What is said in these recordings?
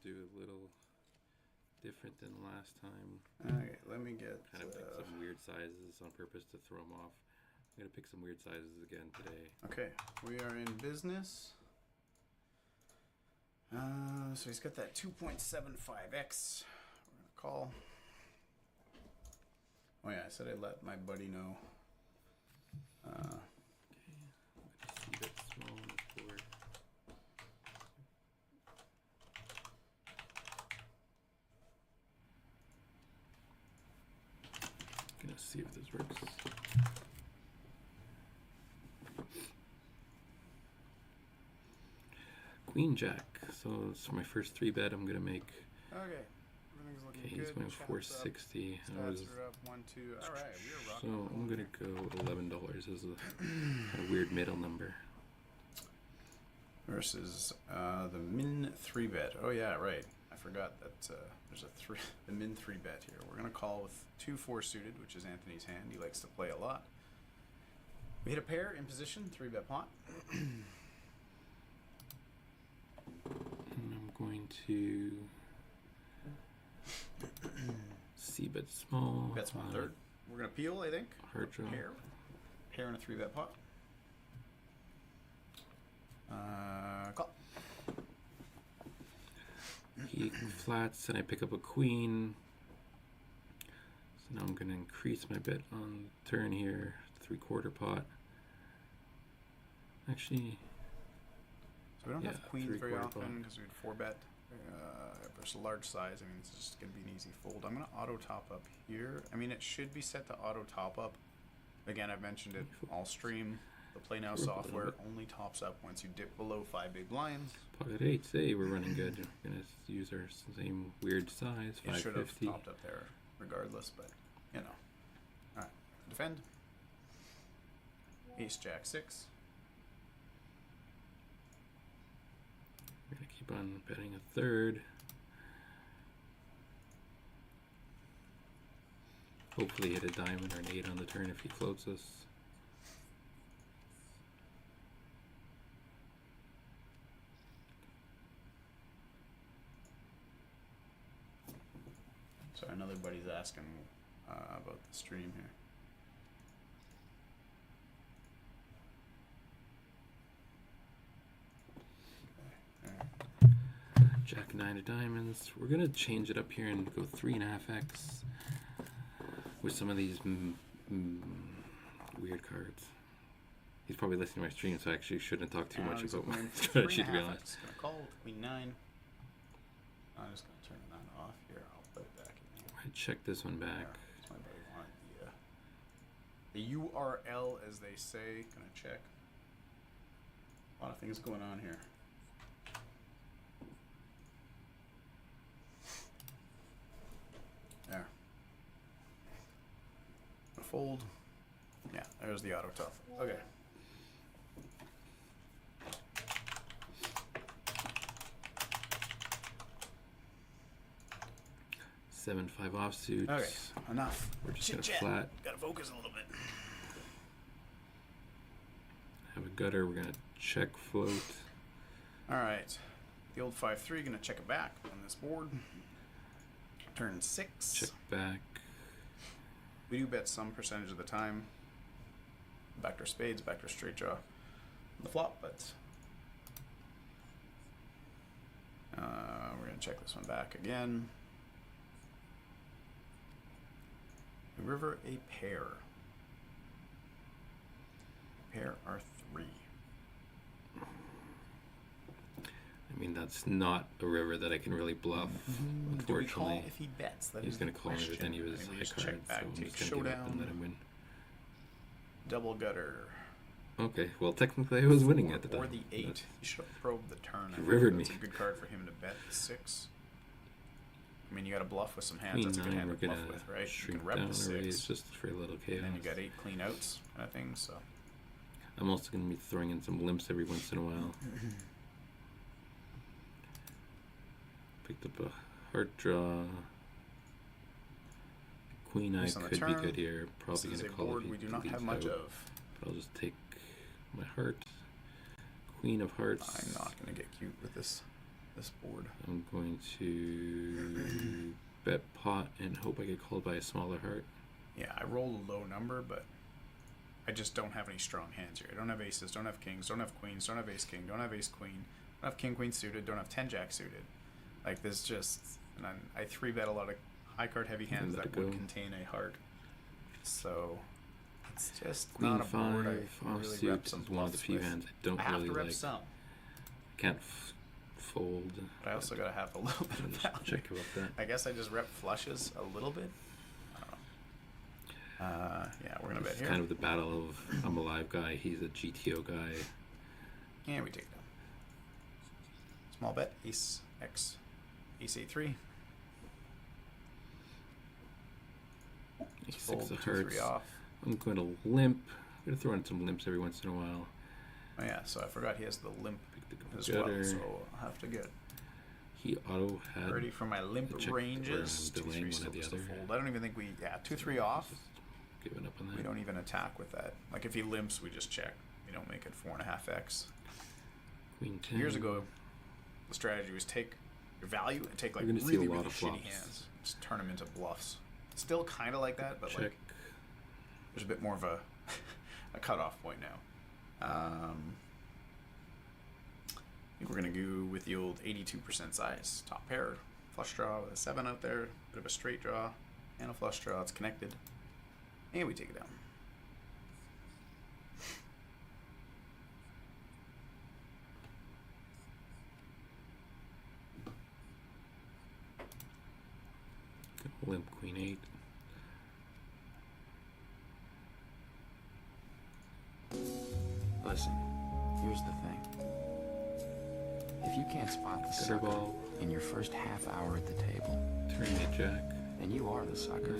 do a little different than last time. Okay, let me get... Kind of pick some weird sizes on purpose to throw them off. I'm going to pick some weird sizes again today. Okay, we are in business. So he's got that 2.75x. We're going to call. Oh yeah, I said I'd let my buddy know. Okay, I'm going to see that small on the board. Gonna see if this works. Queen Jack. So it's my first 3-bet I'm gonna make. Okay, everything's looking Okay, good. he's going Chat's 460. Up. Stats are up 1, 2. All right, we are So rocking. I'm gonna go $11 as a weird middle number. Versus the min 3-bet. Oh yeah, right. I forgot that there's the min 3-bet here. We're gonna call with 2-4 suited, which is Anthony's hand. He likes to play a lot. We hit a pair in position, 3-bet pot. And I'm going to c-bet small. Bets 1/3. We're gonna peel, I think. Heart draw. Pair in a 3-bet pot. Call. He flats and I pick up a queen. So now I'm going to increase my bet on turn here, 3/4 pot. Actually, So we don't have queens very 3/4 often pot. because we'd 4-bet versus large size. I mean, it's just going to be an easy fold. I'm going to auto top up here. I mean, it should be set to auto top up. Again, I've mentioned it all stream. The Play Now software only tops up once you dip below 5 big blinds. Pocket 8, say we're running good. We're going to use our same weird size, It should have 550. topped up there regardless, but you know. Alright, defend. Ace, Jack, 6. We're going to keep on betting a third. Hopefully hit a diamond or an 8 on the turn if he floats us. So another buddy's asking about the stream here. Jack 9 of diamonds. We're going to change it up here and go 3.5x with some of these weird cards. He's probably listening to my stream, so I actually shouldn't talk too much about my strategy, to be honest. Gonna call with Queen 9. I'm just gonna turn that off here. I'll put it back in here. I check this one back. Yeah, my buddy wanted the URL, as they say. Gonna check. A lot of things going on here. There. A fold. Yeah, there's the auto top. Okay. Seven, 5 offsuits. Okay, enough. We're just Chit gonna flat. Gotta focus a little bit. Have a gutter. We're gonna check float. All right, the old 5-3. Gonna check it back on this board. Turn 6. Check back. We do bet some percentage of the time. Backdoor spades, backdoor straight draw. The flop, but we're gonna check this one back again. River a pair. Pair R3. I mean, that's not a river that I can really bluff. Do we Unfortunately, call if he bets? That he's is going the to call me with question. any of his I think we high just cards, check back, so I'm take just going to give up and let showdown. him win. Double gutter. Okay, well, technically I was winning at the time. Or the 8. You should have probed the turn. He rivered That's me. a good card for him to bet the 6. I mean, you got to bluff with some hands. Queen That's a good 9, hand we're to bluff going with, to right? You shrink can rep down the a 6. raise just for a little chaos. And then you got 8 clean outs, kind of thing. So I'm also going to be throwing in some limps every once in a while. Picked up a heart draw. Queen eye Based on the could be turn, good here. Probably this is going to a call board if he we do not leads have much out. of. But I'll just take my heart. Queen of hearts. I'm not going to get cute with this. this board. I'm going to bet pot and hope I get called by a smaller heart. Yeah, I rolled a low number, but I just don't have any strong hands here. I don't have aces, don't have kings, don't have queens, don't have ace king, don't have ace queen, don't have king queen suited, don't have 10 jack suited. Like this just, and I 3-bet a lot of high card heavy hands that would contain a heart. So it's just Queen not a board I offsuit really rep some is one of the bluffs few with. hands I don't I have really to rep like. some, I can't fold. but I also gotta have a little bit of value. Check about that. I guess I just rep flushes a little bit. I don't know. Yeah, we're gonna bet It's here. kind of the battle of I'm a live guy, he's a GTO guy. And we take it down. Small bet, ace X, ace A3. Ace Fold, 6 of 2-3 hearts. off. I'm going to limp. I'm going to throw in some limps every once in a while. Oh yeah, so I forgot he has the limp Pick the as well, gutter. so I'll have to get He auto had ready for my limp check ranges. where I'm 2-3 delaying one still or the just a other. fold. I don't even think we, 2-3 off. Just giving up on that. We don't even attack with that. Like if he limps, we just check. We don't make it 4.5x. Queen 10. Years ago, the strategy was take your value and take like We're gonna see really, a lot really of shitty flops. hands. Just turn them into bluffs. Still kind of like that, but Check. like there's a bit more of a a cutoff point now. I think we're gonna go with the old 82% size top pair flush draw with a 7 out there, bit of a straight draw and a flush draw. It's connected, and we take it down. Limp Queen 8. Listen, here's the thing. If you can't spot the Gutter sucker ball. in your first half hour at the table, Turn the jack. then you are the sucker.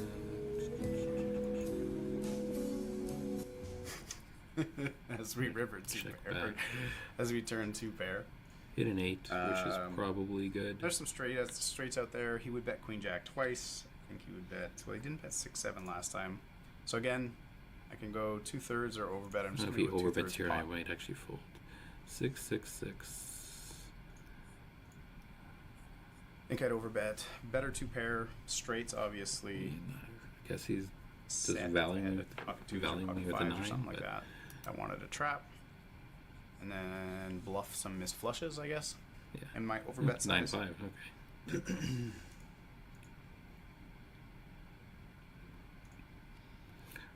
As we river two Check pair, back. as we turn 2 pair. Hit an 8, which is Um, probably good. There's some straights out there. He would bet queen jack twice. I think he would bet. Well, he didn't bet 6-7 last time. So again, I can go 2/3 or overbet. I'm just If gonna he go 2/3 overbets here, I pot. might actually fold. 6, 6, 6. I think I'd overbet. Better 2 pair straights, obviously. I guess he's Set valuing if I me had with- pocket twos or valuing pocket me with a fives or 9, something like but- that. I wanted to trap, and then bluff some missed flushes, I guess. Yeah. And my overbet 9-5. size. Okay.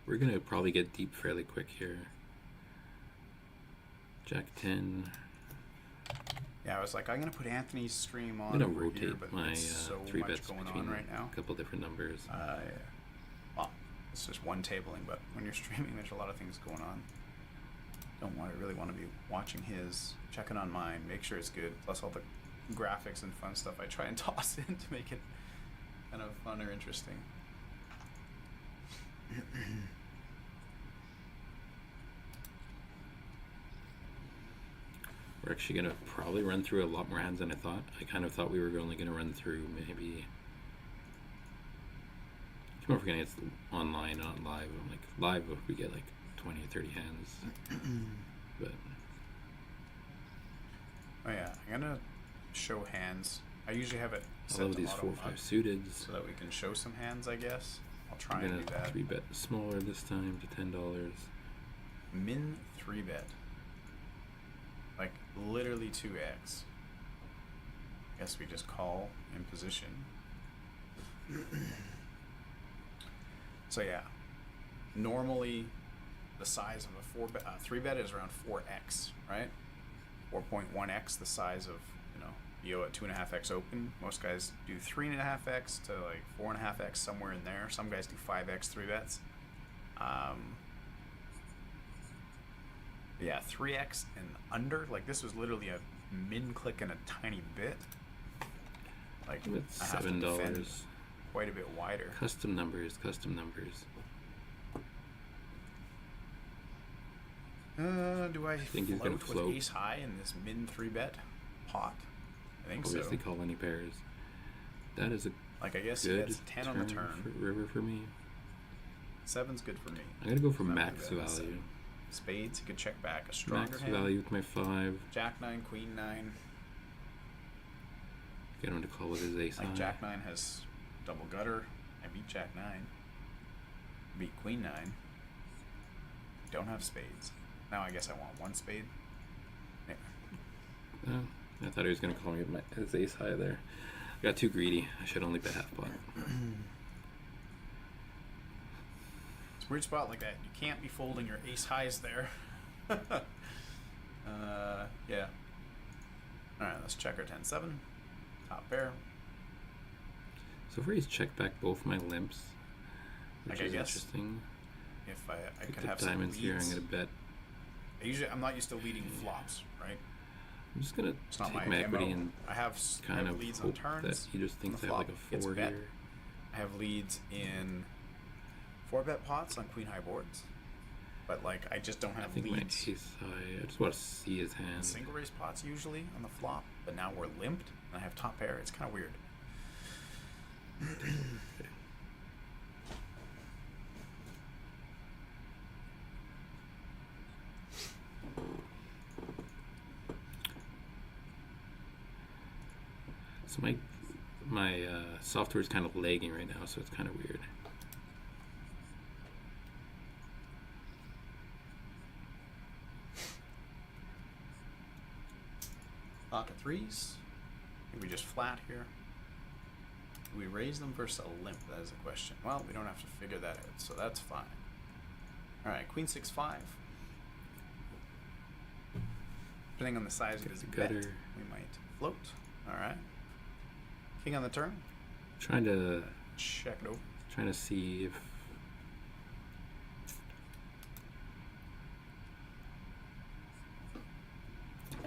We're gonna probably get deep fairly quick here. Jack 10. Yeah, I was like, I'm gonna put Anthony's stream I'm on gonna over here, rotate but my there's so 3 much bets going between on right now. a couple different numbers. Well, it's just one tabling, but when you're streaming, there's a lot of things going on. Really want to be watching his, checking on mine, make sure it's good, plus all the graphics and fun stuff I try and toss in to make it kind of fun or interesting. We're actually gonna probably run through a lot more hands than I thought. I kind of thought we were only gonna run through maybe. I don't know if we're gonna get online, not live. I'm like live, we get like 20 or 30 hands. But Oh yeah, I'm gonna show hands. I usually have it I set love to these auto 4 or up 5 suited. so that we can show some hands, I guess. I'll try I'm and do gonna that. 3-bet smaller this time to $10. Min 3-bet. Like literally 2x. Guess we just call in position. So yeah, normally the size of a 3-bet is around 4x, right? 4.1x, the size of, you at 2.5x open. Most guys do 3.5x to like 4.5x, somewhere in there. Some guys do 5x 3-bets. Yeah, 3x and under. Like this was literally a min click and a tiny bit. Like With I have to defend $7. quite a bit wider. Custom numbers, custom numbers. Do I think he's gonna float float. with ace high in this min 3-bet pot? I think Obviously so. call any pairs. That is a Like I guess he good gets 10 on the turn. for river for me. 7's good for me. I'm gonna go for I'm not max gonna do that. value. Spades, he could check back a stronger Max hand. value with my 5. Jack 9, Queen 9. Get him to call with his ace Like high. Jack 9 has double gutter. I beat Jack 9. Beat Queen 9. Don't have spades. Now I guess I want one spade. Yeah. Oh, I thought he was going to call me with his ace high there. I got too greedy. I should only bet half pot. It's a weird spot like that. You can't be folding your ace highs there. Yeah. Alright, let's check our 10-7. Top pair. So far he's checked back both my limps, which Like, I is guess interesting. If I Picked could up have some diamonds here, I'm leads. going to bet. I'm not used to leading flops, right? I'm just going It's to not take my my equity MO. and I have kind of leads hope on that turns. he just thinks the I have like flop a gets 4 bet. here. I have leads in 4-bet pots on queen high boards, but like I just don't I have think my leads ace high, I just want to see his in hand. single raise pots usually on the flop. But now we're limped, and I have top pair. It's kind of weird. Okay. So my software is kind of lagging right now, so it's kind of weird. Pocket threes. Maybe just flat here. Do we raise them versus a limp? That is the question. Well, we don't have to figure that out, so that's fine. All right, queen 6-5. Depending on the size of his bet, gutter. we might float. All right. King on the turn. Trying to Check it over. see if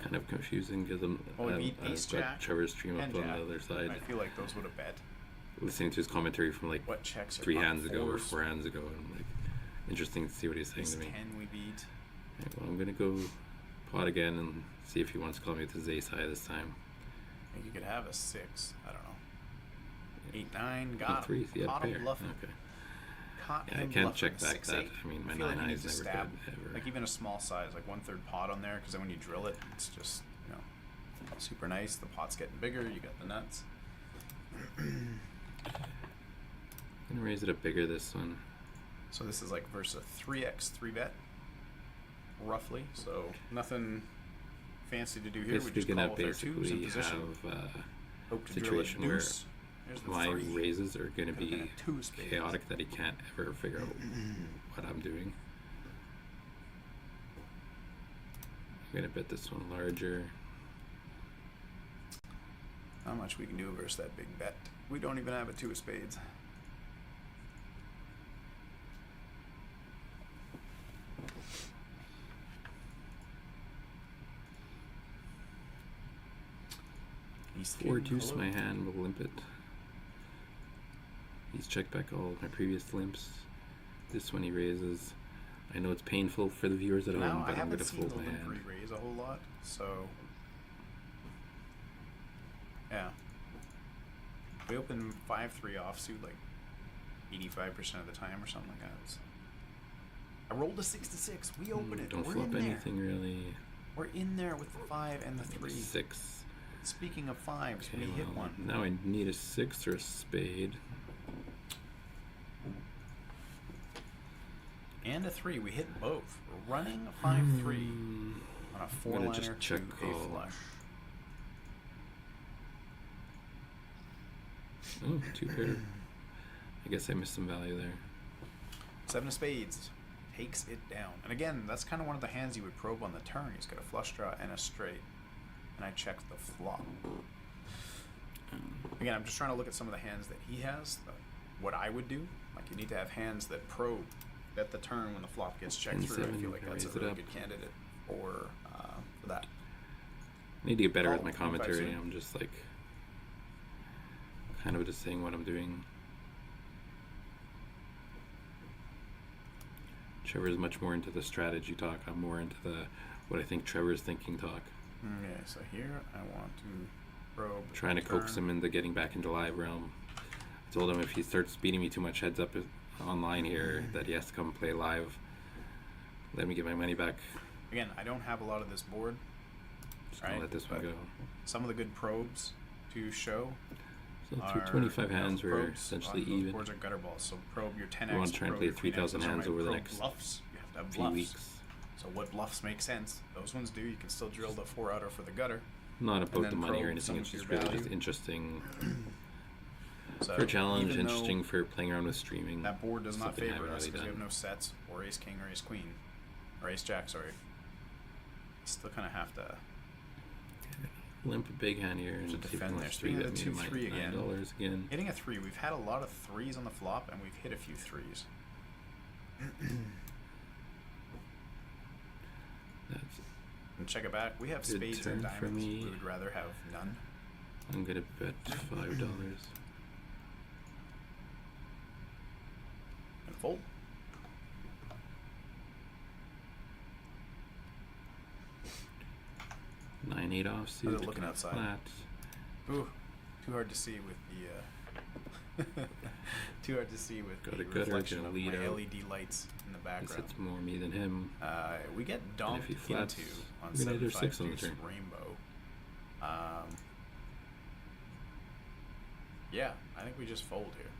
kind of confusing because Oh, he beat I've ace got jack Trevor's stream up and on jack. the other side, I feel like those would have bet. listening to his commentary from like What checks are 3 pocket hands ago or fours? 4 hands ago, and I'm like, interesting to see what he's saying Ace to me. 10 we beat. Okay, well, I'm gonna go pot again and see if he wants to call me with his ace high this time. I think you could have a 6. I don't know. 8-9. And Got him. threes, yeah, Caught him pair. bluffing. Okay. Caught Yeah, I him can't bluffing. check back 6-8. that. I mean, my I feel 9 like you high need is to never stab, good ever. like even a small size, like 1/3 pot on there, because then when you drill it, it's just, you know, super nice. The pot's getting bigger. You got the nuts. I'm gonna raise it up bigger this one. So this is like versus a 3x 3-bet, roughly. So nothing fancy to do here. We Basically just call gonna with our twos in basically position. have Hope to drill a situation where deuce. There's the my 3. raises are gonna Could've been be a 2 spades. chaotic that he can't ever figure out what I'm doing. I'm gonna bet this one larger. Not much we can do versus that big bet. We don't even have a 2 of spades. He's 4 deuce my hand will limp it. He's checked back all of my previous limps. This one he raises. I know it's painful for the viewers at home, Now I but I'm haven't gonna seen fold the my limp hand. re-raise a whole lot, so yeah. We open 5-3 offsuit like 85% of the time or something like that. I rolled a 6-6. We open it. Don't We're flop in there. anything really. We're in there with the 5 and the 3. 6. Speaking of 5s, Okay, we hit well, one. now I need a 6 or a spade. And a 3. We hit both. We're running a 5-3 on a I'm gonna 4-liner just to check a call. flush. Oh, 2 pair. I guess I missed some value there. 7 of spades takes it down. And again, that's kind of one of the hands you would probe on the turn. He's got a flush draw and a straight. And I check the flop. Again, I'm just trying to look at some of the hands that he has. What I would do. Like, you need to have hands that probe at the turn when the flop gets checked through. I 10-7, feel like that's a raise it really up. good candidate for that. I need to get better with Call, my commentary. 5-0. I'm just like kind of just saying what I'm doing. Trevor's much more into the strategy talk. I'm more into the what I think Trevor's thinking talk. Okay, so here I want to probe. Trying to coax turn. him into getting back into live realm. I told him if he starts beating me too much heads up online here, that he has to come play live. Let me get my money back. Again, I don't have a lot of this board. Just gonna Right, let this one but go. some of the good probes to show. So through 25 hands, we're essentially even. Boards are gutter balls, so probe your 10x. We want to try and play 3,000 hands over the next bluffs. You have to have few bluffs. weeks. So what bluffs make sense? Those ones do. You can still drill the 4-outer for the gutter. Not about the then money or probe anything. some It's of just your really just value. interesting So for a challenge. even though Interesting for playing around with streaming. that board does not Something I favor haven't us really because we have done. no sets or ace king or ace queen or ace jack. Sorry. Still kind of have to. Limp a big hand here and To see if defend he there. wants So to we bet had a me my 2-3 again. $9 again. Hitting a 3. We've had a lot of 3s on the flop, and we've hit a few 3s. That's. And check it back. We have Good spades turn and for diamonds. me. We would rather have none. I'm gonna bet $5. And fold. Nine eight offsuit. How's it looking outside? Flat. Ooh, too hard to see with the. Too hard to see with Got the a gutter, reflection gonna of lead my out. LED lights in the Guess background. it's more me than him. We get And donked if he flats, into on we're gonna either 7-5 six on the deuce turn. rainbow. Yeah, I think we just fold here.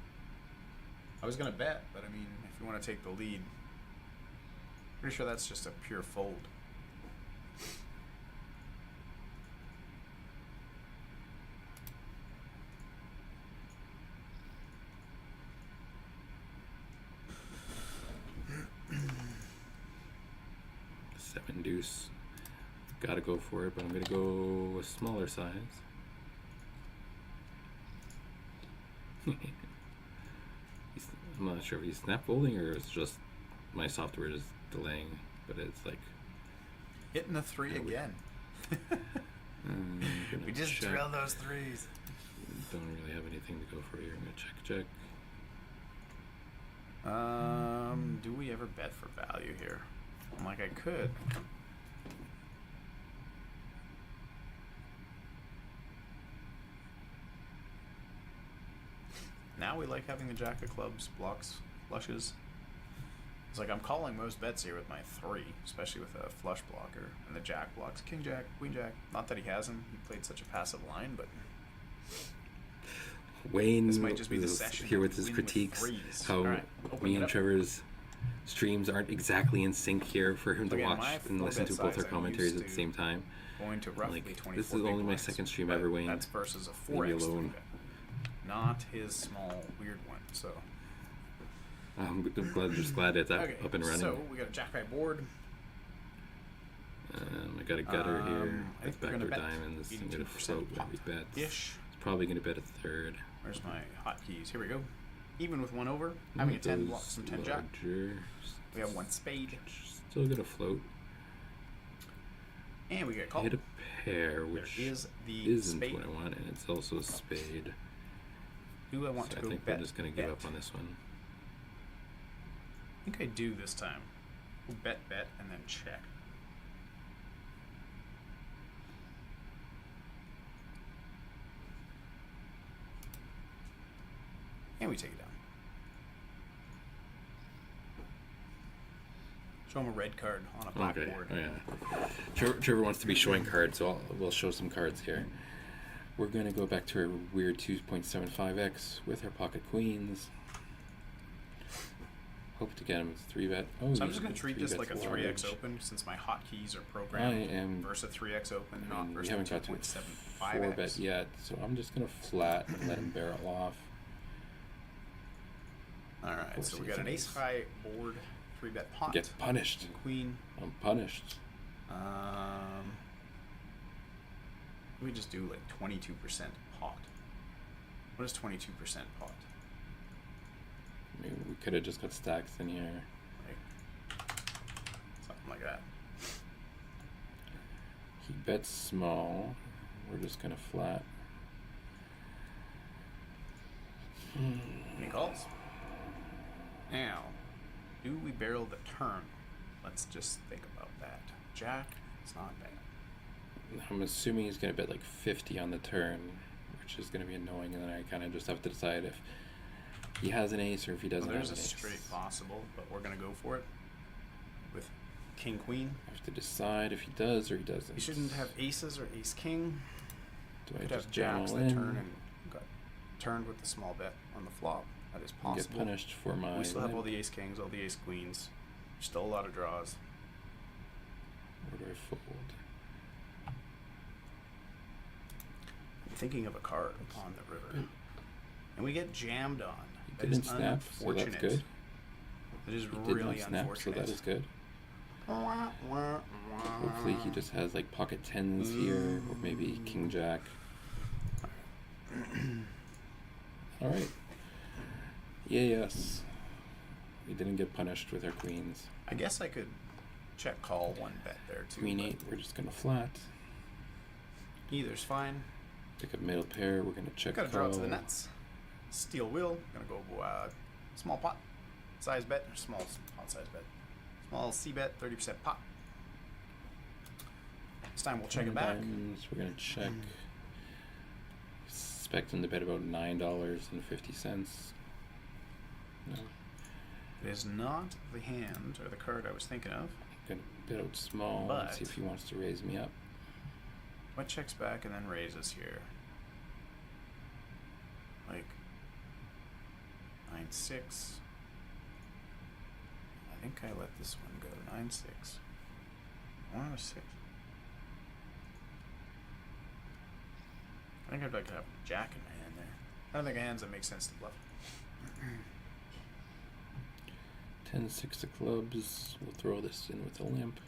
I was gonna bet, but I mean, if you want to take the lead, pretty sure that's just a pure fold. Seven deuce. Gotta go for it, but I'm gonna go a smaller size. I'm not sure if he's snap folding or it's just my software is delaying, but it's like Hitting a 3 Yeah, we- again. I'm gonna We just check. drill those 3s. Don't really have anything to go for here. I'm gonna check. Do we ever bet for value here? I'm like, I could. Now we like having the jack of clubs, blocks, flushes. It's like I'm calling most bets here with my 3, especially with a flush blocker, and the jack blocks king jack, queen jack. Not that he hasn't. He played such a passive line, but Wayne this might just be the was session here that with we his win with critiques. threes. How Alright, open me it and up. Trevor's streams aren't exactly in sync here for him to Again, watch my and listen to four-bet both our size, I'm commentaries used at the to same time. going to roughly Like, 24 this is big only my blinds, second stream but ever, Wayne. That's versus a Leave me 4x alone. 3-bet, not his small weird one. So I'm just glad it's up and running. So we got a jack high board. I got a gutter here I with think we're gonna backdoor bet diamonds. I'm gonna 82% float every bet. Ish. It's probably gonna bet a third. Where's my hotkeys? Here we go. Even with 1 over, having a 10 blocks some 10 jack. Larger. We have 1 spade, Still gonna float. and we get called. Hit a pair, which There is the isn't spade. what I want, and it's also a spade. Do I want So to I go think bet? we're just gonna give bet? up on this one. I think I do this time. We'll bet, and then check. And we take it down. Show him a red card on a black Okay. board. Oh, yeah. Trevor wants to be showing cards, so we'll show some cards here. We're gonna go back to our weird 2.75x with our pocket queens. Hope to get him 3-bet. Oh, So I'm he's just going to got treat this like a 3x large. open since my hotkeys are programmed I am. versus a 3x open, I not mean, we versus haven't a got to 2.75x. 4-bet yet, so I'm just gonna flat and let him barrel off. Alright, course so we he got an thinks. ace high board, 3-bet pot. Get punished. Queen. I'm punished. We just do like 22% pot. What is 22% pot? I mean, we could have just got stacks in here. Like something like that. He bets small. We're just gonna flat. Any calls? Now, do we barrel the turn? Let's just think about that. Jack, it's not bad. I'm assuming he's gonna bet like 50 on the turn, which is gonna be annoying, and then I kind of just have to decide if he has an ace or if he doesn't Well, have there's an a ace. straight possible, but we're gonna go for it with king queen. I have to decide if he does or he doesn't. He shouldn't have aces or ace king. Do I Could just have jam jacks all that in? turn and got turned with the small bet on the flop. That is Get possible. punished for my We still have all limp. the ace kings, all the ace queens. Still a lot of draws. Where do I fold? I'm thinking of a card on the river. And we get jammed on. He That didn't is snap, so that's unfortunate. good. That is He did really not snap, so unfortunate. that is good. Hopefully he just has like pocket tens here, or maybe king jack. All right. Yes. We didn't get punished with our queens. I guess I could check call one bet there too. Queen but 8, we're just gonna flat. Either's fine. Pick up middle pair, we're gonna check Gotta call. draw to the nuts. Steel wheel. Gonna go small pot size bet or small pot size bet. Small C bet, 30% pot. This time we'll check it back. Diamonds, we're gonna check. Expecting to bet about $9.50. No, It is not the hand or the card I was thinking of. gonna bet out small. But- See if he wants to raise me up. What checks back and then raises here? Like 9-6. I think I let this one go. 9-6. 1 or 6. I think I'd like to have a jack in my hand there. I don't think a hands that makes sense to bluff. 10-6 of clubs. We'll throw this in with a limp.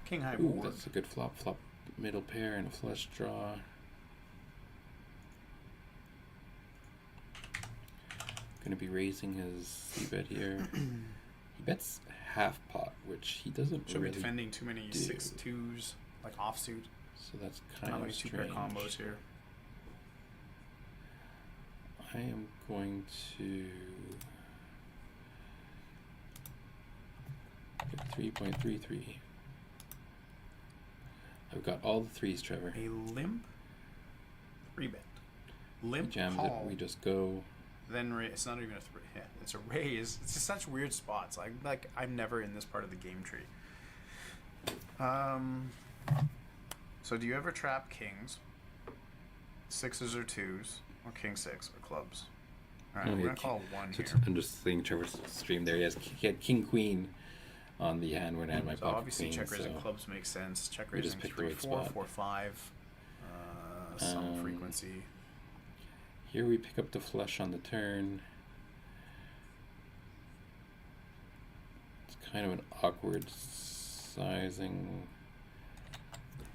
King high Ooh, board. that's a good flop. Flop middle pair and a flush draw. Gonna be raising his c-bet here. He bets half pot, which he doesn't Should really be defending too many do. 6-2s, like offsuit. So that's kind Not of many two-pair strange. combos here. I am going to get 3.33. I've got all the threes, Trevor. A limp 3-bet. We Limp jammed call. it. We just go. Then it's not even a three. Yeah, it's a raise. It's just such weird spots. I'm never in this part of the game tree. So do you ever trap kings, 6s or 2s, or king 6 or clubs? All right, Oh, we're yeah, gonna call one So here. I'm just seeing Trevor's stream there. He had king queen on the hand when I had my So pocket obviously queen. check raising So clubs makes sense. Check we just raising picked the 3, right 4, spot. 4, 5. Some frequency. here we pick up the flush on the turn. It's kind of an awkward sizing.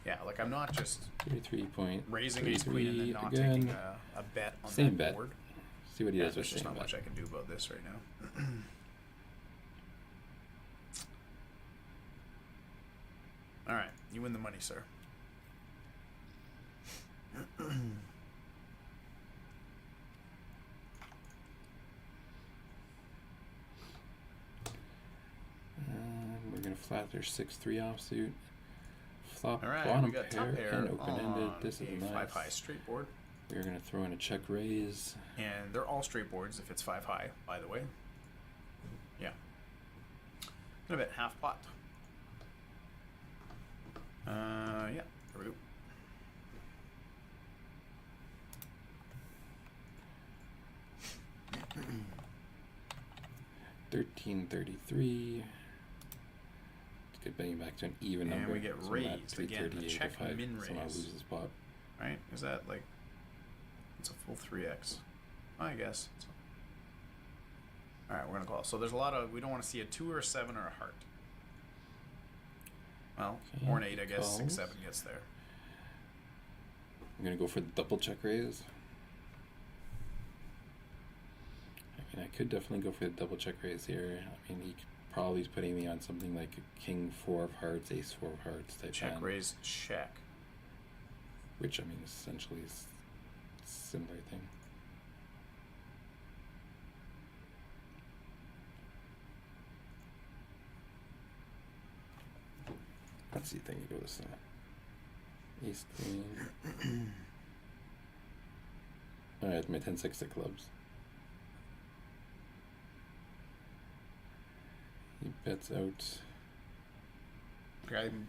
Yeah, like I'm not just 33.33 raising ace queen and then not again. taking a bet on Same that bet. board. See what he Yeah, does with there's just same not much bet. I can do about this right now. All right, you win the money, sir. We're gonna flat their 6-3 offsuit. Flop All right, bottom we got top pair pair and open-ended. on This is a nice. 5 high straight board, We're gonna throw in a check raise. and they're all straight boards if it's 5 high. By the way, yeah. Gonna bet half pot. Yeah, there we go. $13.33. Let's get betting back to an even And number. we get So I'm at raised again, the 338 check if I min somehow raise. lose the spot. Right? Is that like? It's a full 3x. I guess. All right, we're gonna call. So there's a lot of. We don't want to see a 2 or a 7 or a heart. Well, Okay, or an 8, I guess. calls. 6, 7 gets there. I'm gonna go for the double check raise. I mean, I could definitely go for the double check raise here. I mean, he probably is putting me on something like a king 4 of hearts, ace 4 of hearts type Check, hand, raise, check. which I mean essentially is a similar thing. Let's see, think you go this ace queen. Alright, my 10-6 of clubs. He bets out I'm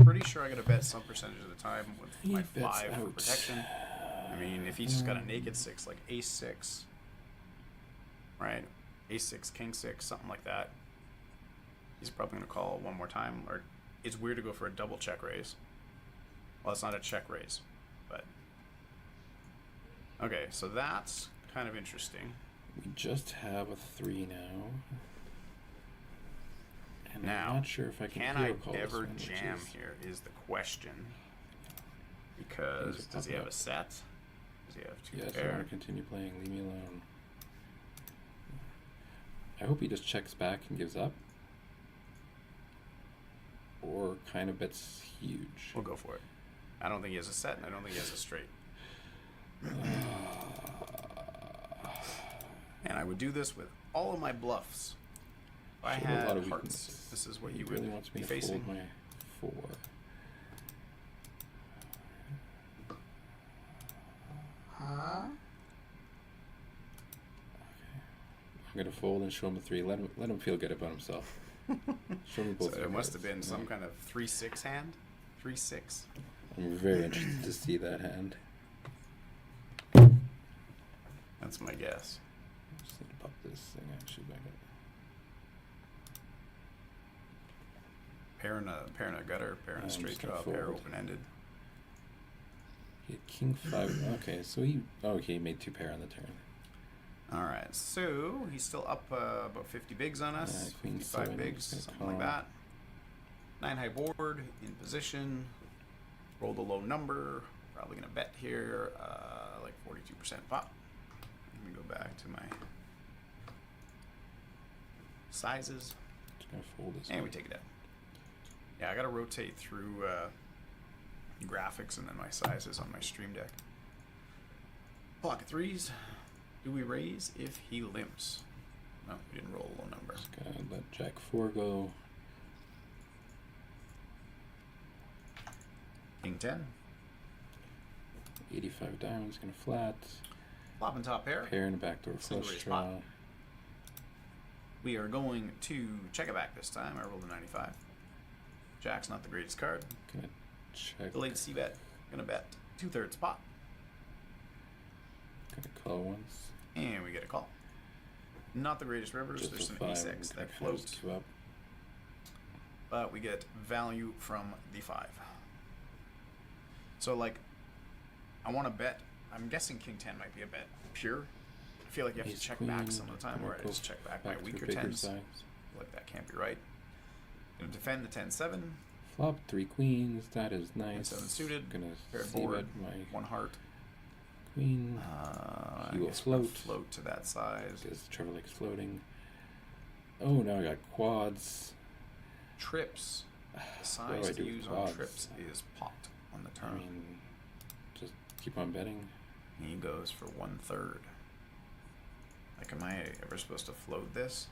pretty sure I got to bet some percentage of the time with He my bets 5 for out. protection. I mean, if he's just got a naked 6, like ace 6, right? Ace 6, king 6, something like that. He's probably going to call one more time. Or it's weird to go for a double check raise. Well, it's not a check raise, but... Okay, so that's kind of interesting. We just have a 3 now. And Now, I'm not sure if I can I hero call this ever one, which jam is- here is the question. Because Things are does he popping have up. a set? Does he have 2 Yes, I pair? want to continue playing. Leave me alone. I hope he just checks back and gives up. Or kind of bets huge. We'll go for it. I don't think he has a set, and I don't think he has a straight. And I would do this with all of my bluffs. If I Should have a lot had of hearts, weaknesses. this is what He you really would wants be me to facing. fold my 4. Huh? I'm gonna fold and show him a 3. Let him feel good about himself. Show me both. So your it must have cards. been some Yeah. kind of 3-6 hand? 3-6? I'm very interested to see that hand. That's my guess. Just need to pop this thing actually back up. Pair and a gutter, pair and a I'm straight just gonna draw, pair fold. open-ended. He had king 5. Okay, so he he made 2 pair on the turn. Alright, so he's still up about 50 bigs on us. Yeah, queen 55 7, bigs, just gonna something like call. that. 9 high board, in position. Roll the low number. Probably going to bet here, like 42% pop. Let me go back to my sizes. Just gonna fold this. And one. we take it out. Yeah, I got to rotate through graphics and then my sizes on my stream deck. Pocket 3s. Do we raise if he limps? No, we didn't roll a low number. Just gonna let Jack 4 go. King 10. 85 diamonds, gonna flat. Flop and top pair. Pair and a backdoor Single flush raise draw. pot. We are going to check it back this time. I rolled a 95. Jack's not the greatest card. Gonna check. Delayed C bet. Gonna bet 2/3 pot. Gonna call once. And we get a call. Not the greatest rivers. Just There's a some 5. E6 that Has floats. 2 up. But we get value from the 5. So, like, I want to bet. I'm guessing King 10 might be a bet pure. I feel like you have to Ace check queen, back some of the time, gonna where I go just check back my back to weaker bigger 10s. size. Like, that can't be right. Gonna defend the 10-7. Flop 3 queens. That is nice. 7 suited. Gonna Paired see board. bet my 1 heart. queen. I He will guess we'll float. float to that size. Because Trevor likes floating. Oh, now I got quads. Trips. The What do size I to do with use on quads? trips is popped on the I turn. mean, just keep on betting. He goes for 1/3. Like, am I ever supposed to float this?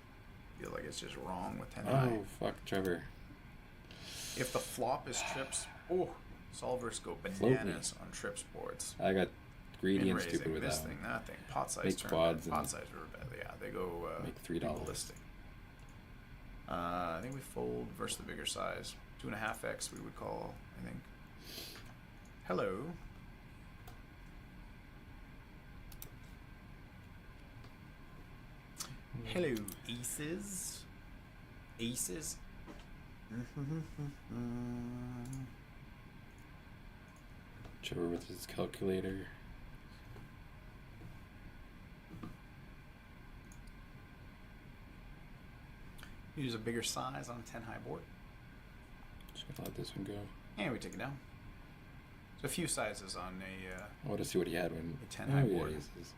I feel like it's just wrong with 10 high. Oh, fuck, Trevor. If the flop is trips, oh, solvers go bananas on trips boards. I got greedy In and raising stupid with this that thing, one. that thing. Pot size Make turn. quads Pot and size river bet. Yeah, they go make $3. ballistic. I think we fold versus the bigger size. 2.5x we would call, I think. Hello. Hello, aces. Aces. Trevor with his calculator. Use a bigger size on a 10 high board. Just gonna let this one go. And we take it down. So a few sizes on a I want to see what he had when. A 10 high board. aces.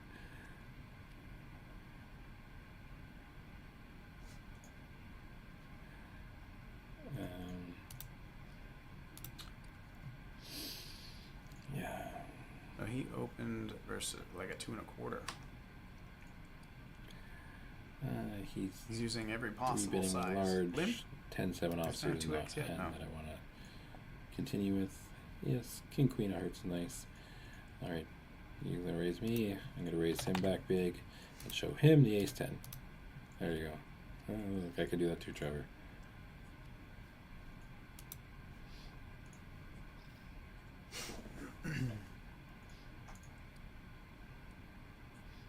Yeah. so he opened versus like a 2 1/4. He's He's using every 3 possible betting size. large. Limp? 10-7 There's no offsuit is not 2x a yet? hand No. that I want to continue with. Yes, King Queen of Hearts is nice. Alright, you're going to raise me. I'm going to raise him back big and show him the ace 10. There you go. Look, I could do that too, Trevor.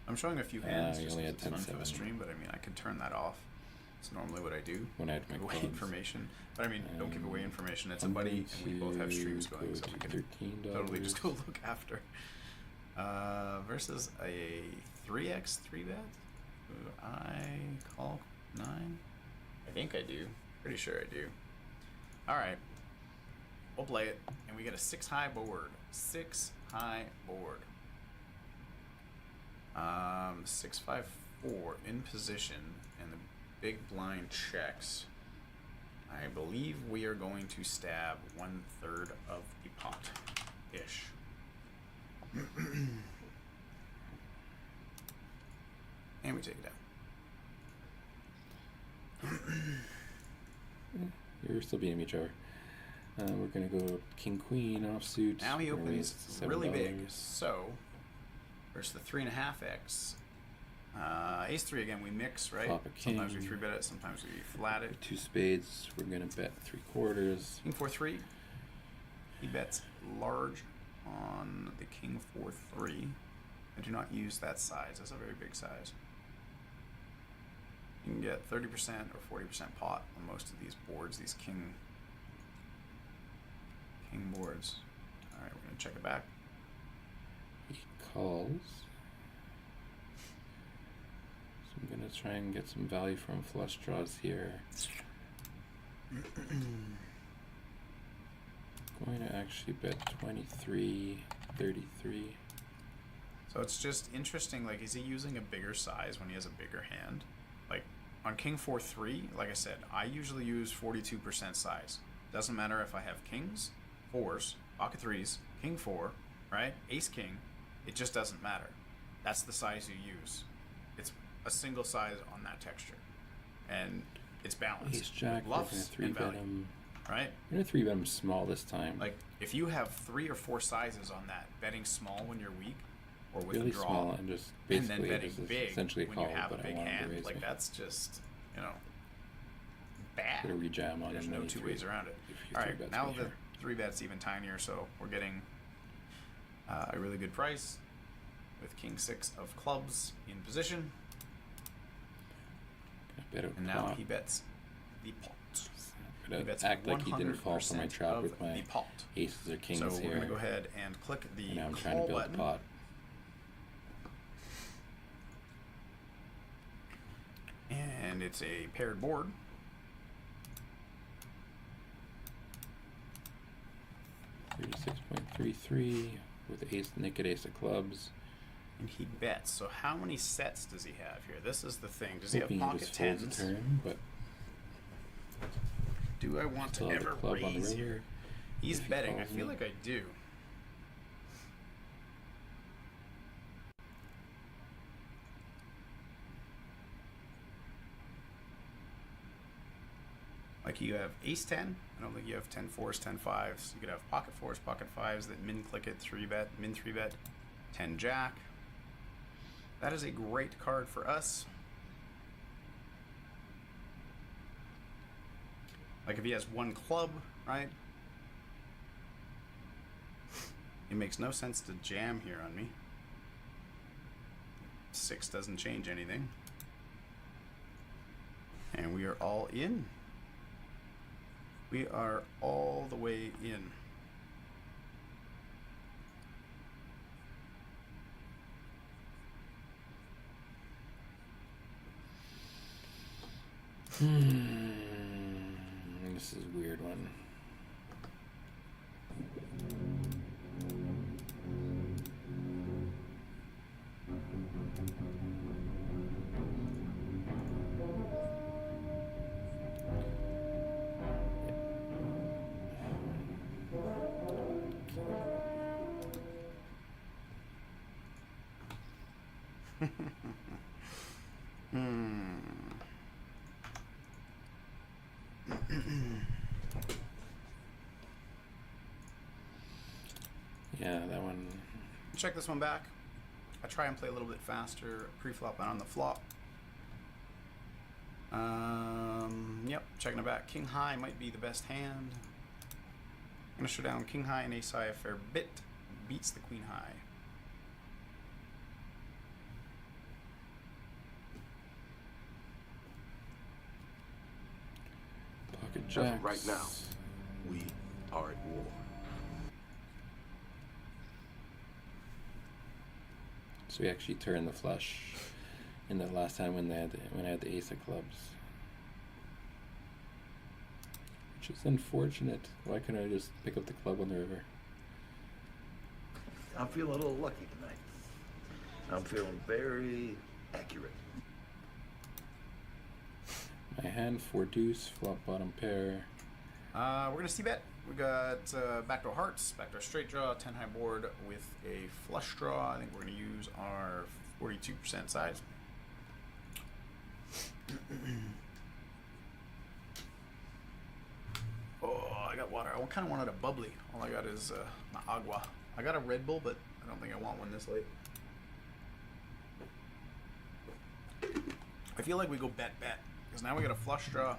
I'm showing a few hands you just only 'cause had it's fun for the 10-7. stream, but I mean, I could turn that off. It's normally what I do. When I had my Give away clubs. information. But I mean, don't give away information. It's a buddy, and we both have streams going, so we can $13. totally just go look after. Versus a 3x 3-bet. I call 9. I think I do. Pretty sure I do. Alright. We'll play it, and we get a 6 high board. 6 high board. 6-5-4 in position, and the big blind checks. I believe we are going to stab 1/3 of the pot ish. And we take it down. You're still beating me, Trevor. We're gonna go king queen offsuit. Now he We're gonna opens raise really big. $7. So, versus the 3.5x. Ace 3 again, we mix, right? Flop a Sometimes we king. 3-bet it, sometimes we flat it. 2 spades. We're gonna bet 3/4. King 4-3. He bets large on the king 4-3. I do not use that size. That's a very big size. You can get 30% or 40% pot on most of these boards, these king boards. All right, we're gonna check it back. He calls. So I'm gonna try and get some value from flush draws here. Going to actually bet 23-33. So it's just interesting, like, is he using a bigger size when he has a bigger hand? Like, on king 4-3, like I said, I usually use 42% size. Doesn't matter if I have kings, 4s, pocket 3s, king 4, right? Ace king, it just doesn't matter. That's the size you use. It's a single size on that texture. And it's balanced. Ace jack. We're gonna Bluffs and 3-bet value, him. right? We're gonna 3-bet him small this time. Like, if you have 3 or 4 sizes on that, betting small when you're weak, or with really a draw, small and just and basically then this betting is big essentially a when call, you have a but I big wanted to hand, raise like it. that's just, you know, bad. Gonna rejam on There's him. no then he two 3 ways around it. if he All right, 3-bets now me the here. 3-bet's even tinier, so we're getting a really good price with king 6 of clubs in position, Bet a and now pot. he bets the pot. Gonna He bets act like he didn't fall for my 100% trap of with my the pot. aces or kings So here. we're gonna go ahead and click the and now I'm trying to call build button. a pot. And it's a paired board. $36.33 with ace, naked ace of clubs. And he bets. So how many sets does he have here? This is the thing. Does he have Hoping pocket just folds a tens? turn, but Do I want to still have the ever club on the raise river. here? He's if he betting. I calls feel me. like I do. Like you have ace 10. I don't think you have 10 4s, 10 5s. You could have pocket 4s, pocket 5s that min click it, 3-bet, min 3-bet, 10 jack. That is a great card for us. Like if he has one club, right? It makes no sense to jam here on me. 6 doesn't change anything. And we are all in. We are all the way in. This is a weird one. Yeah, that one. Check this one back. I try and play a little bit faster pre-flop and on the flop. Yep, checking it back. King high might be the best hand. I'm gonna show down king high and ace high a fair bit beats the queen high. Pocket As jacks. of right now, we are at war. So we actually turned the flush in the last time when I had the ace of clubs. Which is unfortunate. Why couldn't I just pick up the club on the river? I'm feeling a little lucky tonight. I'm feeling very accurate. My hand, 4 deuce, flop bottom pair. We're gonna c-bet. We got backdoor hearts, backdoor straight draw, 10 high board with a flush draw. I think we're gonna use our 42% size. Oh, I got water. I kind of wanted a bubbly. All I got is my agua. I got a Red Bull, but I don't think I want one this late. I feel like we go bet, because now we got a flush draw.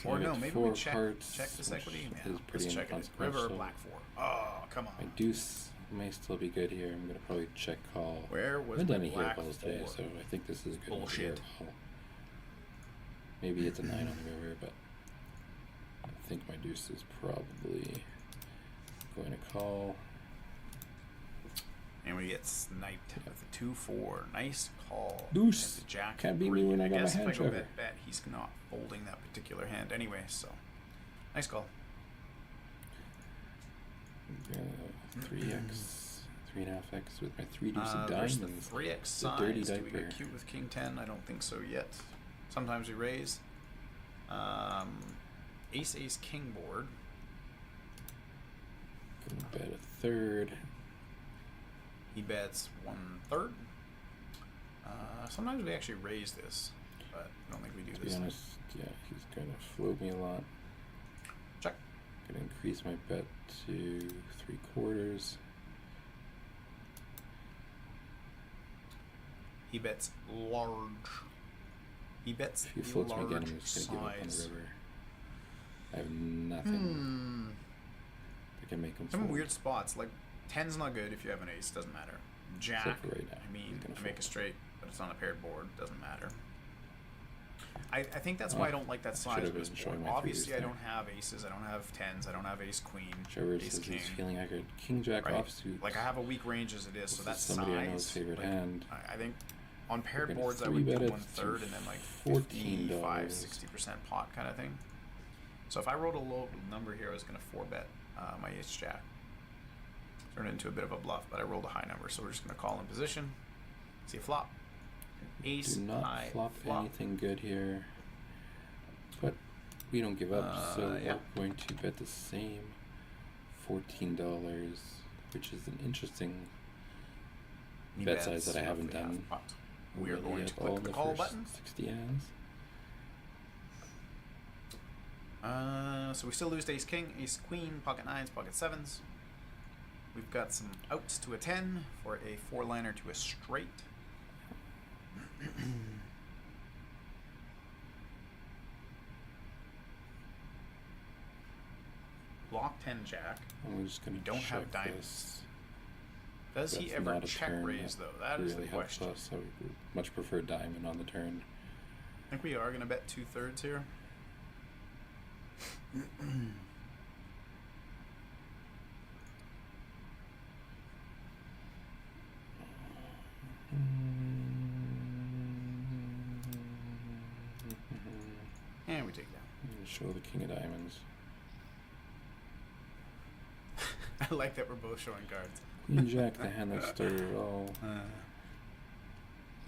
So Or I no, got maybe 4 we check hearts, this which equity. is Yeah, pretty let's check it. River or inconsequential. black 4. Oh, come My on. deuce may still be good here. I'm gonna probably check call. Where I was haven't my done any hero black calls today, 4? so I think this is a good Bullshit. hero call. Maybe it's a 9 on the river, but I think my deuce is probably going to call. And we get sniped with a 2-4. Nice call. Deuce. And the jack Can't beat me 3. when I got my guess hand, if I go Trevor. bet, he's not folding that particular hand anyway, so nice call. 3x, 3.5x with my 3 deuce of Versus diamonds. the 3x The dirty size. Do we diaper. get cute with king 10? I don't think so yet. Sometimes we raise. Ace, ace, king board. Gonna bet a third. He bets 1/3. Sometimes we actually raise this, but I don't think we do To be this. honest, yeah, he's gonna float me a lot. Check. Gonna increase my bet to 3/4. He bets large. He bets If he the floats me large again, I'm just gonna give up on the size. river. I have nothing. I can make him Some fold. weird spots. Like 10's not good if you have an ace. Doesn't matter. Jack. Except for right now. I mean, He's gonna I make a fold. straight, but it's on a paired board. Doesn't matter. I think that's why I don't like that size should've of this been board. showing my Obviously, I figures don't have aces. I don't have 10s. I don't have ace queen. Trevor ace says king. he's feeling accurate. King jack Right? offsuit. Like I have a weak range as it is, so This that's is somebody size. I know's favorite like, hand. I think on paired gonna boards I would do 3-bet it 1/3 to and then like $14. 55-60% pot kind of thing. So if I rolled a low number here, I was gonna 4-bet my ace jack. Turn it into a bit of a bluff, but I rolled a high number, so we're just gonna call in position. See a flop. Ace Do not high flop anything good here. But we don't give up, so yeah. we're going to bet the same $14, which is an interesting He bet bets size that I haven't roughly half done. pot. We are really going at to all click in the the call first button. 60 hands. So we still lose to ace king, ace queen, pocket 9s, pocket 7s. We've got some outs to a 10 for a 4-liner to a straight. Block 10 jack. And we're just going We to don't check have diamonds. this. Does he That's ever not a check turn raise though? That is the really helps question. us. I would much prefer diamond on the turn. I think we are going to bet 2/3 here. And we take down. Show the king of diamonds. I like that we're both showing cards. Queen jack, the hand that started it all.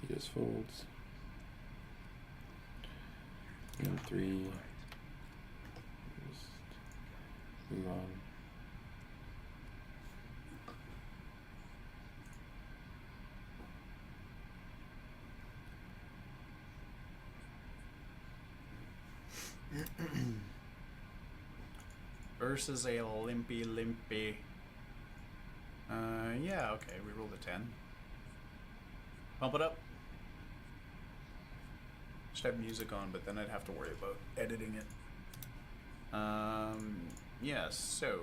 He just folds. King 3. Just move on. Versus a limpy. Yeah, okay, we rolled a 10. Pump it up. Should have music on, but then I'd have to worry about editing it. Yes, so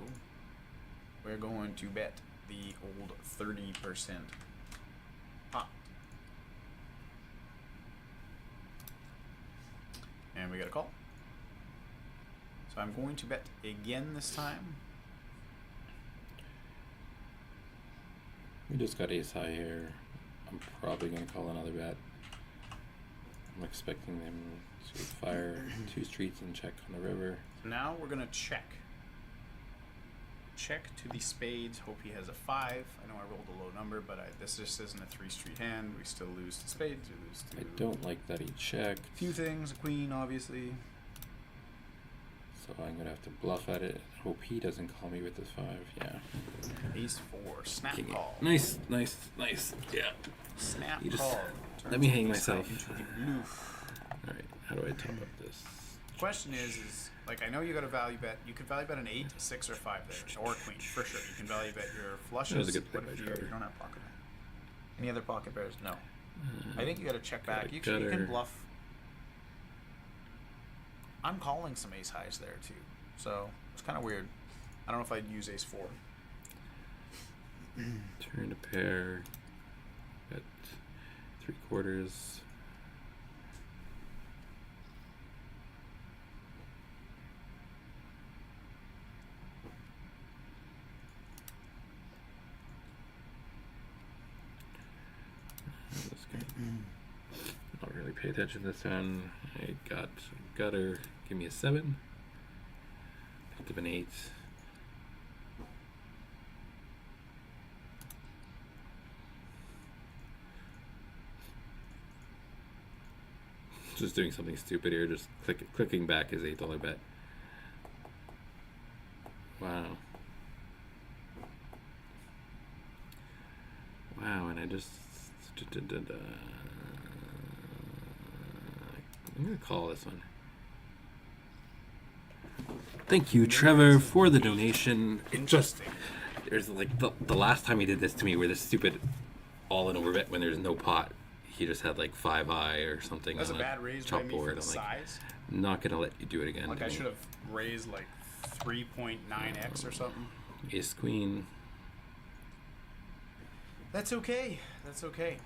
we're going to bet the old 30% pot. And we got a call. So I'm going to bet again this time. We just got ace high here. I'm probably going to call another bet. I'm expecting them to fire 2 streets and check on the river. Now we're going to check. Check to the spades. Hope he has a 5. I know I rolled a low number, but this just isn't a 3-street hand. We still lose to spades. We lose to I don't like that he checked. a few things. A queen, obviously. So I'm going to have to bluff at it. Hope he doesn't call me with this 5. Yeah. Ace 4. Snap King call. Nice, nice, nice. Yeah. Snap You just- call. let me Turns hang ace high myself. into the bluff. Alright, how do I top up this? Question is like, I know you got a value bet. You could value bet an 8, a 6, or 5 there, or a queen for sure. You can value bet your flushes. That was a good play What by if you Trevor. don't have pocket pair? Any other pocket pairs? No. I think you got to check got back. a You can gutter. bluff. I'm calling some ace highs there too, so it's kind of weird. I don't know if I'd use ace 4. Turn to pair. At 3/4. Not really pay attention to this one. I got gutter. Give me a 7. Picked up an 8. Just doing something stupid here. Just clicking back his $8 bet. Wow. Wow, and I just I'm gonna call this one. Thank you, Trevor, for the donation. It just there's like the last time he did this to me, where this stupid all-in overbet when there's no pot, he just had like 5-eye or something. That's a on bad raise by chop me for board. the I'm like, size. not gonna let you do it again. Like to I me. should have raised like 3.9x or something. Ace queen. That's okay. That's okay.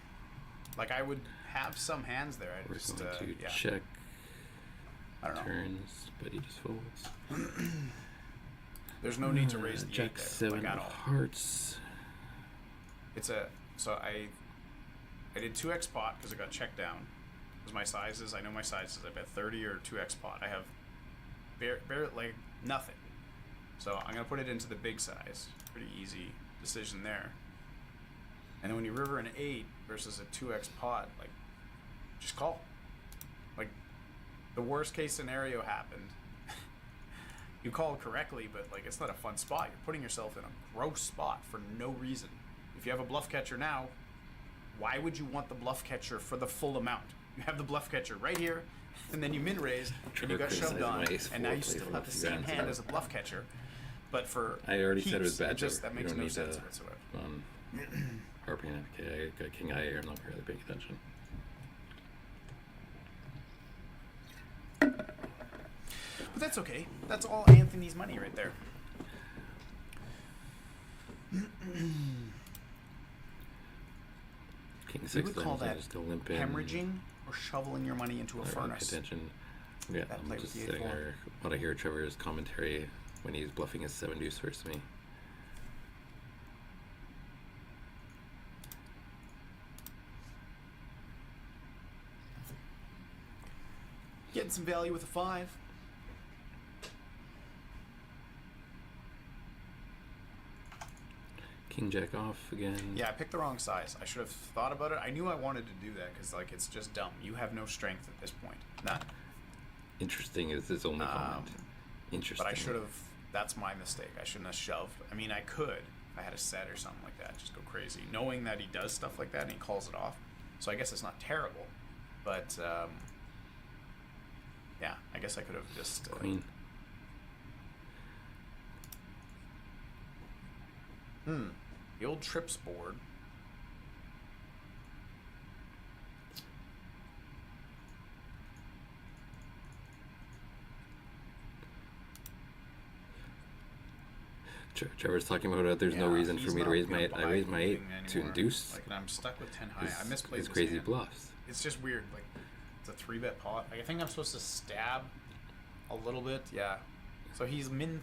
Like I would have some hands there. I We're just going to yeah. check I don't know. turns, but he just folds. There's no need to raise the 8 Jack there, 7 like at of all. hearts. It's a so I did 2x pot because it got checked down. Because my sizes, I know my sizes. I bet 30 or 2x pot. I have bare like nothing. So I'm gonna put it into the big size. Pretty easy decision there. And then when you river an 8 versus a 2x pot, like just call. Like the worst case scenario happened. You called correctly, but like it's not a fun spot. You're putting yourself in a gross spot for no reason. If you have a bluff catcher now, why would you want the bluff catcher for the full amount? You have the bluff catcher right here, and then you min raised, and you got shoved on, and now you still have the same hand as a bluff catcher. But for I already said it was heaps, bad. just that You makes don't no need sense to, whatsoever. harping on. Okay, I got king eye here. I'm not really paying attention. But that's okay. That's all Anthony's money right there. King We 6 would call then that just go limp in. hemorrhaging or shoveling your money into a I don't really pay furnace. attention. Yeah, That play I'm with just the sitting 8-4. there. What I hear Trevor's commentary when he's bluffing his 7 deuce versus me. Getting some value with a 5. King jack off again. Yeah, I picked the wrong size. I should have thought about it. I knew I wanted to do that because, like, it's just dumb. You have no strength at this point. None. Interesting is his only comment. Interesting. But I should have. That's my mistake. I shouldn't have shoved. I mean, I could if I had a set or something like that. Just go crazy, knowing that he does stuff like that and he calls it off. So I guess it's not terrible, but yeah, I guess I could have just Queen. The old trips board. Trevor's talking about there's no Yeah, reason for he's me to not raise my gonna 8. I buy raise my 8 anything to anymore. induce Like, and I'm stuck with 10 high. I misplayed his this crazy hand. bluffs. It's just weird. Like, it's a 3-bet pot. Like, I think I'm supposed to stab a little bit. Yeah. So he's min.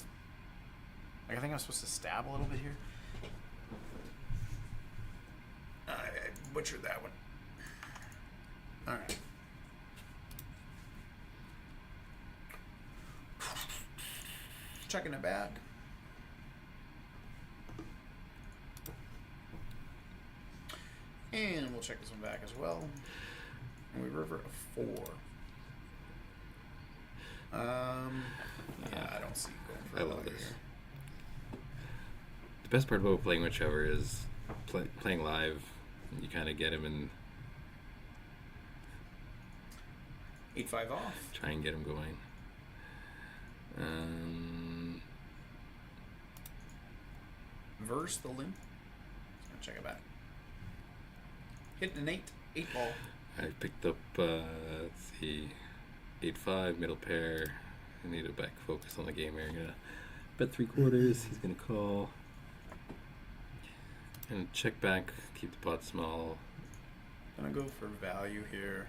Like, I think I'm supposed to stab a little bit here. I butchered that one. All right. Checking it back. And we'll check this one back as well. And we river a 4. Yeah, I don't see going for I a love value this. here. The best part about playing with Trevor is playing live. You kind of get him and 8-5 off. try and get him going. Verse the limp. Just gonna check it back. Hitting an 8 ball. I picked up, let's see, 8-5, middle pair. I need to back focus on the game here. I'm gonna bet 3/4. He's gonna call. And check back, keep the pot small. Gonna go for value here.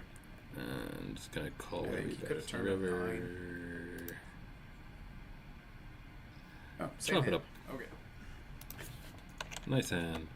And just gonna call Yeah, whatever he he could've bets. turned up River. Oh, same Chop it hand. up. Okay. Nice hand.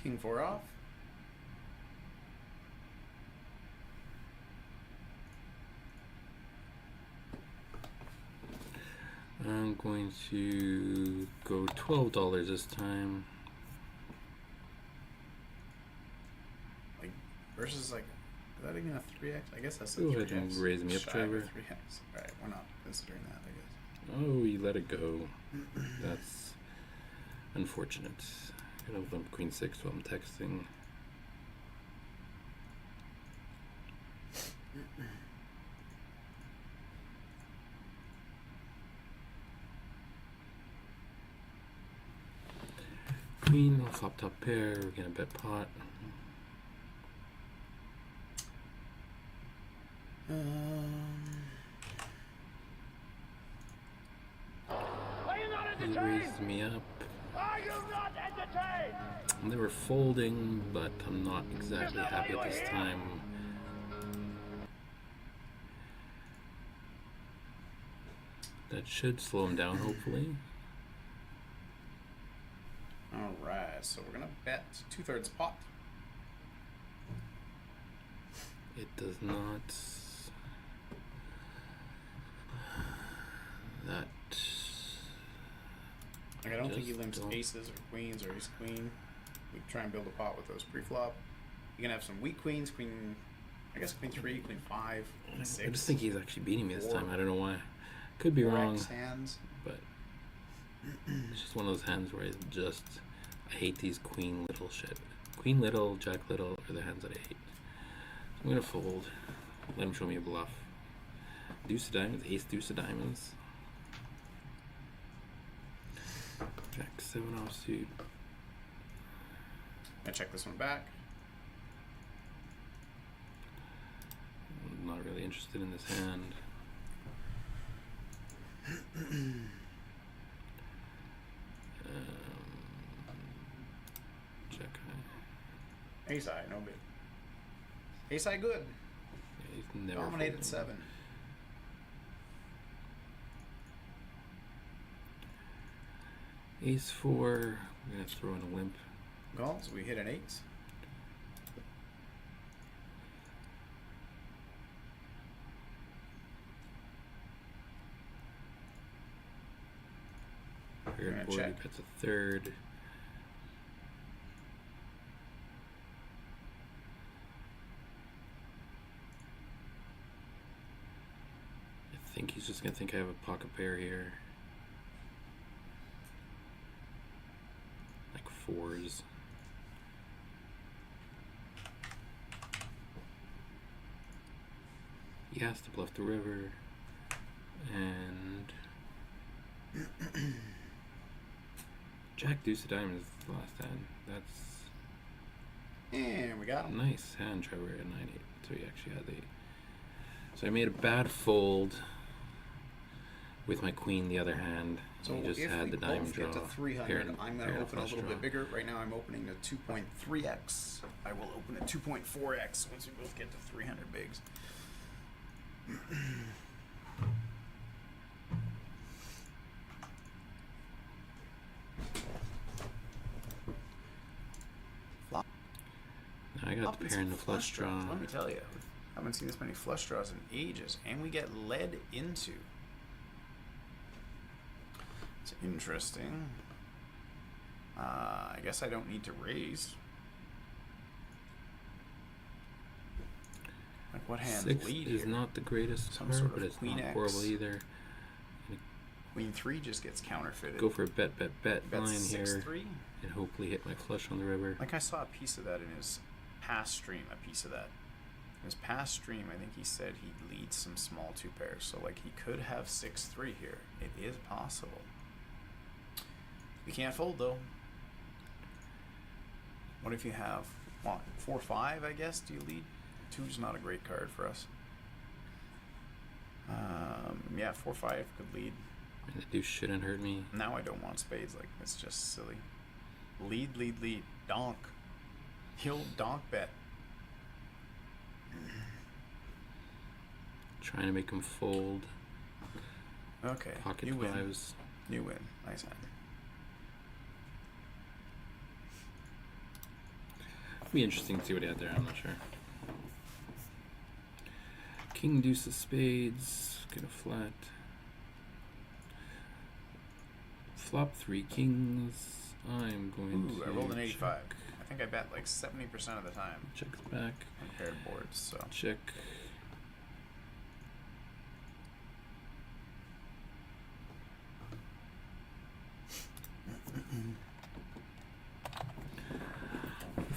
King 4 off. I'm going to go $12 this time. Like, versus, like, is that even a 3x? I guess that's a Go 3x. ahead and raise me up, Shy of a Trevor. 3x. Alright, we're not considering that, I guess. Oh, you let it go. That's unfortunate. I'm gonna limp Queen 6 while I'm texting. Queen, flop top pair, we're gonna bet pot. He raised me up. Are you not entertained? They were folding, but I'm not exactly happy at this time. That should slow him down, hopefully. Alright, so we're gonna bet 2/3 pot. It does not. That. Like, I don't think he Just limps don't. aces or queens or ace queen. We try and build a pot with those pre-flop. You can have some weak queens, queen, I guess queen 3, queen 5, queen 6. I just think he's actually beating me this Four. time. I don't know why. Could be wrong, X hands. but it's just one of those hands where I hate these queen little shit. Queen little, jack little are the hands that I hate. So I'm gonna fold. Let him show me a bluff. Deuce of diamonds, ace deuce of diamonds. Jack 7 offsuit. I check this one back. I'm not really interested in this hand. Check high. Ace high, no bid. Ace high good. Yeah, he's never Dominated folding. 7. Ace 4. We're gonna throw in a limp. Calls, we hit an 8. Third gonna board, check. that's a third. I think he's just gonna think I have a pocket pair here. fours. He has to bluff the river, and Jack deuce of diamonds is the last hand. That's And we got him. nice hand, Trevor, at 9-8. So he actually had the 8. So I made a bad fold with my queen the other hand. So he just if had we the diamond both draw. get to 300, pair and- I'm going pair to and open a flush little draw. bit bigger. Right now I'm opening to 2.3x. I will open at 2.4x once we both get to 300 bigs. Flop. Now I got the pair and the flush draw. Let me tell you, I haven't seen this many flush draws in ages, and we get led into. It's interesting. I guess I don't need to raise. Like what hand Six lead is here? not the greatest Some card, sort of but it's queen not X. horrible either. Queen 3 just gets counterfeited. Go for a bet Bet line here, 6-3. and hopefully hit my flush on the river. Like I saw a piece of that in his past stream. A piece of that. In his past stream, I think he said he leads some small 2 pairs. So like he could have 6-3 here. It is possible. You can't fold though. What if you have 4-5? I guess. Do you lead? 2's not a great card for us. Yeah, 4-5 could lead. And the deuce shouldn't hurt me. Now I don't want spades. Like it's just silly. Lead. Donk. He'll donk bet. Trying to make him fold. Okay. Pocket you win. fives. You win. Nice hand. Be interesting to see what he had there. I'm not sure. King deuce of spades. Get a flat. Flop 3 kings. I'm going Ooh, to I rolled an 85. check. I think I bet like 70% of the time Checks back. on paired boards. So Check.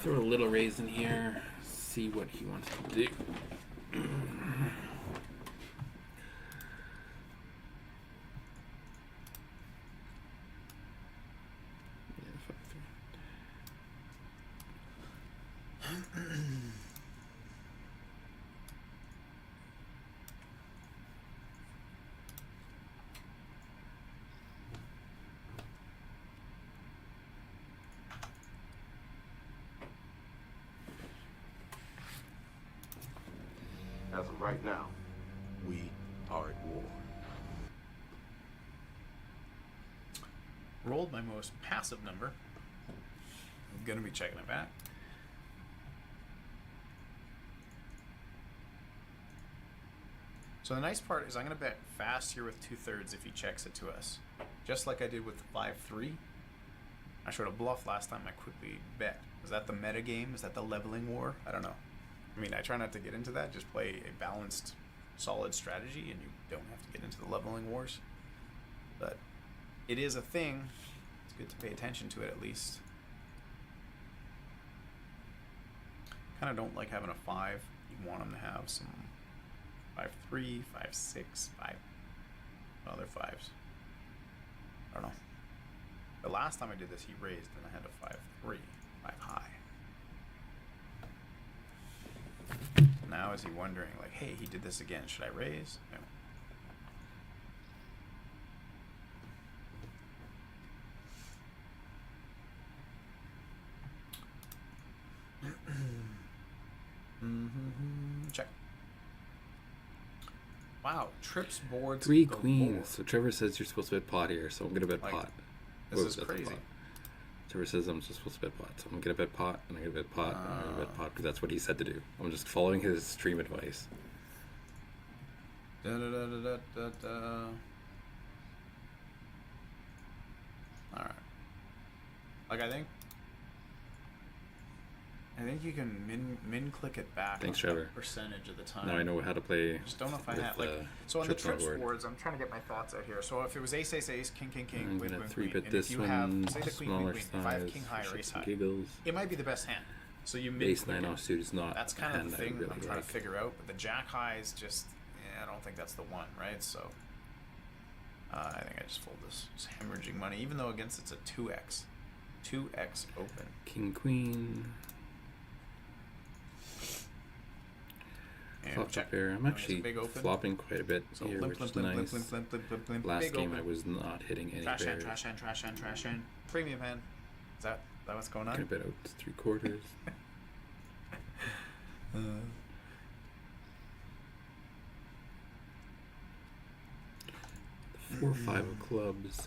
Throw a little raise in here. See what he wants to do. Yeah, 5-3. As of right now, we are at war. rolled my most passive number. I'm gonna be checking it back. So the nice part is I'm gonna bet fast here with 2/3 if he checks it to us, just like I did with 5-3. I showed a bluff last time. I quickly bet. Is that the meta game? Is that the leveling war? I don't know. I mean, I try not to get into that. Just play a balanced, solid strategy, and you don't have to get into the leveling wars. But it is a thing. It's good to pay attention to it at least. Kind of don't like having a 5. You want them to have some 5-3, 5-6, 5 other 5s. I don't know. The last time I did this, he raised, and I had a 5-3, 5 high. Now is he wondering, like, hey, he did this again. Should I raise? No. Check. Wow, trips boards. 3 galore. queens. So Trevor says you're supposed to bet pot here, so I'm gonna bet Like, pot. This Whoops, is that's a crazy. pot. Trevor says I'm just supposed to bet pot, so I'm gonna bet pot, and I'm gonna bet pot, and I'm gonna bet pot because that's what he said to do. I'm just following his stream advice. Da, da, da, da, da, da, da. All right. Like I think I think you can min click it back. Thanks, on Trevor. Percentage of the time. Now I know how to play. Just don't know if I with, have like. So on the trips on trips board. boards, I'm trying to get my thoughts out here. So if it was ace ace ace, king king king, I'm queen gonna queen three queen, bet and this if you one. have say the queen queen Smaller queen, size. if I have king high for or ace shits high, and giggles. it might be the best hand. So you min Ace click 9 it. offsuit is not. That's a kind of hand the I thing really I'm trying like. to figure out. But the jack high is just, I don't think that's the one, right? So I think I just fold this. Just hemorrhaging money, even though against it's a 2x, 2x open. King queen. And Flop check. up here. I'm When it's a actually big open. flopping quite a bit So here, limp, which limp, limp, is limp, nice. limp, limp, limp, limp, limp, Last big game open. I was not hitting any Trash hand, pairs. trash hand, trash hand, trash hand. Premium hand. Is that what's going Gonna on? bet out 3/4. Four, five of clubs.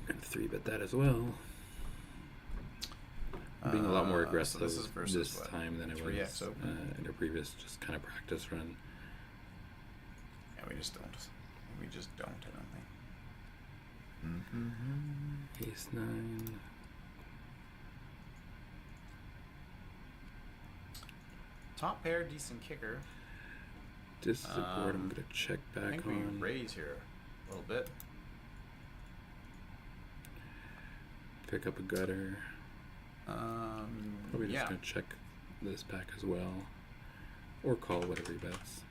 Gonna 3-bet that as well. I'm being a lot more So aggressive this is versus this what? time than I 3x was open? in a previous just kind of practice run. Yeah, we just don't. We just don't, I don't think. Ace 9. Top pair, decent kicker. This is a board I'm gonna check I back think we on. raise here a little bit. Pick up a gutter. Probably just Yeah. gonna check this back as well. Or call whatever he bets.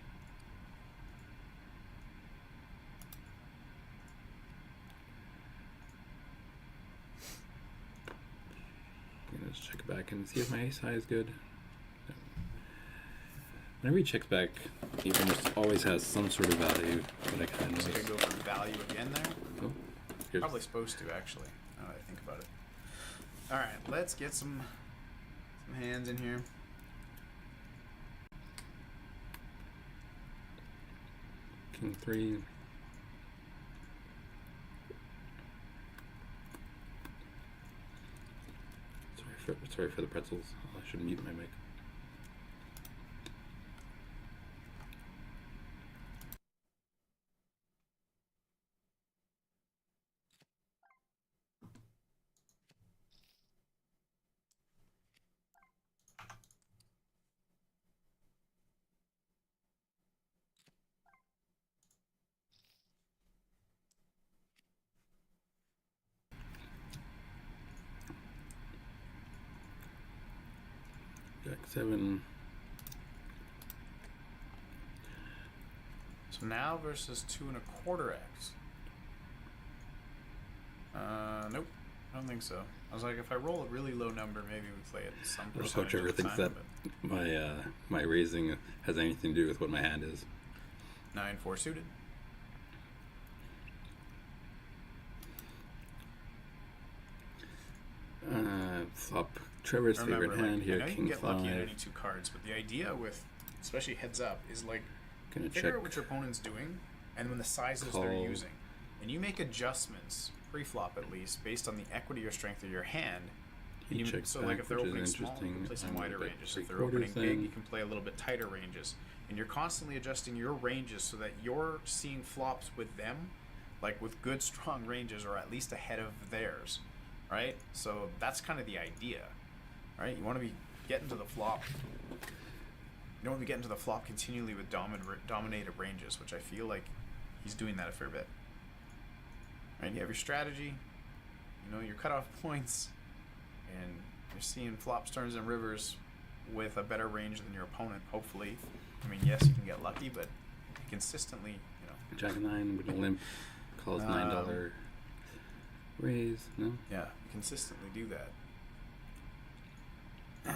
I'm gonna just check it back and see if my ace high is good. Whenever he checks back, he almost always has some sort of value that I kind Just of gonna go for value again there. Oh, here's Probably supposed to actually. Now that I think about it. All right, let's get some hands in here. King 3. Sorry for the pretzels. I should mute my mic. Jack 7. So now versus 2.25x. Nope, I don't think so. I was like, if I roll a really low number, maybe we play it some I just hope percentage Trevor of the thinks time, that my raising has anything to do with what my hand is. but 9-4 suited. Flop Trevor's Remember, favorite hand like, here, I know you can King get 5. lucky in any 2 cards, but the idea with, especially heads up, is like Gonna figure check. out what your opponent's doing and when the sizes Call. they're using. And you make adjustments, pre-flop at least, based on the equity or strength of your hand. And He you, checks so like back, if they're which is opening small, you can interesting. play some I'm gonna wider bet ranges. If they're 3/4 opening big, then. you can play a little bit tighter ranges. And you're constantly adjusting your ranges so that you're seeing flops with them, like with good strong ranges or at least ahead of theirs, right? So that's kind of the idea, right? You want to be getting to the flop. You don't want to be getting to the flop continually with dominated ranges, which I feel like he's doing that a fair bit. Right? You have your strategy, you know, your cutoff points, and you're seeing flops, turns, and rivers with a better range than your opponent, hopefully. I mean, yes, you can get lucky, but consistently, you know. Jack 9 with a limp. Calls $9 raise. No? Yeah, consistently do that. No,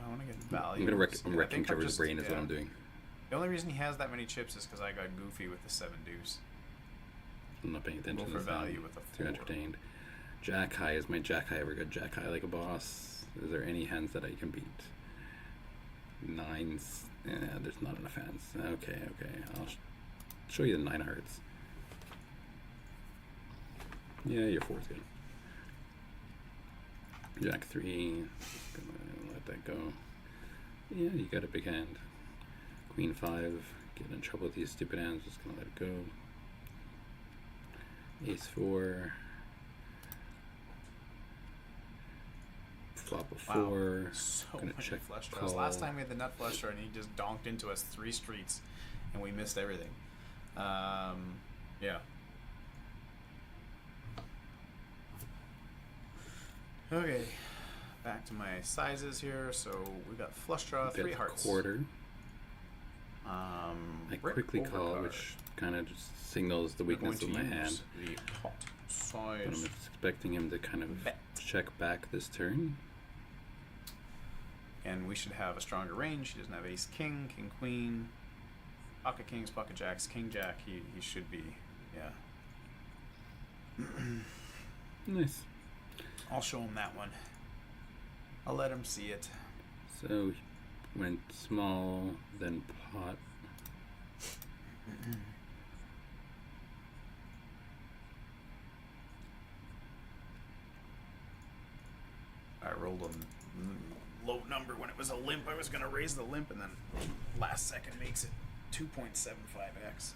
I want to get value. I'm wrecking Trevor's brain is what I'm doing. The only reason he has that many chips is because I got goofy with the 7 deuce. I'm not paying attention Go to for this. value with a Too 4. entertained. Jack high. Is my Jack high ever good? Jack high like a boss. Is there any hands that I can beat? 9s. There's not enough hands. Okay. I'll show you the 9 hearts. Yeah, your 4 is good. Jack 3. Gonna let that go. Yeah, you got a big hand. Queen 5. Getting in trouble with these stupid hands. Just gonna let it go. Ace 4. Flop a 4. So Gonna many check flush draws. call. Last time we had the nut flush draw and he just donked into us 3 streets and we missed everything. Yeah. Okay. Back to my sizes here. So we got flush draw, Got 3 the hearts. quarter. I Rip quickly call, overcard. which kind of just signals the We're going weakness to of my use hand. the pot But I'm size. expecting him to kind of Bet. check back this turn. And we should have a stronger range. He doesn't have ace king, king queen, pocket kings, pocket jacks, king jack. He should be, yeah. Nice. I'll show him that one. I'll let him see it. So he went small, then pot. I rolled a low number when it was a limp. I was gonna raise the limp, and then last second makes it 2.75x.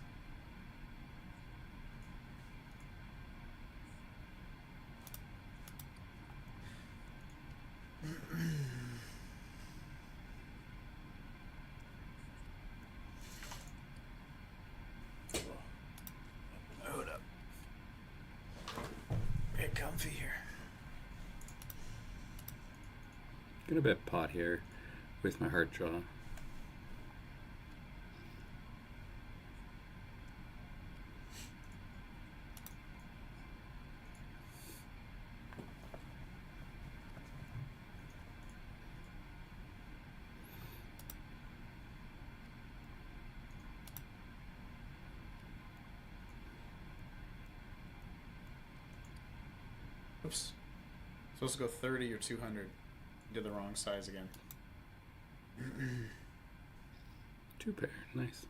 Load up. Get comfy here. Gonna bet pot here with my heart draw. Oops. Supposed to go 30 or 200. Did the wrong size again. 2 pair. Nice.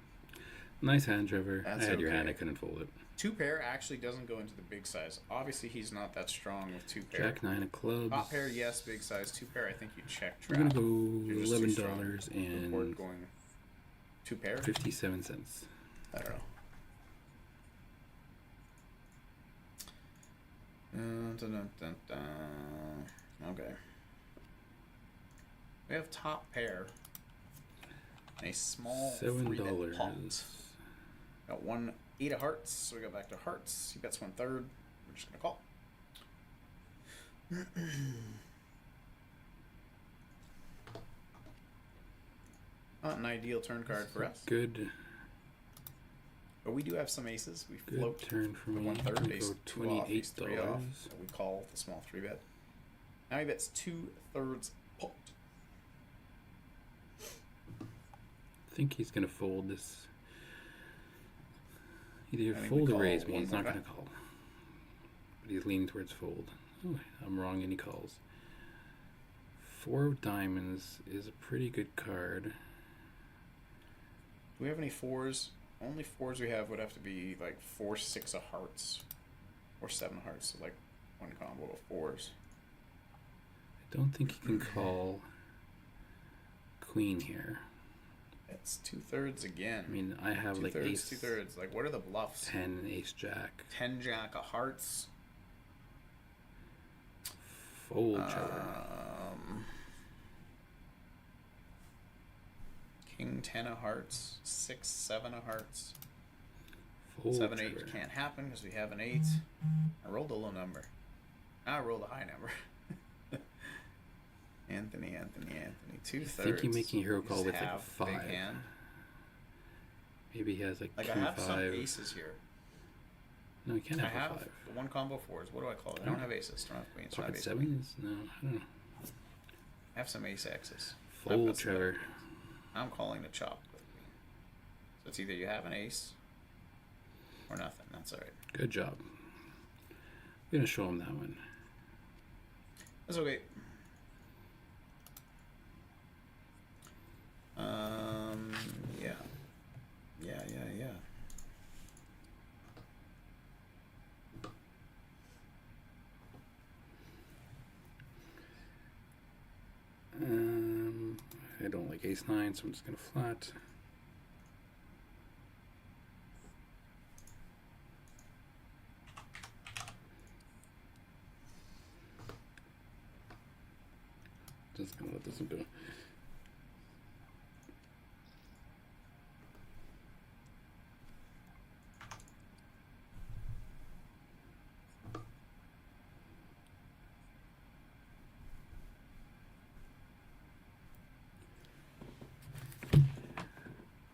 Nice hand, Trevor. That's I had your hand. I okay. couldn't fold it. 2 pair actually doesn't go into the big size. Obviously, he's not that strong with 2 pair. Jack 9 of clubs. Top pair, yes, big size. 2 pair, I think you check We're trap. gonna You're go just too strong. $11 Report and going 2 pair. 57 cents. I don't know. Dun, dun, dun. Okay. We have top pair. A small $7. pot. Got 1 8 of hearts, so we go back to hearts. He bets 1/3. We're just gonna call. Not an ideal turn card for us, Good. but we do have some aces. We Good float turn for the me. 1/3, I'll ace go 2 off, ace 3 off. $28. So we call the small 3 bet. Now he bets 2/3 pot. I think he's gonna fold this. Either I think fold we or call raise me. one He's more not gonna bet. call. But he's leaning towards fold. Oh, I'm wrong and he calls. 4 of diamonds is a pretty good card. Do we have any 4s? Only 4s we have would have to be like 4 6 of hearts, or 7 of hearts. So like one combo of 4s. I don't think he can call queen here. It's 2/3 again. I mean, I have like 2/3, ace 2/3. Like, what are the bluffs? 10, ace jack. 10 jack of hearts. Fold, Trevor. King 10 of hearts. 6 7 of hearts. Fold, 7 8 Trevor. can't happen because we have an 8. I rolled a low number. Now I rolled a high number. Anthony. 2/3. I think you're making a hero call Just with like a have 5. big hand. Maybe he has like Like, king I have some 5. aces here. No, he can't I have a have 5. the 1 combo 4s. What do I call it? I don't have aces. Don't have queens. Don't have Pocket ace 7s? No, I don't know. I have some ace X's. I've Fold, got some- Trevor. I'm calling the chop with queen. So it's either you have an ace or nothing. That's alright. Good job. I'm gonna show him that one. That's okay. Yeah. Yeah. I don't like ace 9, so I'm just gonna flat. Just gonna let this one go.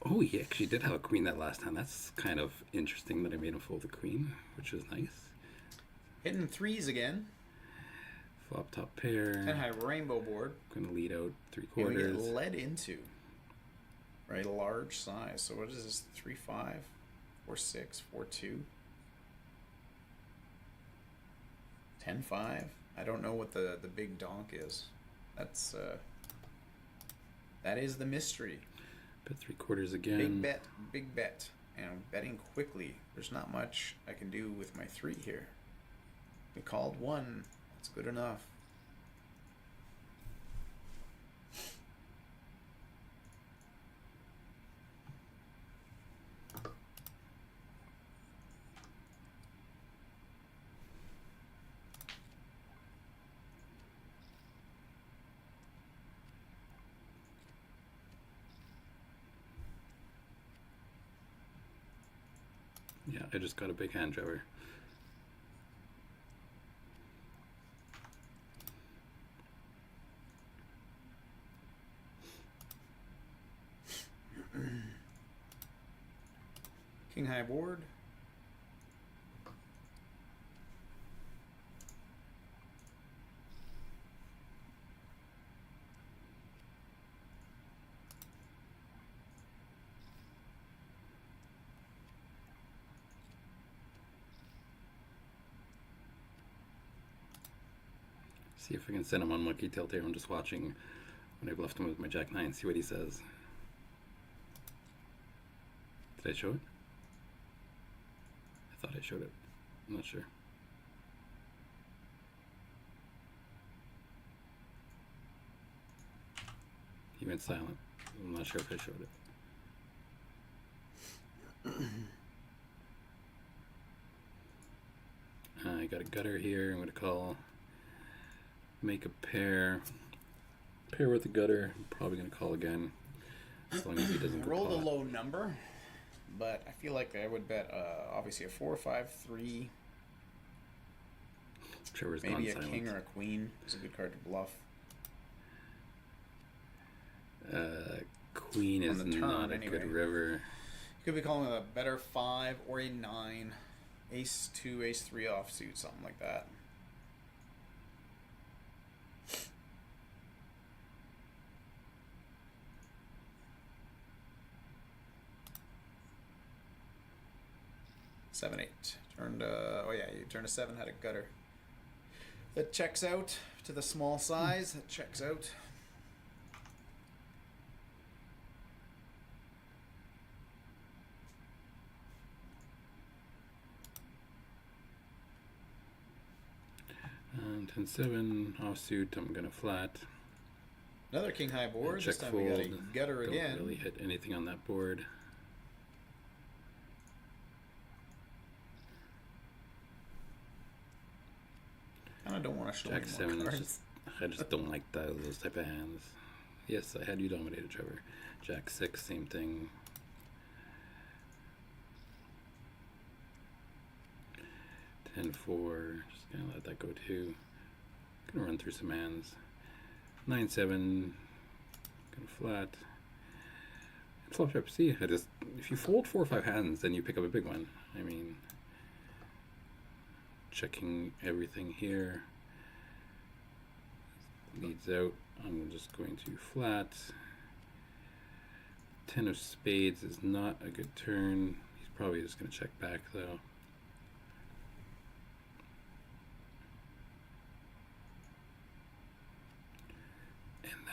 Oh, he actually did have a queen that last time. That's kind of interesting that I made him fold the queen, which was nice. Hitting threes again. Flop top pair. 10 high rainbow board. Going to lead out 3/4. And we get led into. Right, a large size. So what is this? 3-5, 4-6, 4-2, 10-5. I don't know what the big donk is. That's that is the mystery. Bet 3/4 again. Big bet, big bet. And I'm betting quickly. There's not much I can do with my 3 here. We called 1. That's good enough. Yeah, I just got a big hand, Trevor. King high board. See if I can send him on monkey tilt here. I'm just watching when I bluffed him with my jack 9. See what he says. Did I show it? I thought I showed it. I'm not sure. He went silent. I'm not sure if I showed it. I got a gutter here. I'm going to call. Make a pair. Pair with the gutter. I'm probably going to call again. As long as he doesn't I go rolled a pot. low number, but I feel like I would bet obviously a 4, 5, 3. Trevor's Maybe gone a silent. king or a queen is a good card to bluff. Queen is On the turn, not a anyway. good river. You could be calling a better 5 or a 9, ace 2, ace 3 offsuit, something like that. Seven, 8. Turned oh yeah, you turned a 7, had a gutter. That checks out to the small size. That checks out. And 10-7 offsuit. I'm gonna flat. Another king high board. Check This time we got a fold. gutter Don't again. really hit anything on that board. I don't want to show Jack any 7 more is cards. just. I just don't like those type of hands. Yes, I had you dominated, Trevor. Jack 6, same thing. Ten four, just gonna let that go too. Gonna run through some hands. 9-7, gonna flat. And flop trap. See, I just if you fold 4 or 5 hands, then you pick up a big one. I mean, checking everything here. Leads out. I'm just going to flat. 10 of spades is not a good turn. He's probably just gonna check back though.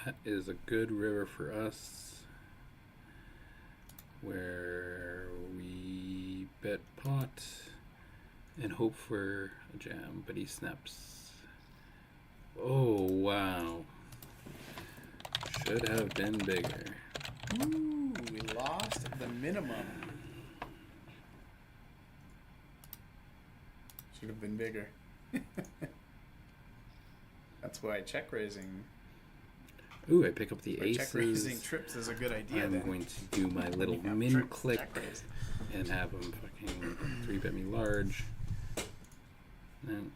That is a good river for us where we bet pot and hope for a jam, but he snaps. Oh, wow. Should have been bigger. Ooh, we lost the minimum. Should have been bigger. That's why check raising. Ooh, I pick up the But check raising aces. trips is a good idea I'm then. going to do my little Yeah, min trips, click check raise. and have him fucking 3-bet me large. And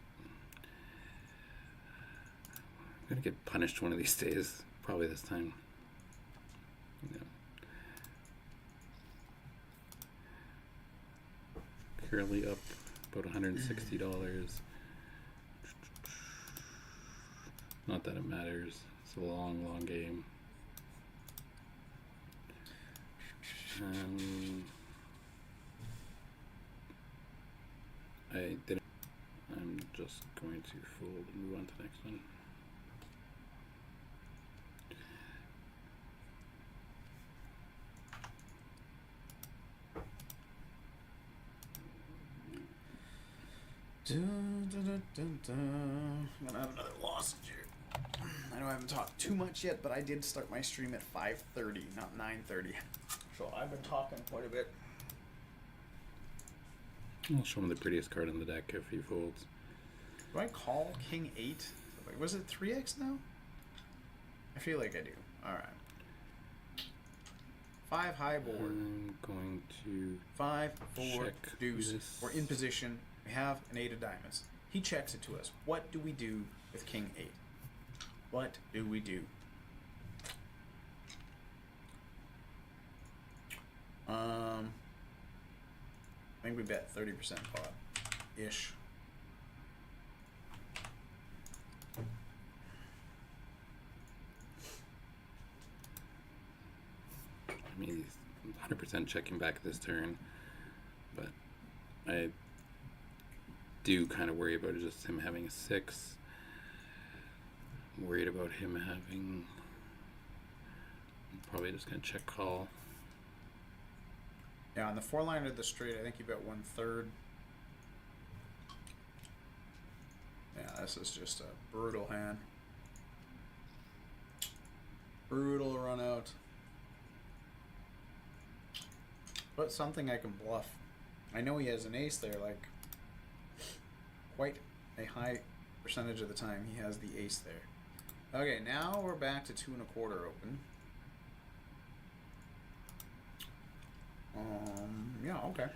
I'm gonna get punished one of these days. Probably this time. Yeah. Currently up about $160. Not that it matters. It's a long, long game. I didn't. I'm just going to fold and move on to the next one. Dun, dun, dun, dun, dun. I'm gonna have another loss here. I know I haven't talked too much yet, but I did start my stream at 5:30, not 9:30. So I've been talking quite a bit. I'll show him the prettiest card on the deck if he folds. Do I call King 8? Like, was it 3x now? I feel like I do. Alright. 5 high board. I'm going to 5, 4, check deuce. this. We're in position. We have an 8 of diamonds. He checks it to us. What do we do with King 8? What do we do? I think we bet 30% pot. Ish. I mean, he's 100% checking back this turn, but I do kind of worry about just him having a 6. I'm worried about him having. I'm probably just gonna check call. Yeah, on the 4-line of the straight, I think you bet 1/3. Yeah, this is just a brutal hand. Brutal run out. But something I can bluff. I know he has an ace there, like quite a high percentage of the time he has the ace there. Okay, now we're back to 2 1/4 open. Yeah, okay.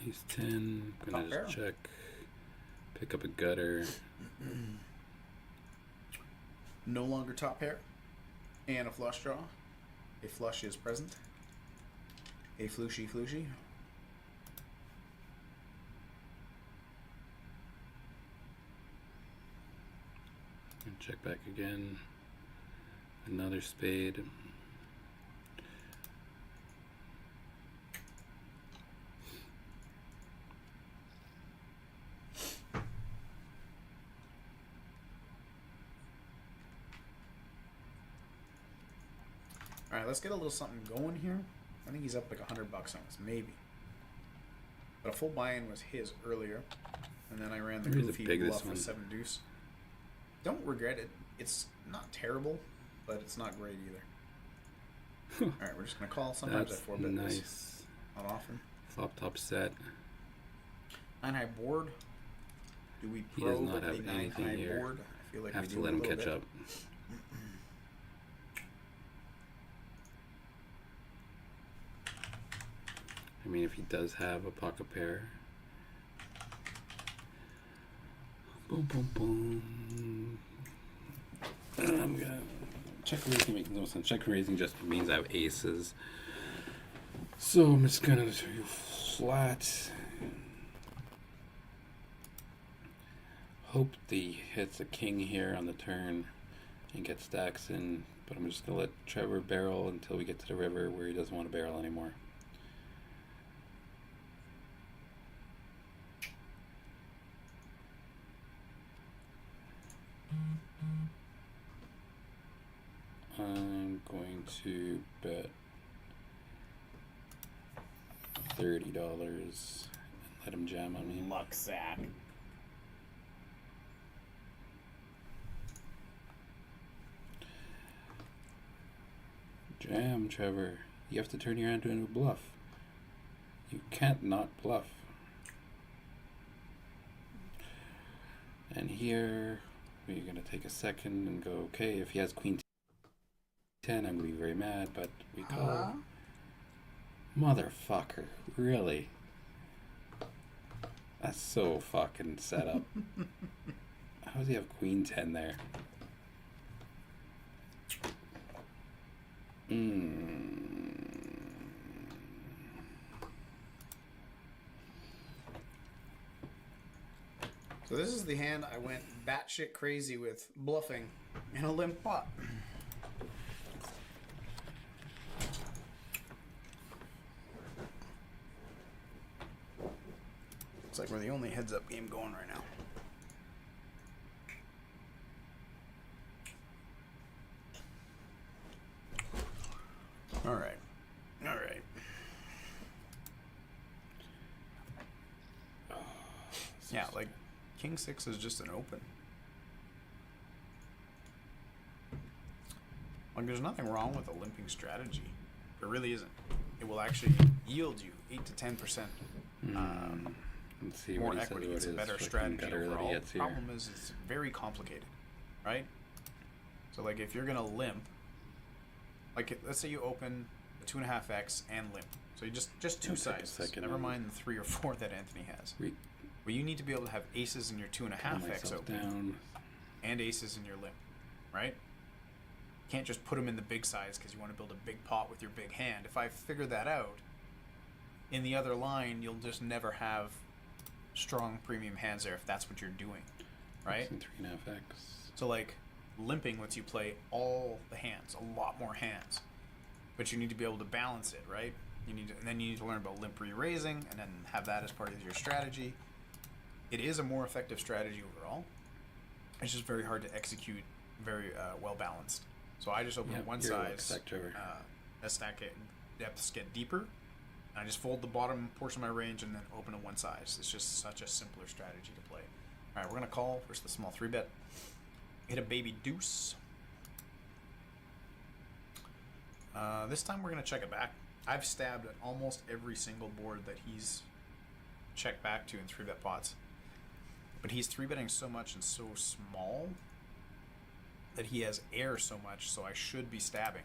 He's 10. I'm gonna Top just barrel. check. Pick up a gutter. No longer top pair. And a flush draw. A flush is present. A flushy flushy. And check back again. Another spade. Alright, let's get a little something going here. I think he's up like $100 on us, maybe. But a full buy-in was his earlier. And then I ran the Where's the goofy big this bluff one? with 7 deuce. Don't regret it. It's not terrible, but it's not great either. Alright, we're just going to call. Sometimes That's I 4-bet this. nice. Not often. Flop top set. 9 high board. Do we He does probe not a have 9 anything high here. board? I feel like Have we to do let a him little catch bit. up. I mean, if he does have a pocket pair. Boom, boom, boom. I'm gonna check raising makes no sense. Check raising just means I have aces. So I'm just gonna do flat. Hope the hits a king here on the turn and get stacks in. But I'm just gonna let Trevor barrel until we get to the river where he doesn't want to barrel anymore. I'm going to bet $30 and let him jam on me. Luck sack. Jam, Trevor. You have to turn your hand into a bluff. You can't not bluff. And here, we're going to take a second and go, okay, if he has queen 10, I'm gonna be very mad, but we call. Motherfucker, really? That's so fucking set up. How does he have queen 10 there? So this is the hand I went batshit crazy with bluffing in a limp pot. It's like we're the only heads-up game going right now. All right. All right. Yeah, like King 6 is just an open. Like there's nothing wrong with a limping strategy. There really isn't. It will actually yield you 8 to 10% Let's see more what he equity. says It's a about better his strategy fucking gutter that he overall. gets The here. problem is it's very complicated, right? So like if you're gonna limp, like let's say you open a 2.5x and limp, so you just two It'll take a sizes. second Never and- mind the 3 or 4 that Anthony has. But you need to be able to have aces in your Calm 2.5x myself open down. and aces in your limp, right? You can't just put them in the big size because you want to build a big pot with your big hand. If I figure that out, in the other line, you'll just never have strong premium hands there if that's what you're doing, right? 3.5x. So like limping lets you play all the hands, a lot more hands, but you need to be able to balance it, right? You need to, and then you need to learn about limp re-raising and then have that as part of your strategy. It is a more effective strategy overall. It's just very hard to execute, very well balanced. So I just open one size. As depths get deeper, and I just fold the bottom portion of my range and then open a one size. It's just such a simpler strategy to play. All right, we're gonna call versus the small 3-bet. Hit a baby deuce. This time we're gonna check it back. I've stabbed at almost every single board that he's checked back to in 3-bet pots. But he's 3-betting so much and so small that he has air so much, so I should be stabbing.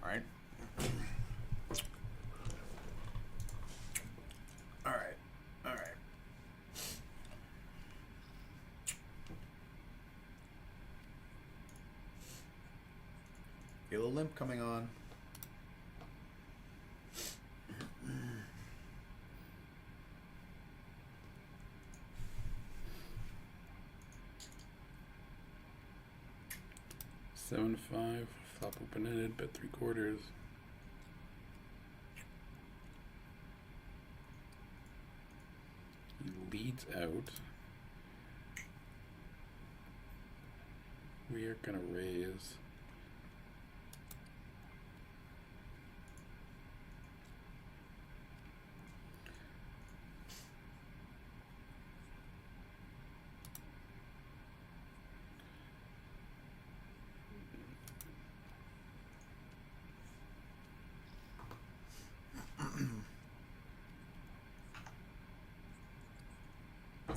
Alright? Alright. Alright. Feel a limp coming on. Seven five, flop open ended, bet 3/4. He leads out. We are gonna raise.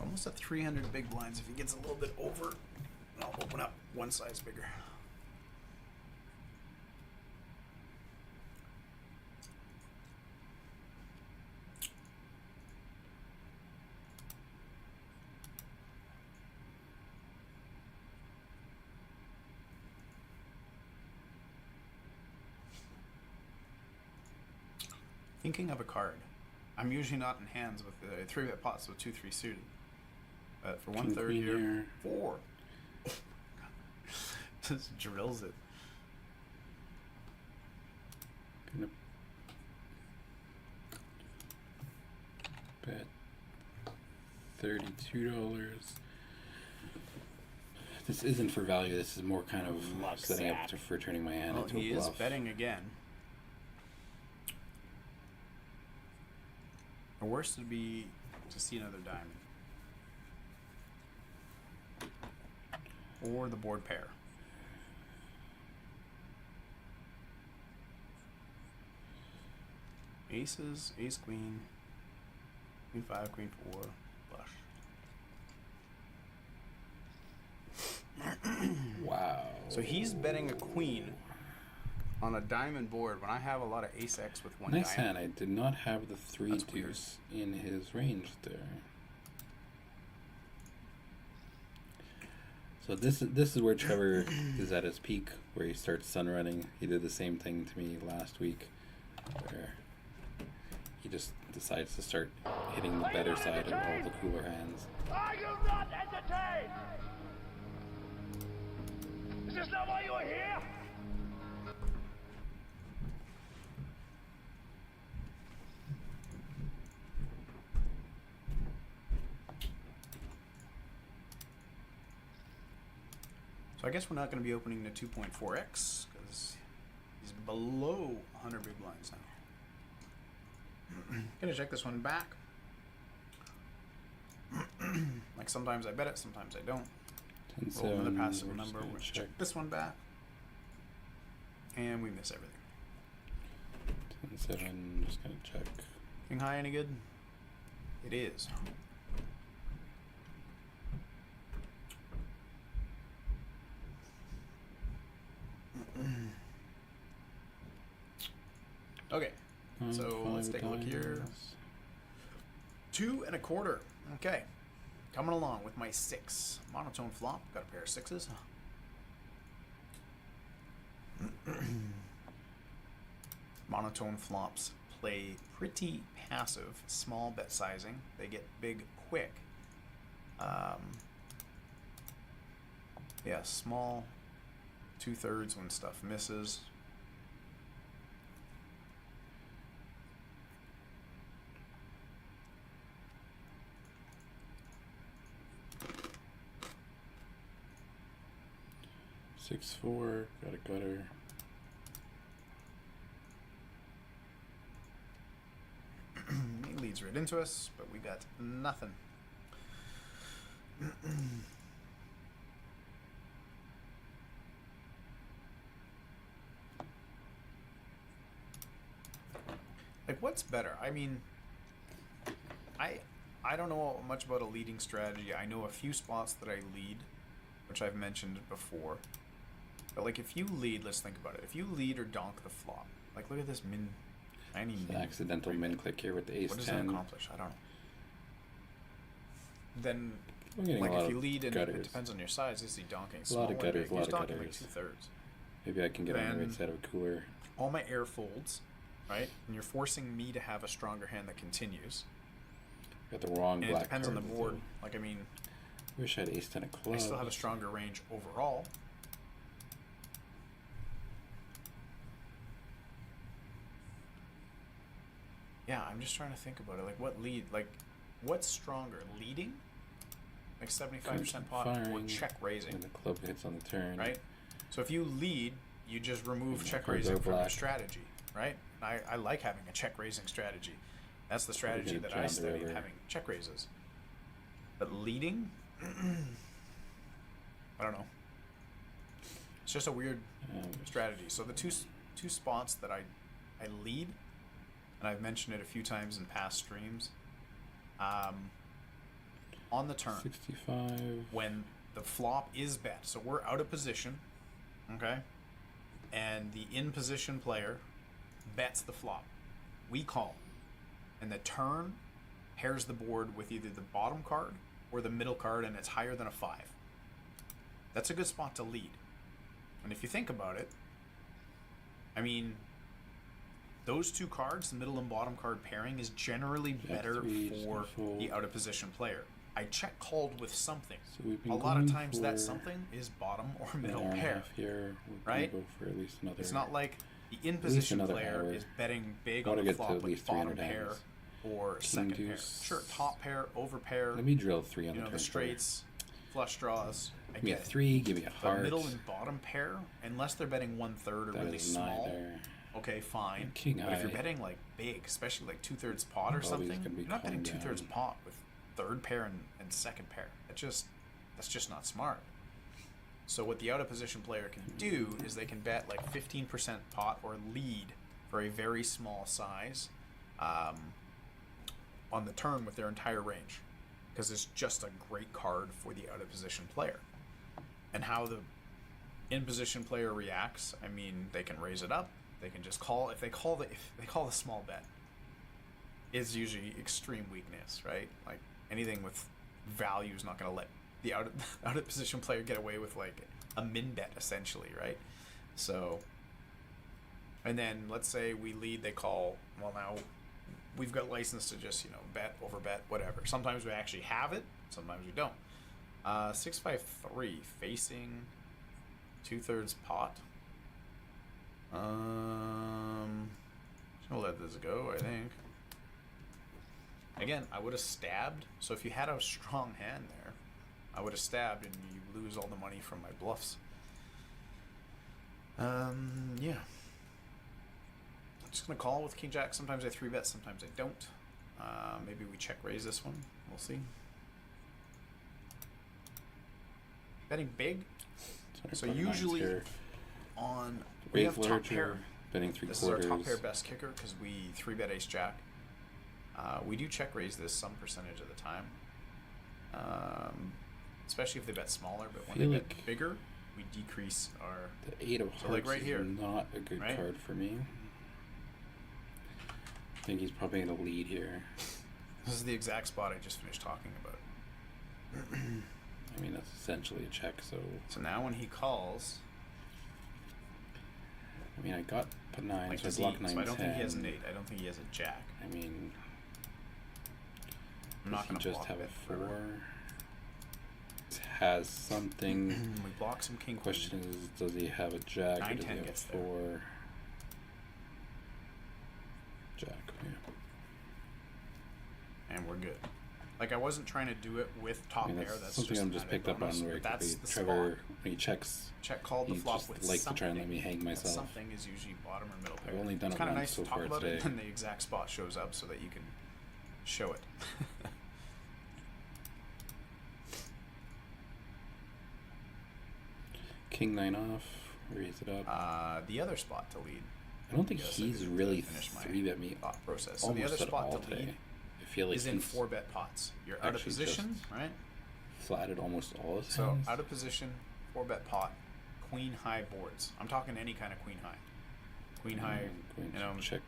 Almost at 300 big blinds. If he gets a little bit over, I'll open up one size bigger. Thinking of a card. I'm usually not in hands with the 3-bet pots with 2-3 suited. But for 1/3 here, 4. Just drills it. Gonna bet $32. This isn't for value. This is more kind of setting up for turning my hand into He a is bluff. betting again. The worst would be to see another diamond. Or the board pair. Aces, ace queen, queen 5, queen 4, flush. Wow. So he's betting a queen On a diamond board, when I have a lot of ace X with one Nice diamond, hand. I did not have the 3 That's weird. deuce in his range there. So this is where Trevor is at his peak, where he starts sun running. He did the same thing to me last week, where he just decides to start hitting the better side of all the cooler hands. Are you not entertained? Is this not why you are here? so I guess we're not going to be opening the 2.4x because he's below 100 big blinds now. Gonna check this one back. Like sometimes I bet it, sometimes I don't. Roll another 10-7, passive we're just number. gonna We're gonna check this one back, and we miss everything. 10-7, just gonna check. King high any good? It is. Okay, so let's take a look here. 2 1/4. Okay, coming along with my 6 monotone flop. Got a pair of 6s. Monotone flops play pretty passive, small bet sizing. They get big quick. Yeah, small 2/3 when stuff misses. Six four, got a gutter. He leads right into us, but we got nothing. Like, what's better? I mean, I don't know much about a leading strategy. I know a few spots that I lead, which I've mentioned before. But like, if you lead, let's think about it. If you lead or donk the flop, like, look at this min. Tiny It's an min. accidental min click here with the ace What does 10. that accomplish? I don't know. Then, We're getting like, a lot if you of lead and gutters. it depends on your size, is he donking A small lot of or gutters, big? a lot He's of donking like gutters. 2/3. Maybe I can get on the Then- right side of a cooler. All my air folds, right? And you're forcing me to have a stronger hand that continues. Got the wrong And black it depends on the card, board. though. Like, I mean, Wish I had ace 10 of clubs. I still have a stronger range overall. Yeah, I'm just trying to think about it. Like, what lead? Like, what's stronger? Leading? Like 75% pot or Firing, check raising, And the club hits on the turn. right? So if you lead, you just remove Yeah, check cards raising are from your black. strategy, right? I like having a check raising strategy. That's the strategy gonna that jam I the studied, river. having check raises. But leading, I don't know. It's just a weird strategy. So the two spots that I lead, and I've mentioned it a few times in past streams. On the turn, 65. when the flop is bet, so we're out of position, okay, and the in position player bets the flop, we call, and the turn pairs the board with either the bottom card or the middle card, and it's higher than a 5. That's a good spot to lead. And if you think about it, I mean, those two cards, the middle and bottom card pairing, is generally better 3, just for gonna fold. the out of position player. I check called with something. So we've been A lot of going times that for something is bottom or an middle hour and a pair. half here. We're right? gonna go for at least another. It's not like the in position another player hour. is betting big Gotta on the get to flop at with least bottom 300 pair hands. or King second pair. deuce. Sure, top pair, over pair, Let me drill 3 on you the know, turn. the straights, flush draws. I Give me a get it. 3. Give me a The heart. middle and bottom pair, unless they're betting 1/3 or That really is small, neither. okay, fine. King But if you're high. betting like big, especially like 2/3 pot or Always something, gonna be you're not betting calm 2/3 down. pot with third pair and second pair. That's just not smart. So what the out of position player can do is they can bet like 15% pot or lead for a very small size on the turn with their entire range, because it's just a great card for the out of position player. And how the in position player reacts, I mean, they can raise it up. They can just call. If they call the small bet, it's usually extreme weakness, right? Like anything with value is not going to let the out of position player get away with like a min bet essentially, right? So, and then let's say we lead, they call. Well, now we've got license to just bet, over bet, whatever. Sometimes we actually have it. Sometimes we don't. 6-5-3 facing 2/3 pot. I'll let this go, I think. Again, I would have stabbed. So if you had a strong hand there, I would have stabbed and you lose all the money from my bluffs. Yeah. I'm just going to call with King Jack. Sometimes I 3-bet, sometimes I don't. Maybe we check raise this one. We'll see. Betting big. So usually on we have top pair. Betting 3/4. This is our top pair best kicker because we 3-bet ace jack. We do check raise this some percentage of the time, especially if they bet smaller. But when they bet bigger, we decrease our. The 8 of hearts like right here, is not a good card for me. I think he's probably going to lead here. This is the exact spot I just finished talking about. I mean, that's essentially a check, So now when he calls... I mean, I got put 9, like so I block 9, so I don't 10. think he has an 8. I don't think he has a jack. I mean... I'm not going to just have a 4. Has something. We block some king. Question is, does he have a jack? 9, or does 10 he have gets 4? There. Jack, yeah. And we're good. Like, I wasn't trying to do it with top pair. That's something just I'm just picked up on where Trevor, when he checks, check called the flop just with likes something. to try and let me hang myself. Something is usually bottom or middle pair. I've only done it's it kind of once nice so to talk far about today. it, and the exact spot shows up so that you can show it. King 9 off, raise it up. The other spot to lead. I don't think he's really 3-bet me thought process. So almost the other at spot all to today. lead I feel like is in 4-bet pots. You're out of position, right? Flatted almost all his So hands. out of position, 4-bet pot, queen high boards. I'm talking any kind of queen high. Queen high, check.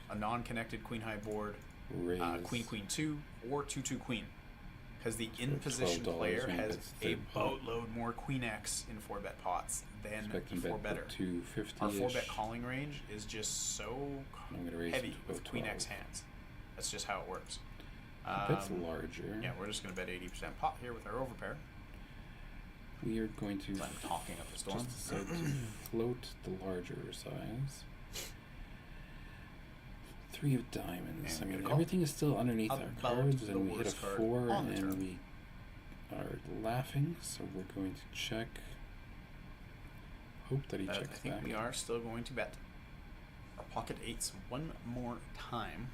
A non-connected queen high board, Raise. queen 2, or 2-2 queen. Because the in position player has a boatload more queen X in 4-bet pots than the 4-better. Our 4-bet calling range is just so heavy with queen X hands. That's just how it works. That's larger. Yeah, we're just going to bet 80% pot here with our overpair. We are going to I'm talking up a storm. just decide to float the larger size. 3 of diamonds. I mean, everything is still underneath our cards, and we hit a 4, and we are laughing, so we're going to check. Hope that he checks I think back. we are still going to bet our pocket 8s one more time.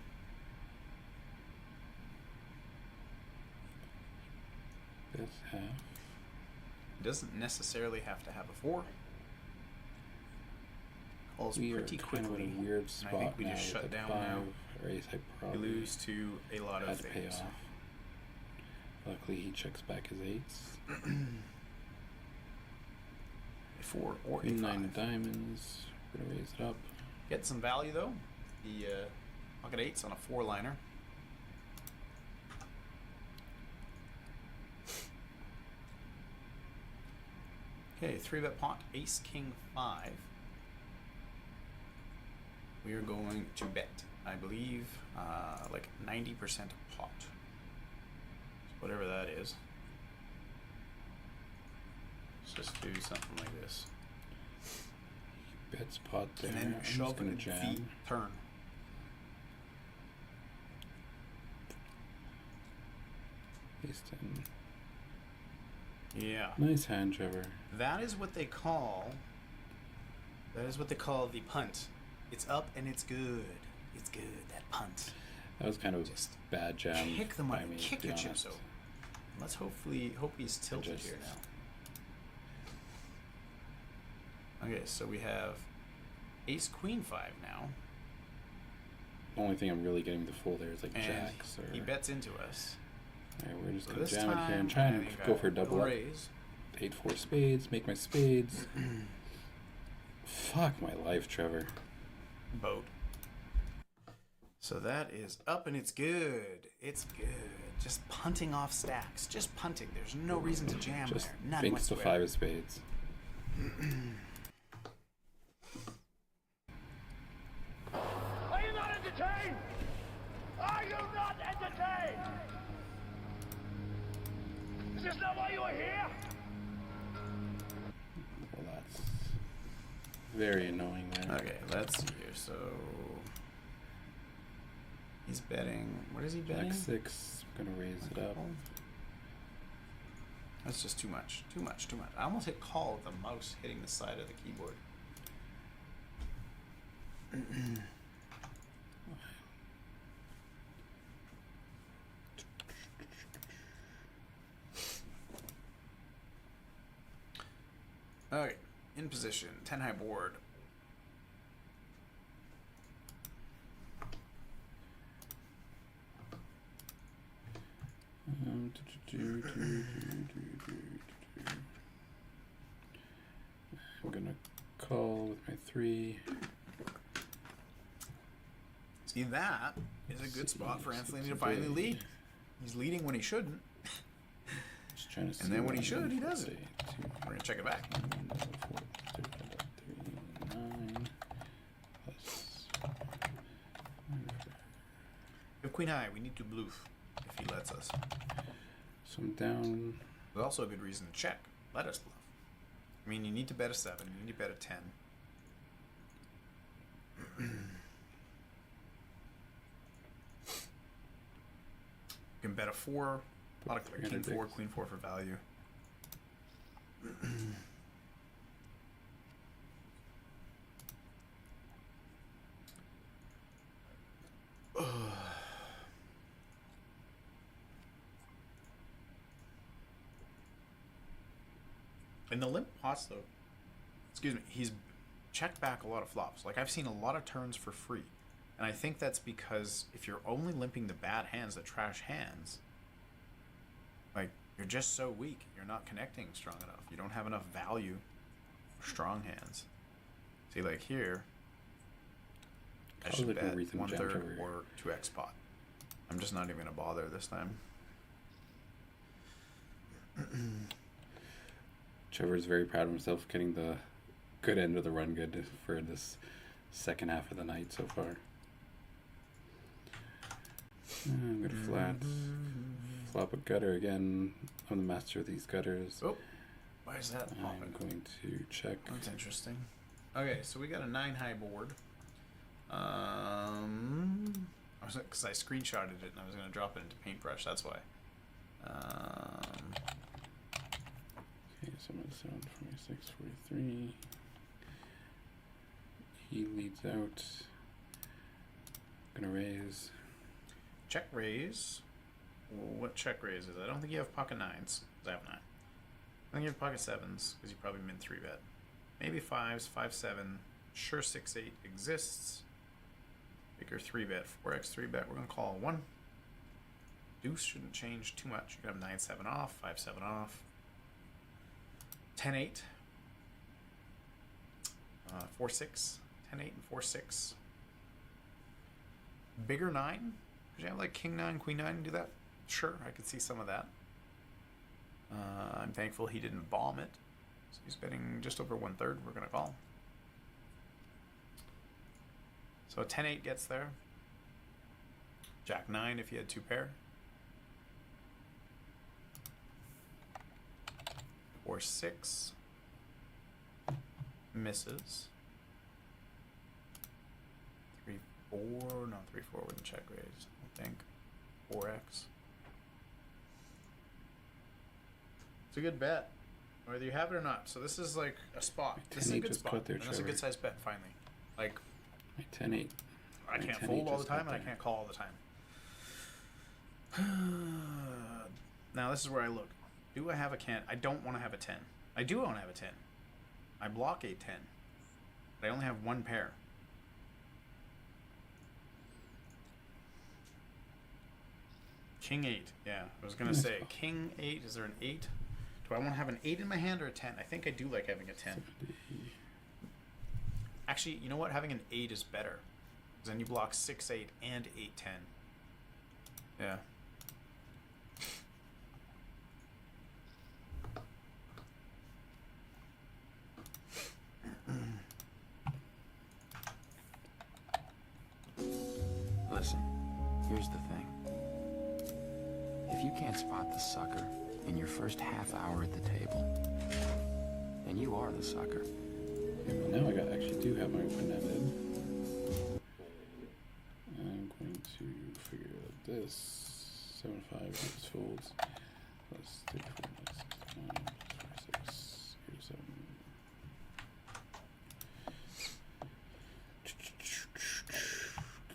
That's half. It doesn't necessarily have to have a 4. Calls We are pretty kind of quickly. in a weird spot I think we now just shut with down 5, now. or ace I We probably lose to a lot of had to pay things. off. Luckily, he checks back his 8s. A 4 or a Queen 5. 9 diamonds. We're gonna raise it up. Get some value though. The pocket 8s on a 4-liner. Okay, 3-bet pot, ace, king, 5. We are going to bet, I believe, like 90% pot. Whatever that is. Let's just do something like this. Bets pot there. And then I'm just shove gonna it jam. feet, turn. Ace 10. Yeah. Nice hand, Trevor. That is what they call. That is what they call the punt. It's up and it's good. It's good. That punt. That was kind of Just bad jam. kick the by money. me, to Kick be your chips honest. over. Let's hope he's tilted just- here now. Okay, so we have ace queen 5 now, The only thing I'm really getting the full there is like and jacks or. he bets into us. Alright, we're just So gonna this jam it here and time, try I and think go I for a double up. raise. 8-4 spades. Make my spades. Fuck my life, Trevor. Boat. So that is up and it's good. It's good. Just punting off stacks. Just punting. There's no reason to jam Just there. None binks the whatsoever. 5 of spades. Are you not entertained? Are you not entertained? Is this not why you are here? Well, that's very annoying there. Okay, let's see here. So he's betting. What is he betting? Jack 6. I'm gonna raise it up. That's just too much. Too much. Too much. I almost hit call with the mouse hitting the side of the keyboard. Okay, in position, 10 high board. I'm gonna call with my 3. See, that is a good spot for Anthony to finally lead. He's leading when he shouldn't. Just trying to see And then when he what should, I'm he gonna doesn't. say. 2, We're going to check it back. 4, 3, 9 plus. If Queen High, we need to bluff if he lets us. So I'm down. There's also a good reason to check. Let us bluff. I mean, you need to bet a 7. You need to bet a 10. You can bet a 4. A lot of King 300 4, bigs. Queen 4 for value. In the limp pots, though, excuse me, he's checked back a lot of flops. Like, I've seen a lot of turns for free. And I think that's because if you're only limping the bad hands, the trash hands, like, you're just so weak. You're not connecting strong enough. You don't have enough value for strong hands. See, like here, I Call should it a bet rhythm 1/3 jam over. or 2x pot. I'm just not even going to bother this time. Trevor's very proud of himself getting the good end of the run good for this second half of the night so far. I'm gonna flat. Flop a gutter again. I'm the master of these gutters. Oh, why is that I'm popping? going to check. That's interesting. Okay, so we got a 9 high board. Because I screenshotted it and I was going to drop it into Paintbrush, that's why. Okay, so I'm at 7, 46, 43. He leads out. Gonna raise. Check raise. What check raise is? I don't think you have pocket 9s. 'Cause I have 9. I think you have pocket 7s because you probably min 3-bet. Maybe 5s, 5-7. Sure 6-8 exists. Bigger 3-bet, 4x 3-bet. We're gonna call 1. Deuce shouldn't change too much. You can have 9-7 off, 5-7 off. 10-8. 4-6. 10-8 and 4-6. Bigger 9. Could you have like King 9, Queen 9 and do that? Sure, I could see some of that. I'm thankful he didn't bomb it. So he's betting just over 1/3. We're going to call. So 10-8 gets there. Jack 9 if you had 2 pair. 4-6. Misses. 3-4. No, 3-4 wouldn't check raise, I think. 4x. It's a good bet, whether you have it or not. So this is like a spot. This is a 10-8 good just spot. cut there, And that's a Trevor. good size bet finally. Like, My 10-8. I My can't 10-8 fold all the just time got and I there. can't call all the time. Now this is where I look. Do I have a can? I don't want to have a 10. I do want to have a 10. I block a 10. But I only have 1 pair. King 8. Yeah, I was gonna Nice say call. King 8. Is there an 8 to Do I want to have an 8 in my hand or a 10? I think I do like having a 10. Actually, you know what? Having an 8 is better. Because then you block 6-8 and 8-10. Yeah. Listen, here's the thing. If you can't spot the sucker in your first half hour at the table, then you are the sucker. Okay, well now I actually do have my open-ended. I'm going to figure out this. 7-5 minus folds. Plus 34 minus 69 plus 46.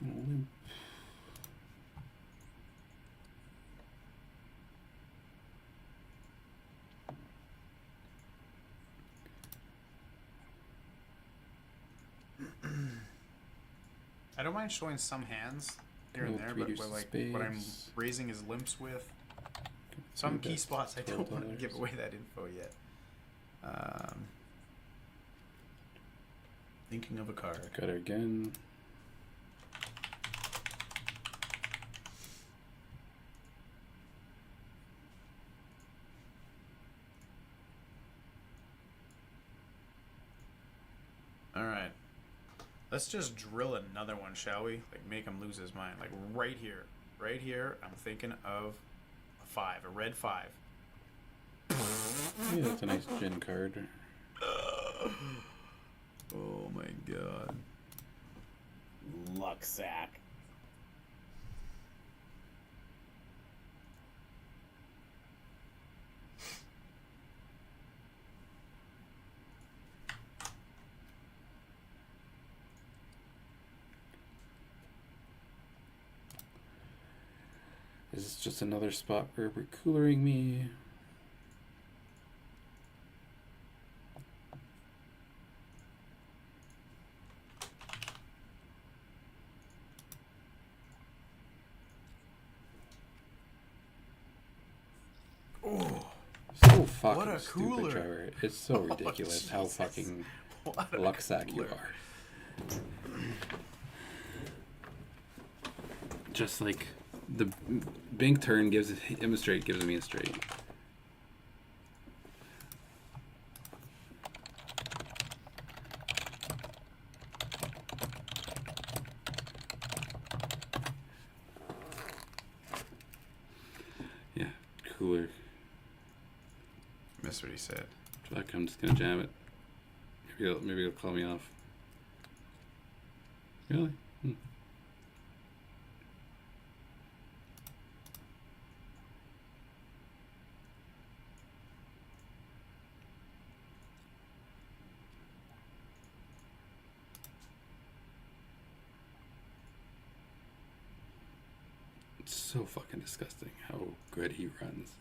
Gonna limp. I don't mind showing some hands here and Cool, there, three but deuce what, of like what I'm spades. raising is limps with. Some key bet spots I don't want to $12. give away that info yet. Thinking of a card. Got her again. All right. Let's just drill another one, shall we? Like, make him lose his mind. Like, right here. Right here, I'm thinking of a 5, a red 5. Yeah, that's a nice gin card. Oh my god. Luck sack. Is this just another spot where we're coolering me? Oh, So fucking what a stupid, cooler. Trevor. It's so Oh, ridiculous how Jesus. fucking what a luck sack you cooler. are. Just like the bank turn gives him a straight, gives me a straight. Yeah, cooler. Missed what he said. Fuck, I'm just gonna jam it. Maybe it'll call me off. Really? Hmm. It's so fucking disgusting how good he runs.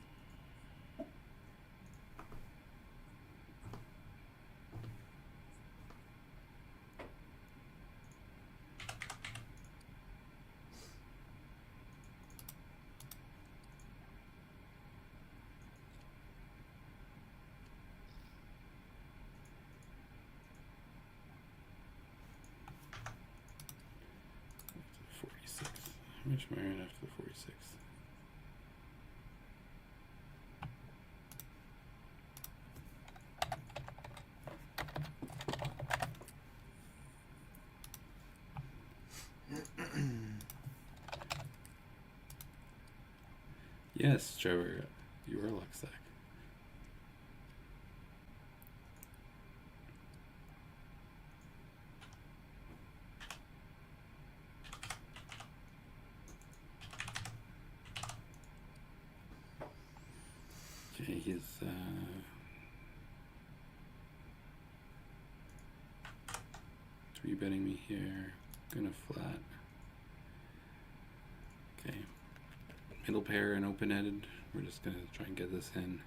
How much am I in after the 46? Yes, Trevor, you are a luck sack. Okay, he's three betting me here. Gonna flat. Okay, middle pair and open-ended. We're just gonna try and get this in.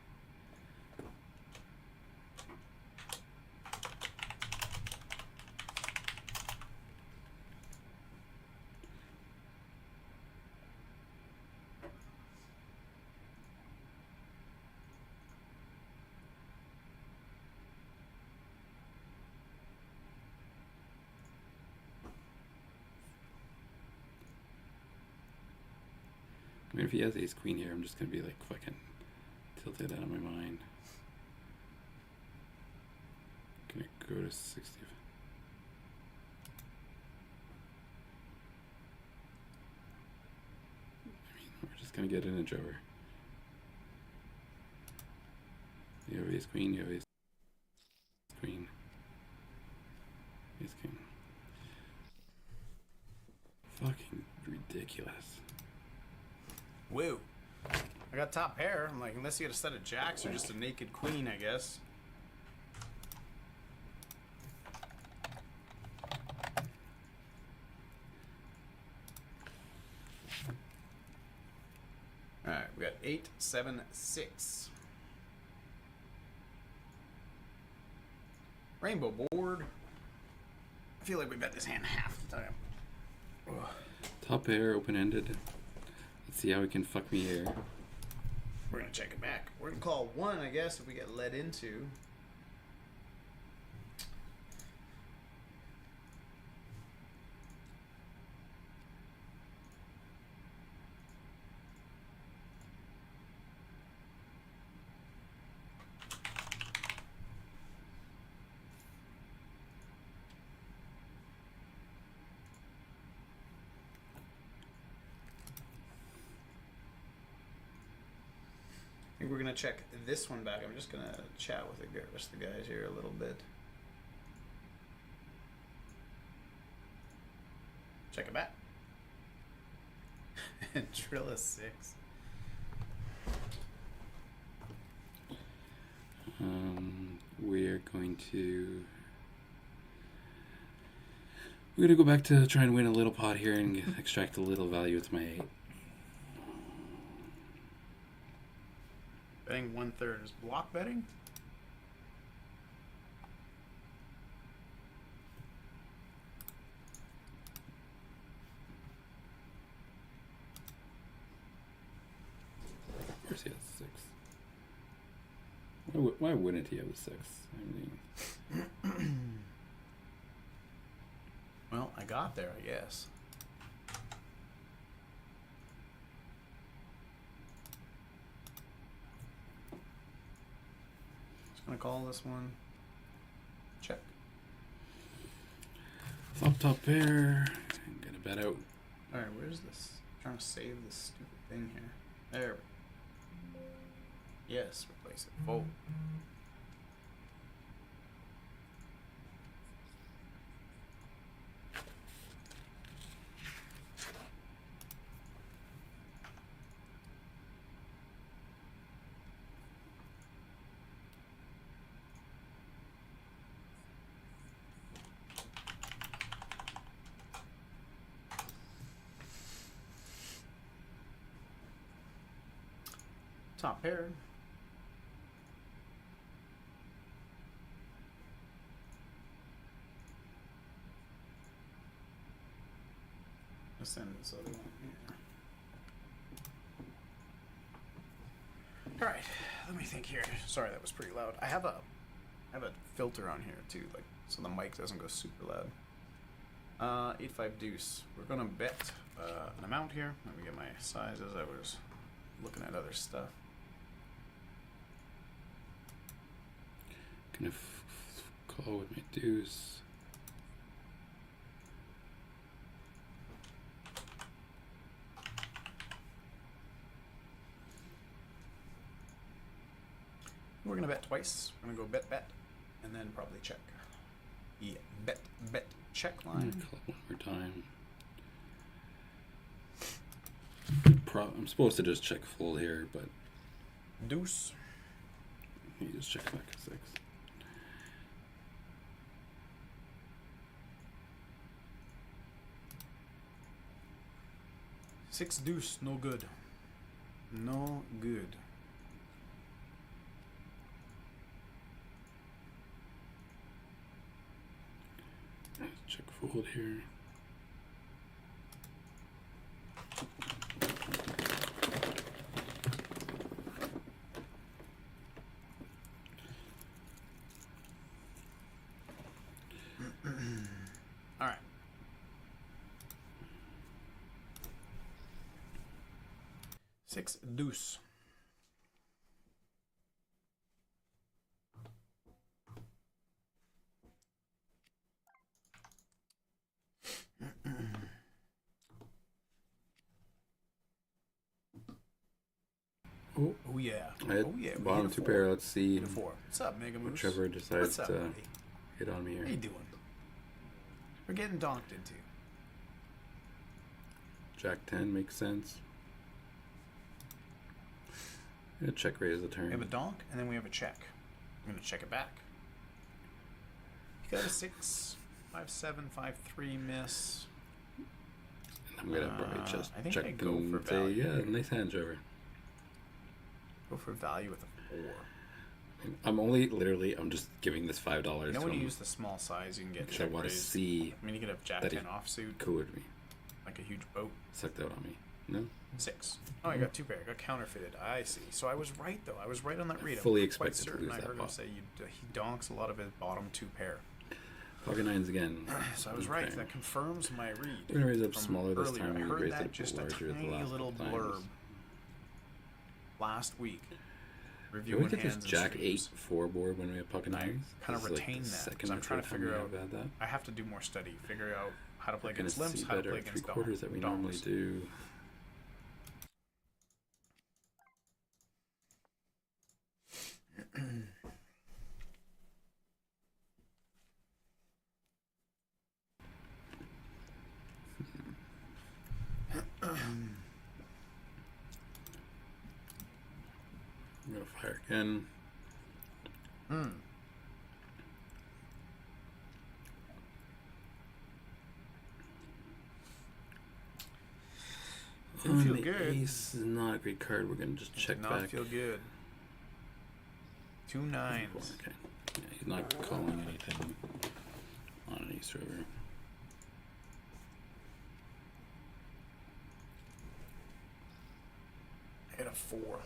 mean, if he has ace queen here, I'm just gonna be like fucking tilted out of my mind. Gonna go to 60. We're just gonna get in a Trevor. You have ace queen, you have ace queen. Ace king. Fucking ridiculous. Woo. I got top pair. I'm like, unless you had a set of jacks or just a naked queen, I guess. Alright, we got 8, 7, 6. Rainbow board. I feel like we bet this hand half the time. Ugh. Top pair, open-ended. Let's see how he can fuck me here. We're gonna check it back. We're gonna call 1, I guess, if we get led into. I think we're gonna check this one back. I'm just gonna chat with the rest of the guys here a little bit. Check it back. And drill a 6. We're gonna go back to try and win a little pot here and extract a little value with my 8. Betting 1/3 is block betting. Of course he has 6. Why wouldn't he have a 6? I mean, Well, I got there, I guess. Just gonna call this one. Check. flop top pair. Gonna bet out. All right, where's this? I'm trying to save this stupid thing here. There. Yes, replace it. Fold. Top pair. Let's send this other one here. All right, let me think here. Sorry, that was pretty loud. I have a filter on here too, like so the mic doesn't go super loud. 8-5 deuce. We're gonna bet an amount here. Let me get my sizes. I was looking at other stuff. Gonna call with my deuce. We're gonna bet twice. We're gonna go bet, and then probably check. Yeah, bet, check I'm line. gonna call it one more time. I'm supposed to just check full here, but Deuce. you just check back at 6. Six deuce, no good. No good. Check fold here. All right. 6 deuce. Oh yeah. Oh yeah. We Bottom hit a 2 4. pair. Let's see Hit a 4. What's up, Mega what Moose? Trevor decides What's up, to buddy? hit on me How you here. doing? We're getting donked into. Jack 10 makes sense. I'm gonna check raise the turn. We have a donk, and then we have a check. I'm gonna check it back. You got a 6, 5, 7, 5, 3 miss. I'm gonna probably just I think check I go and for say, value. yeah, nice hand, Trevor. Go for value with a 4. I'm only literally, I'm just giving this $5 You know to when you him use the small size, you can get because I check want to raised. see I mean, you could have Jack that he 10 offsuit, coolered me, like a huge boat. sucked out on me. No, 6. Oh, I got 2 pair. I got counterfeited. I see. So I was right though. I was right on that read. fully I'm quite expected to certain lose I that heard him pot. say he donks a lot of his bottom 2 pair. pocket nines again. So I was right. Okay. That confirms my read. We're gonna raise up from smaller this earlier. time. I We heard raised that it just a larger the tiny last little couple blurb times. last week. Do we Reviewing get this hands and Jack streams. 8-4 board when we have pocket I nines? kind of This is retain the that second because I'm or trying to third time figure we out. have had that. I have to do more study. Figure out how to play We're gonna against limps, see how to better play at against 3/4 that we normally donks. do. I'm gonna fire again. Didn't feel The good. ace is not a great card. We're gonna just check Did not back. feel good. 2 9s. Okay. Yeah, he's not calling anything on an ace river. Hit a 4.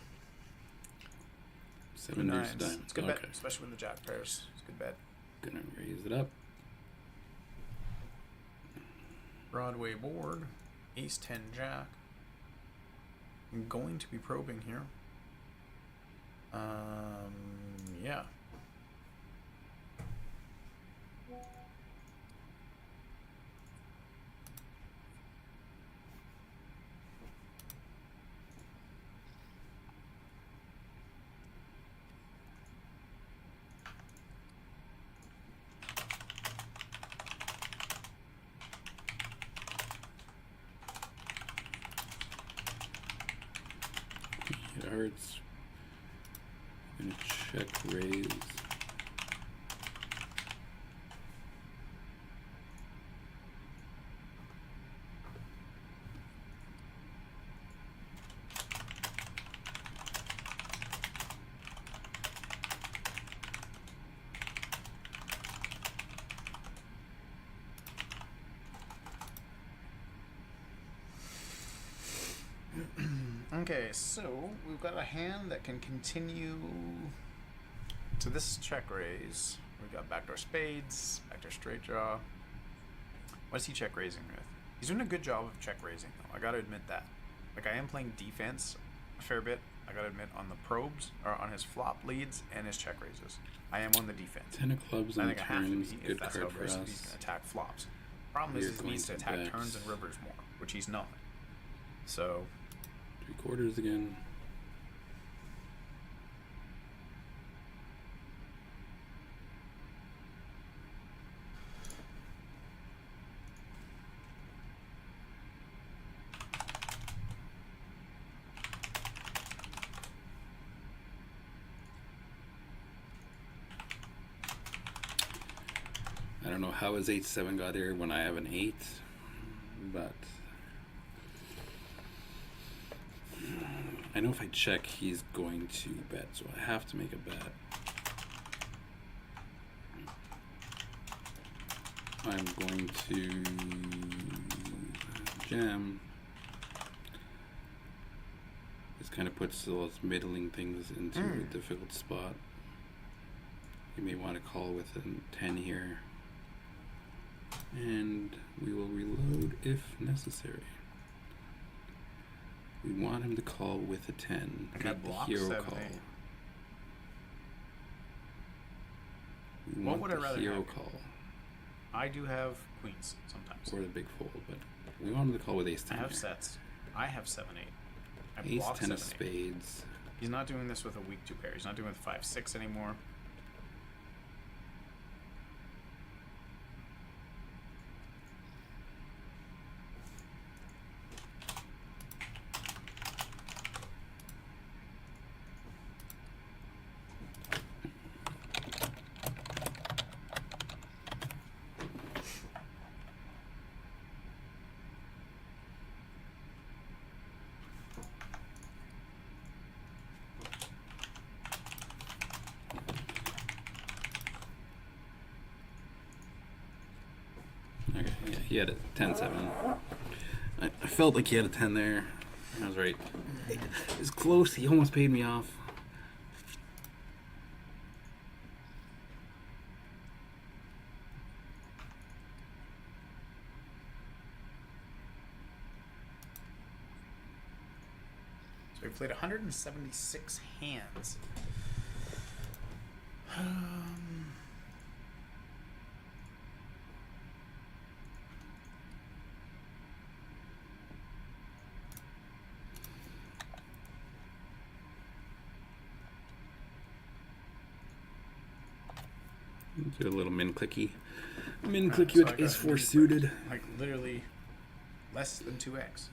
7 deuce 9s. diamond. It's a good Okay. bet, especially when the jack pairs. It's a good bet. Gonna raise it up. Broadway board. Ace 10 jack. I'm going to be probing here. Yeah. It hurts. I'm gonna check raise. Okay, so we've got a hand that can continue. So this is check raise. We've got backdoor spades, backdoor straight draw. What is he check raising with? He's doing a good job of check raising, though. I gotta admit that. Like, I am playing defense a fair bit. I gotta admit, on the probes, or on his flop leads and his check raises. I am on the defense. 10 of clubs I on think I have to turns. be if Good that's card how for aggressive he's us. gonna attack flops. Problem We're is he going needs to to attack backs. turns and rivers more, which he's not. So 3/4 again. I don't know how his 8-7 got here when I have an 8, but I know if I check, he's going to bet, so I have to make a bet. I'm going to jam. This kind of puts those middling things into a difficult spot. You may want to call with a 10 here. And we will reload if necessary. We want him to call with a 10. Okay, Make the block hero 7, call. 8. We What want would I the rather hero have? call. I do have queens sometimes. Or the big fold, but we want him to call with ace I 10 have here. sets. I have 7, 8. I Ace block 10 7, of 8. spades. He's not doing this with a weak 2 pair. He's not doing it with 5, 6 anymore. Okay, yeah, he had a 10-7. I felt like he had a 10 there. I was right. It was close. He almost paid me off. So we played 176 hands. Do a little min clicky. So With I got ace 4 like- suited. Like literally less than 2x.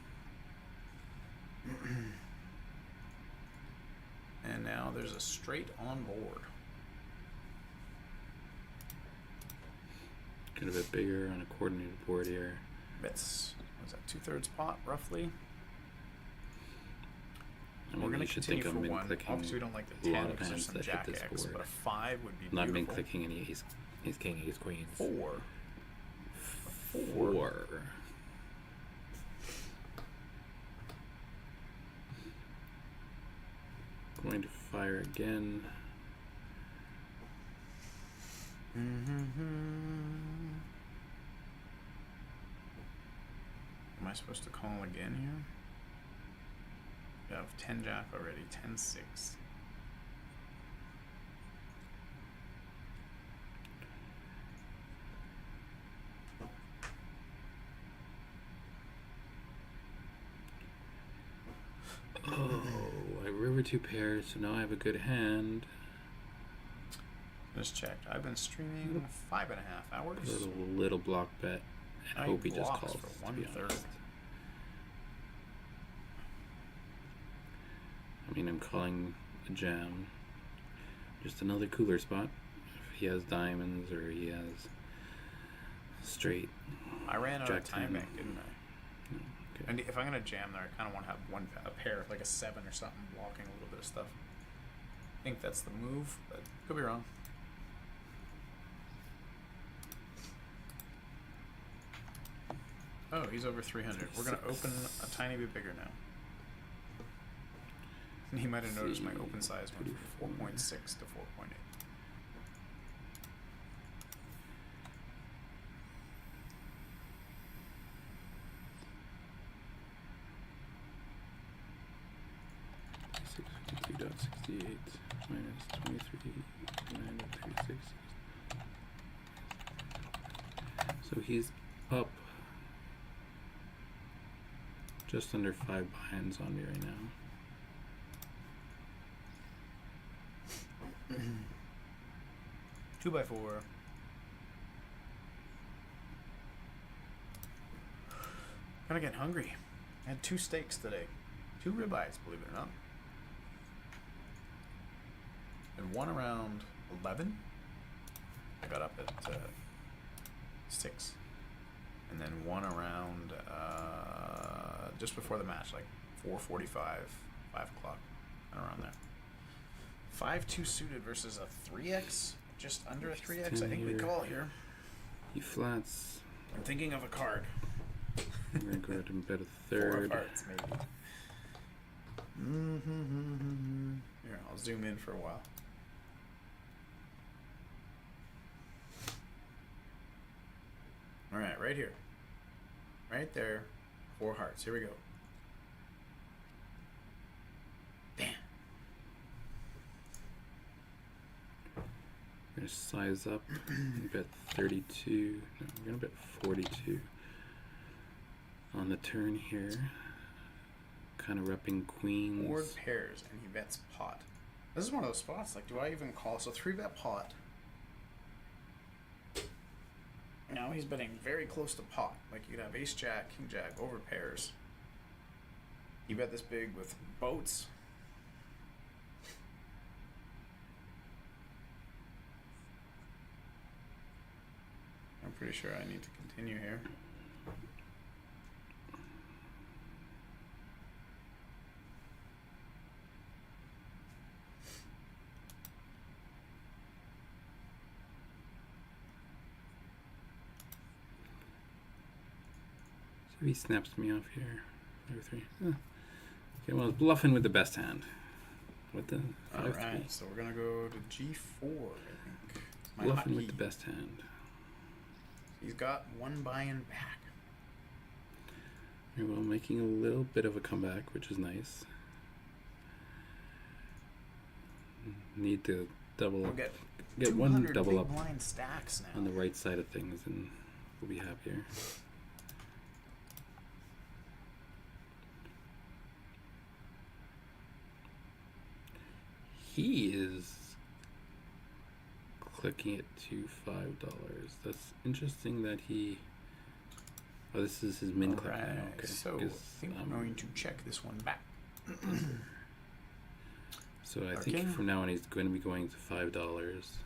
And now there's a straight on board. Get a bit bigger on a coordinated board here. It's, what's that, 2/3 pot roughly? I mean, We're going you to should continue think for of min one. clicking Obviously, we don't like a the 10 lot of because there's hands some that jack hit this X, board. but a 5 would be Not min beautiful. clicking any ace king, ace queens. 4. 4. Going to fire again. Am I supposed to call again here? You have 10 jack already, 10-6. Oh, I river 2 pairs, so now I have a good hand. Just checked. I've been streaming 5.5 hours. A little block bet. And I hope he just blocks calls. for To be 1/3. honest. I mean, I'm calling a jam. Just another cooler spot. If he has diamonds or he has straight. I ran out of Jack time 10. bank, didn't I? Okay. And if I'm gonna jam there, I kind of want to have a pair, like a 7 or something, blocking a little bit of stuff. I think that's the move, but could be wrong. Oh, he's over 300. We're gonna open a tiny bit bigger now. He might have noticed my open size went from 4.6 to 4.8. Minus 23.936. So he's up just under 5 behinds on me right now. Two by 4. Gonna get hungry. I had 2 steaks today. 2 ribeyes, believe it or not. And one around 11. I got up at 6. And then one around just before the match, like 4:45, 5 o'clock, around there. 5-2 suited versus a 3x, just under a 3x. I think we call here. He flats. I'm thinking of a card. I'm gonna go ahead and bet a 4 of third. hearts, maybe. Here, I'll zoom in for a while. All right, right here. Right there. 4 hearts. Here we go. We're gonna size up and bet 32. No, we're gonna bet 42 on the turn here. Kind of repping queens. Board pairs, and he bets pot. This is one of those spots, like, do I even call? So 3-bet pot. Now he's betting very close to pot. Like, you could have ace jack, king jack, over pairs. You bet this big with boats. I'm pretty sure I need to continue here. So he snaps me off here. 5-3. Okay, well, it's bluffing with the best hand. With the 5-3. Alright, so we're gonna go to G4, I think. It's my Bluffing with hotkey. the best hand. He's got one buy-in back. Very well, making a little bit of a comeback, which is nice. Need to double We'll up. get Get one 200 double big up blind stacks now. on the right side of things, and we'll be happier. He is clicking it to $5. That's interesting that he. Oh, this is his min click now. Alright, Okay. so I 'cause, think I'm going to check this one back. So I Our think king. from now on he's going to be going to $5.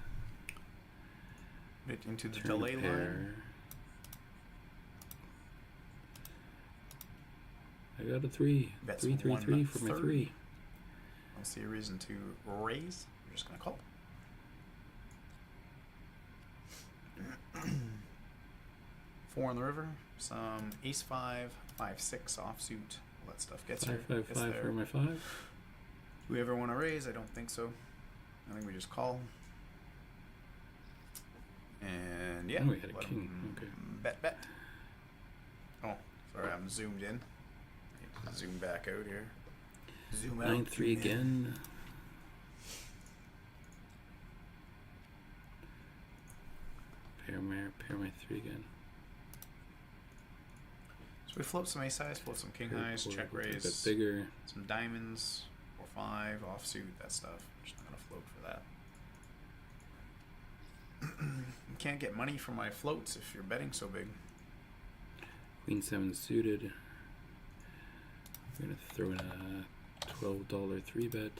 Bit into the Turn delay pair. line. I got a 3. That's 3, 3, 3 for my 1/3. 3. I don't see a reason to raise. We're just gonna call. Four on the river. Some ace 5, 5-6 offsuit. All that stuff gets here. 5, 5, Gets 5 there. for my 5. Do we ever want to raise? I don't think so. I think we just call. And yeah. Oh, we had a let king. him Okay. Bet. Oh, sorry, I'm zoomed in. Need to zoom back out here. Zoom out. 9-3 zoom in. again. Pair my 3 again. So we float some ace highs, float some king highs, check A bit raise, bigger. some diamonds, 4-5, offsuit, that stuff. Just not gonna float for that. You can't get money from my floats if you're betting so big. Queen 7 suited. We're gonna throw in a $12 3-bet.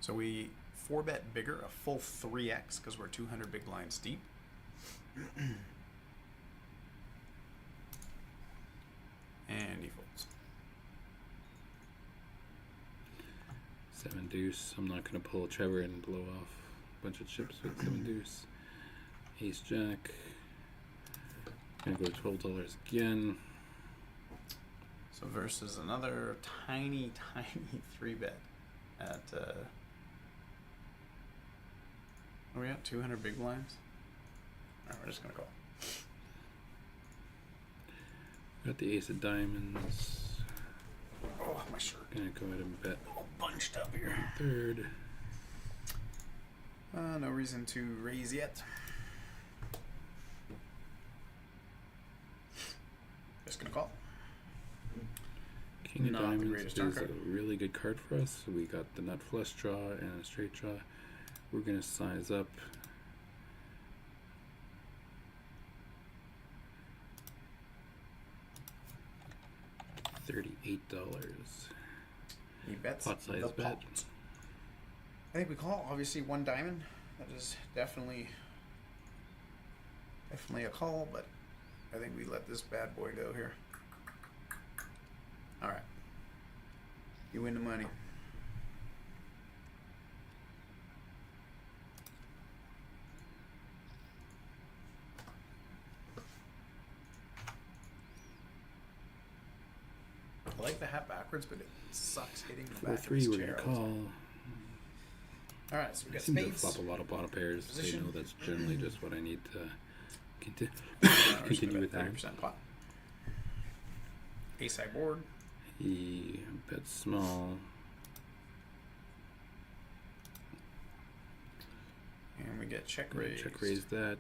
So we 4-bet bigger, a full 3x, because we're 200 big blinds deep. And he folds. 7 deuce. I'm not gonna pull Trevor and blow off a bunch of chips with 7 deuce. Ace jack. Gonna go to $12 again. So versus another tiny 3-bet at what are we at? 200 big blinds? Alright, we're just gonna call. Got the ace of diamonds. Oh, my shirt. Gonna go ahead and bet All bunched up here. third. No reason to raise yet. Just gonna call. King of Not the diamonds greatest is turn a card. really good card for us. So we got the nut flush draw and a straight draw. We're gonna size up. $38. He bets Pot size the bet. pot. I think we call. Obviously, one diamond. That is definitely a call, but I think we let this bad boy go here. All right. You win the money. I like the hat backwards, but it sucks hitting the back of 4-3. his We're chair gonna all the time. call. All right, so we I got seem to spades. flop a lot of bottom pairs. So you Position. know that's generally just what I need to Continue with that. 30% pot. Ace high board. He bets small. And we get check raise. Check raise that.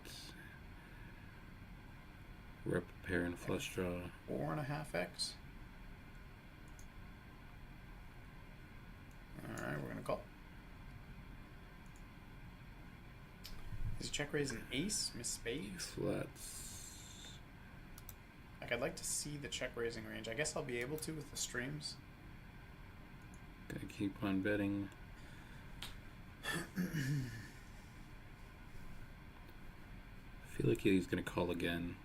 Rep pair and flush draw. 4.5x. Alright, we're gonna call. Is check raise an ace? Miss spades? Flats. Like, I'd like to see the check raising range. I guess I'll be able to with the streams. Gotta keep on betting. I feel like he's gonna call again.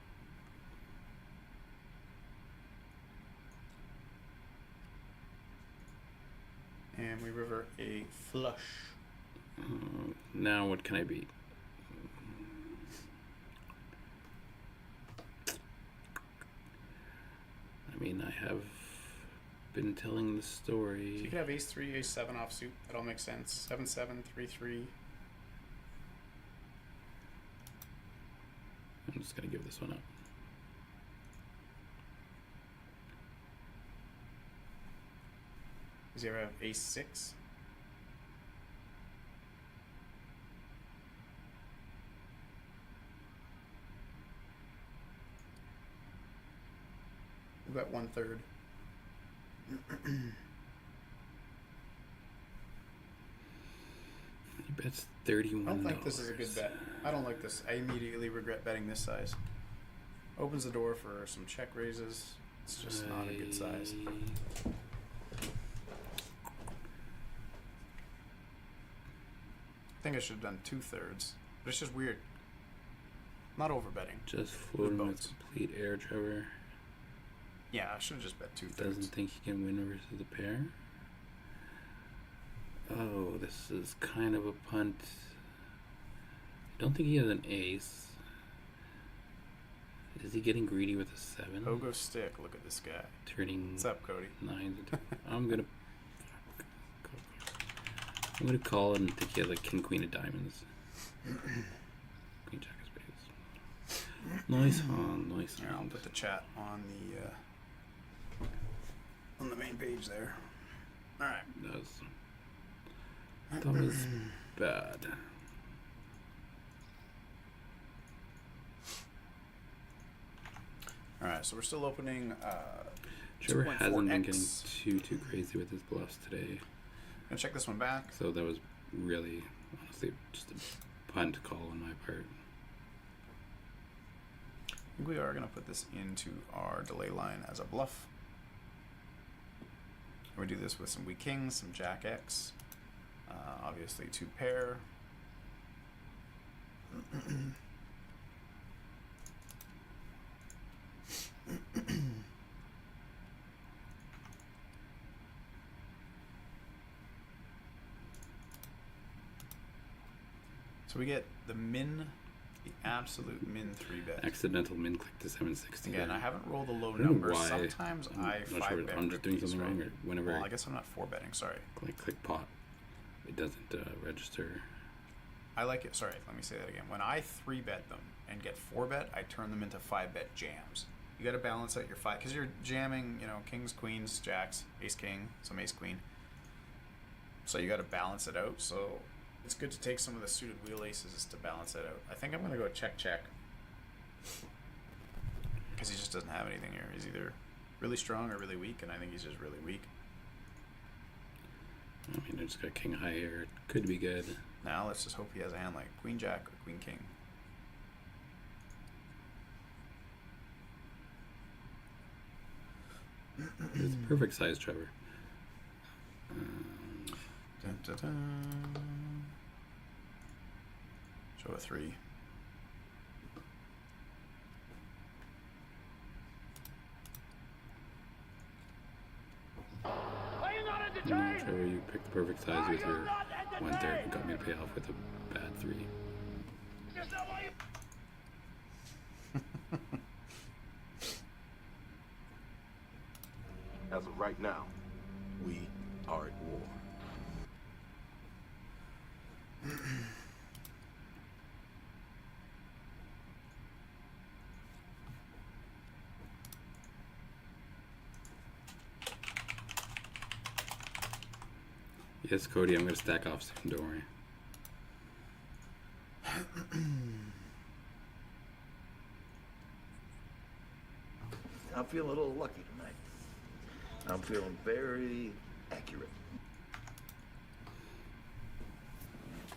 And we river a flush. Now what can I beat? I mean, I have been telling the story. So you could have ace 3, ace 7 offsuit. That all makes sense. 7 7, 3 3. I'm just gonna give this one up. Does he ever have ace 6? We'll bet 1/3. He bets 31. I don't think this is a good bet. I don't like this. I immediately regret betting this size. Opens the door for some check raises. It's just not a good size. I think I should have done 2/3, but it's just weird. Not over betting. Just floating with boats. complete air, Trevor. Yeah, I should have just bet 2/3. Doesn't think he can win versus the pair. Oh, this is kind of a punt. I don't think he has an ace. Is he getting greedy with a 7? Pogo stick. Look at this guy. Turning What's up, Cody? 9s into. I'm gonna call it and think he has like king queen of diamonds. Queen jack of spades. Nice hand, nice Here, I'll hand. put the chat on the main page there. All right. That was bad. All right. So we're still opening. Trevor hasn't been getting 2.4x. too crazy with his bluffs today, Gonna check this one back. so that was really honestly just a punt call on my part. I think we are gonna put this into our delay line as a bluff. We do this with some weak kings, some jack X, obviously 2 pair. So we get the absolute min 3 bet. Accidental min click to 760. Again, I haven't rolled a low don't know number. why. Sometimes I'm I not 5 sure. bet. I'm just doing rookies, something wrong, or whenever Well, I guess I'm not 4 betting. Sorry. click pot, it doesn't register. I like it. Sorry, let me say that again. When I 3 bet them and get 4 bet, I turn them into 5 bet jams. You got to balance out your 5 because you're jamming, kings, queens, jacks, ace, king, some ace, queen. So you got to balance it out. So it's good to take some of the suited wheel aces to balance it out. I think I'm going to go check because he just doesn't have anything here. He's either really strong or really weak, and I think he's just really weak. I mean, I just got king high here. It could be good. Now let's just hope he has a hand like queen jack or queen king. It's a perfect size, Trevor. Dun, dun, dun. Show a 3. Are you not entertained? Trevor, you picked the perfect size Are with you your not 1/3 and entertained? got me to pay off with a bad 3. Just not why you... As of right now, we are at war. Yes, Cody, I'm gonna stack off soon, don't worry. I'm feeling a little lucky tonight. I'm feeling very accurate.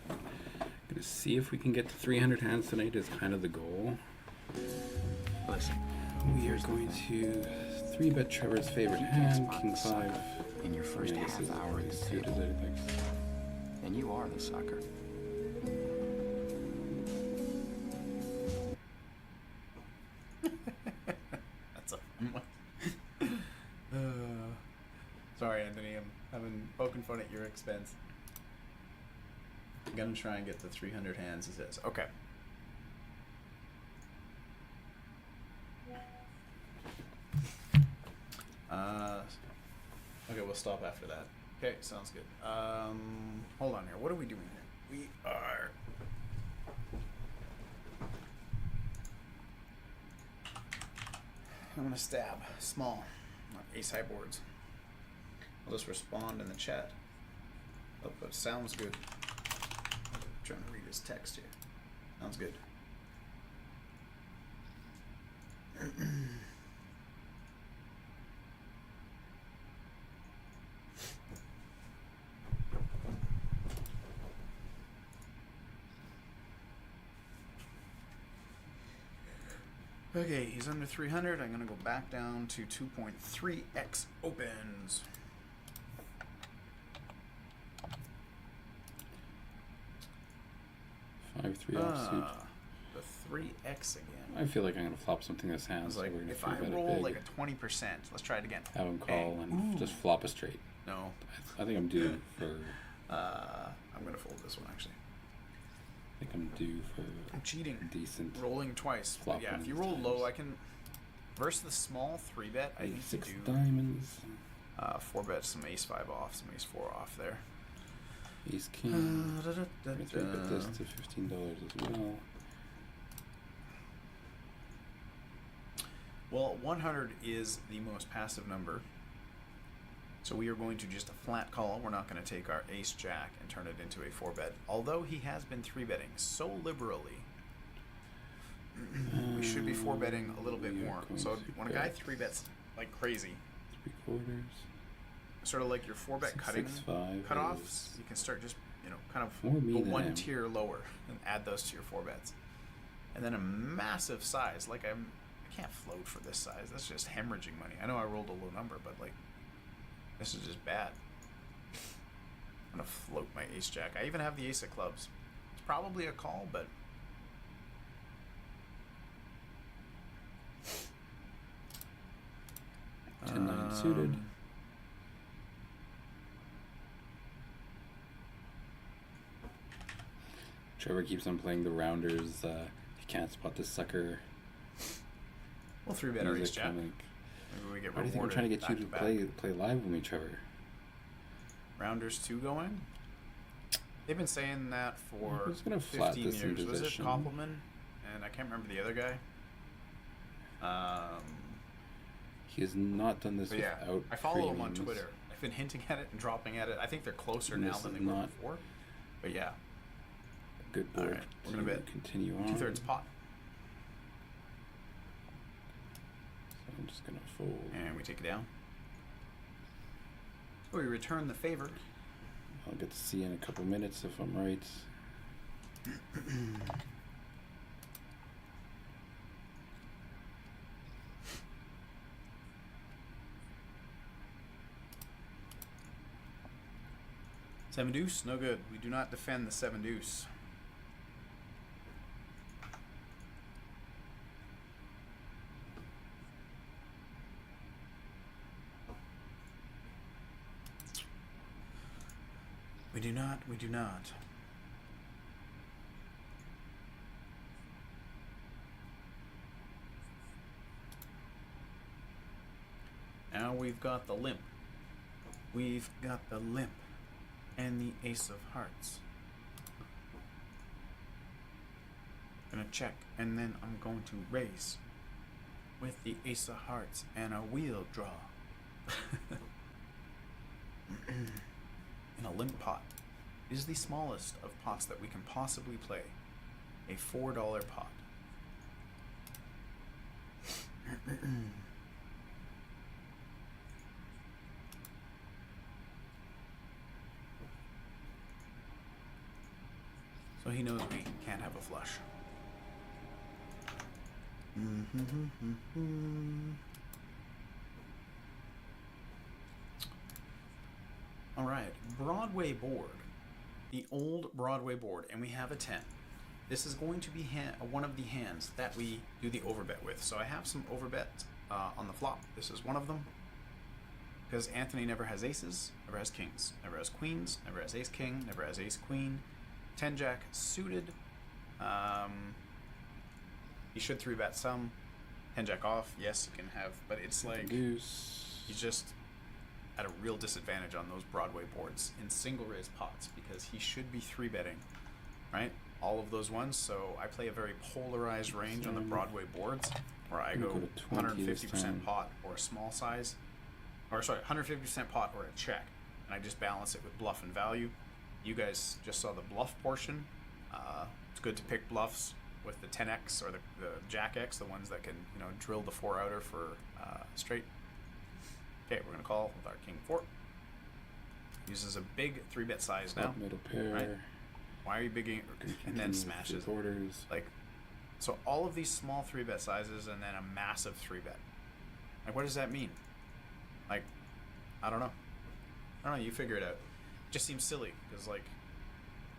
Gonna see if we can get to 300 hands tonight is kind of the goal. Listen, We are going to 3-bet Trevor's favorite hand, King 5. in your first Yeah, this half is hour at the suited, table, I think. and you are the sucker. That's a fun one. Sorry, Anthony. I'm having poking fun at your expense. I'm gonna try and get the 300 hands, he says. Okay. Okay, we'll stop after that. Okay, sounds good. Hold on here. What are we doing here? We are... I'm gonna stab. Small. Not ace high boards. I'll just respond in the chat. Oh, but sounds good. Trying to read his text here. Sounds good. Okay, he's under 300. I'm going to go back down to 2.3x opens. 5-3 offsuit. The 3x again. I feel like I'm gonna flop something this I hand, was so like, we're gonna if I 3-bet it roll big. like a 20%, let's try it again. Have him call Hey, and ooh. just flop a straight. No, I think I'm due for. I'm going to fold this one actually. I think I'm due for I'm cheating. decent. Rolling twice. But Flop yeah, if you one roll times. low, I can. Versus the small 3-bet, I need to 6 do diamonds. 4-bet, some ace 5 off, some ace 4 off there. Ace king. I'm gonna 3-bet this to $15 as well. Well, 100 is the most passive number. So we are going to just a flat call. We're not going to take our ace jack and turn it into a 4-bet. Although he has been 3-betting so liberally, we should be 4-betting a little bit We are more. going So to when a guy bet 3-bets like crazy, 3/4. sort of like your 4-bet 6, cutting 6, 5 cutoffs, is you can start just, kind of more me go than one him. tier lower and add those to your 4-bets. And then a massive size, like I can't float for this size. That's just hemorrhaging money. I know I rolled a low number, but like, this is just bad. I'm gonna float my ace jack. I even have the ace of clubs. It's probably a call, but 10-9 suited. Trevor keeps on playing the rounders. He can't spot this sucker. we'll 3-bet our ace Music, jack. I'm like, Maybe we get why do you think I'm rewarded trying to get you to back-to-back. play live with me, Trevor? Rounders 2 going? They've been saying that for Who's gonna flat 15 this in years. Was it position? Koppelman? And I can't remember the other guy. He has not done this But yeah, without I follow him on premiums. Twitter. I've been hinting at it and dropping at it. I think they're closer And now this than is they were not- before. But yeah, Good board. Alright, we're gonna to bet continue on. 2/3 pot. So I'm just gonna fold. And we take it down. We return the favor. I'll get to see in a couple minutes if I'm right. Seven deuce, no good. We do not defend the 7 deuce. We do not, we do not. Now we've got the limp. We've got the limp and the ace of hearts. Gonna check, and then I'm going to raise with the ace of hearts and a wheel draw. in a limp pot. It is the smallest of pots that we can possibly play. A $4 pot. So he knows we can't have a flush. All right, Broadway board. The old Broadway board, and we have a 10. This is going to be one of the hands that we do the overbet with. So I have some overbet on the flop. This is one of them. Because Anthony never has aces, never has kings, never has queens, never has ace king, never has ace queen. 10 jack suited. He should 3-bet some. 10 jack off, yes, you can have, but it's like Deuce. he's just at a real disadvantage on those Broadway boards in single raise pots because he should be 3-betting, right? All of those ones. So I play a very polarized range on the Broadway boards where I go 150% pot or a small size, or sorry, 150% pot or a check, and I just balance it with bluff and value. You guys just saw the bluff portion. It's good to pick bluffs with the 10x or the jack x, the ones that can, you know, drill the 4-outer for straight. Okay, we're gonna call with our king 4. Uses a big 3-bet size now. Middle pair. Right? Why are you bigging? And then smashes. Borders. Like, so all of these small 3-bet sizes and then a massive 3-bet. Like, what does that mean? Like, I don't know. You figure it out. It just seems silly because, like,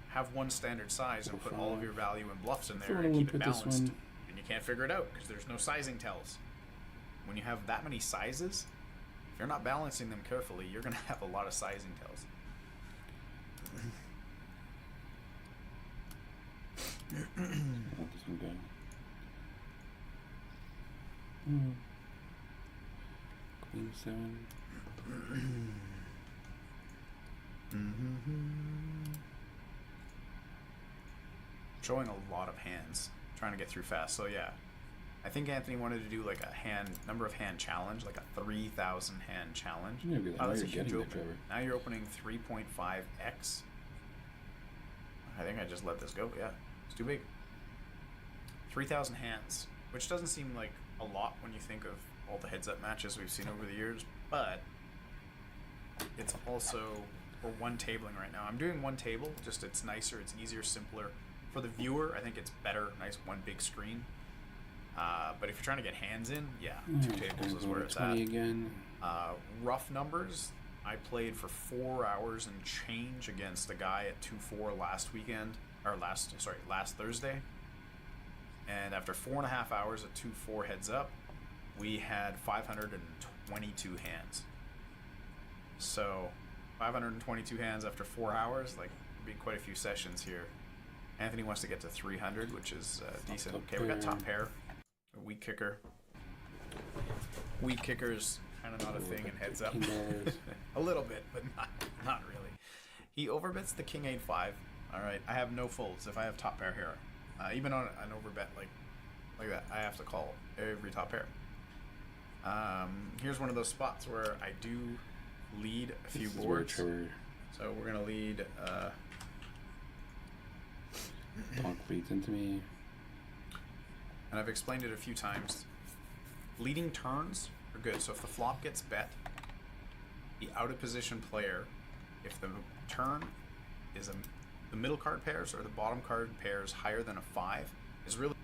have one standard size and put all of your value and bluffs in there and keep it balanced. And you can't figure it out because there's no sizing tells. When you have that many sizes, if you're not balancing them carefully, you're going to have a lot of sizing tells. This one going. Queen 7. Showing a lot of hands, trying to get through fast. So yeah, I think Anthony wanted to do like a number of hand challenge, like a 3,000 hand challenge. Maybe Oh, that's a you're huge getting opening. there, Trevor. Now you're opening 3.5x. I think I just let this go. Yeah, it's too big. 3,000 hands, which doesn't seem like a lot when you think of all the heads-up matches we've seen over the years, but it's also, we're one tabling right now. I'm doing one table, just it's nicer, it's easier, simpler. For the viewer, I think it's better, nice one big screen. But if you're trying to get hands in, yeah, 2 tables is where it's at. Again. Rough numbers, I played for 4 hours and change against a guy at 2-4 last Thursday. And after 4.5 hours at 2-4 heads up, we had 522 hands. So 522 hands after 4 hours, like, be quite a few sessions here. Anthony wants to get to 300, which is decent. Okay, we got top pair, a weak kicker. Weak kicker's kind of not a thing in heads up. A little bit, but not really. He overbets the king 8-5. All right, I have no folds if I have top pair here. Even on an overbet like that, I have to call every top pair. Here's one of those spots where I do lead a few boards. So we're gonna lead. Donk leads into me. And I've explained it a few times. Leading turns are good. So if the flop gets bet, the out of position player, if the turn is the middle card pairs or the bottom card pairs higher than a 5, is really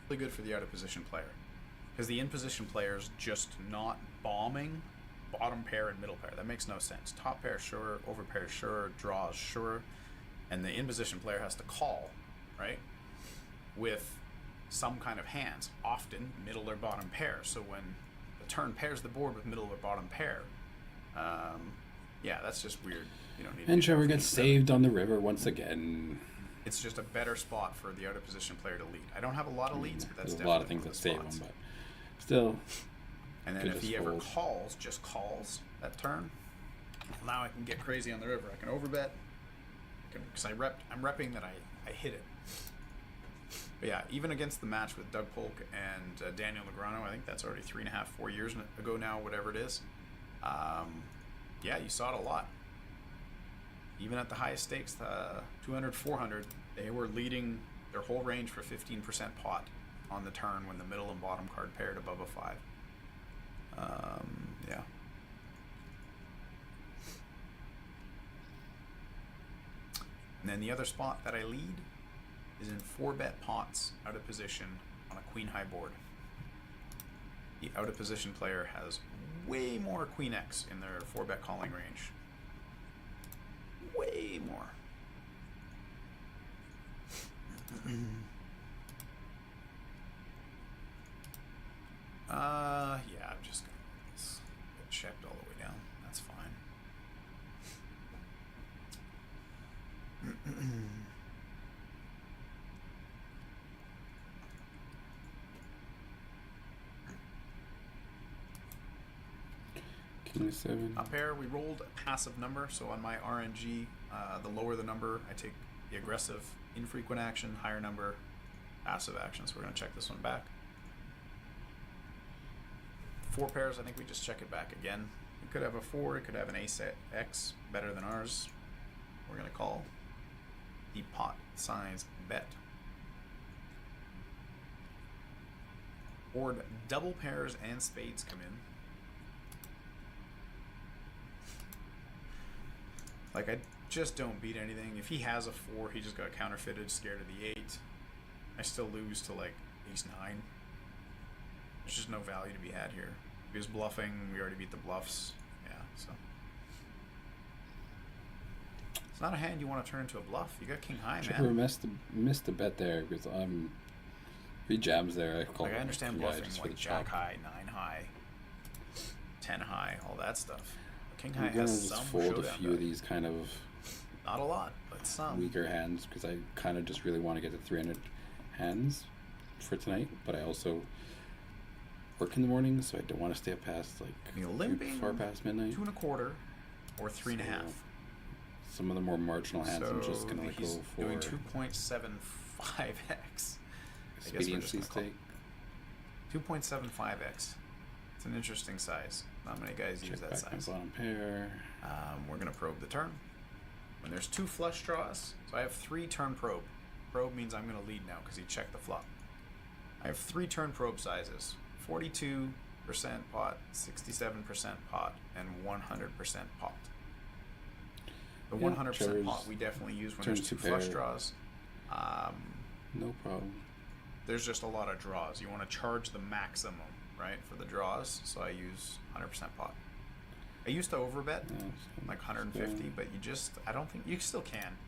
good for the out of position player. Because the in position player is just not bombing bottom pair and middle pair. That makes no sense. Top pair, sure. Over pair, sure. Draws, sure. And the in position player has to call, right, with some kind of hands, often middle or bottom pair. So when the turn pairs the board with middle or bottom pair, yeah, that's just weird. You don't need. And Trevor gets saved on the river once again. It's just a better spot for the out of position player to lead. I don't have a lot of leads, but that's There's a definitely lot of things that save him, but still. And then if he ever calls, just calls that turn. Now I can get crazy on the river. I can overbet. Because I'm repping that I hit it. But yeah, even against the match with Doug Polk and Daniel Negreanu, I think that's already 3.5, 4 years ago now, whatever it is. Yeah, you saw it a lot. even at the highest stakes, 200, 400, they were leading their whole range for 15% pot on the turn when the middle and bottom card paired above a 5. Yeah. And then the other spot that I lead is in 4-bet pots out of position on a queen high board. The out of position player has way more queen X in their 4-bet calling range. Way more. Yeah, I'm just gonna let this get checked all the way down. That's fine. King 7. Up here, we rolled a passive number, so on my RNG, the lower the number, I take the aggressive infrequent action, higher number, passive action. So we're going to check this one back. 4 pairs, I think we just check it back again. It could have a 4, it could have an ace X, better than ours. We're going to call the pot size bet. Board double pairs and spades come in. Like, I just don't beat anything. If he has a 4, he just got counterfeited, scared of the 8. I still lose to, like, ace 9. There's just no value to be had here. If he was bluffing, we already beat the bluffs. Yeah, so. It's not a hand you want to turn into a bluff. You got king high, Trevor man. missed a bet there because if he jams there, I call Like, I understand bluffing, just for like the jack chop. high, 9 high, 10 high, all that stuff. King I'm high gonna has just some fold a showdown few of value. these kind of Not a lot, but some. weaker hands because I kind of just really want to get to 300 hands for tonight, but I also work in the morning, so I don't want to stay up past like You're limping far past midnight. 2 1/4 or 3 1/2. So, some of the more marginal hands, I'm just gonna like he's go for doing 2.75x. expediency just gonna stake. 2.75x. It's an interesting size. Not many guys use Check that back my size. bottom pair. We're gonna probe the turn. When there's 2 flush draws, so I have 3 turn probe. Probe means I'm gonna lead now because he checked the flop. I have 3 turn probe sizes: 42% pot, 67% pot, and 100% pot. The Yeah, 100% Trevor's pot we definitely use when turn there's 2 2 flush pair. draws. No problem. There's just a lot of draws. You want to charge the maximum, right, for the draws. So I use 100% pot. I used to overbet Yeah, like 150, but I don't think you still can.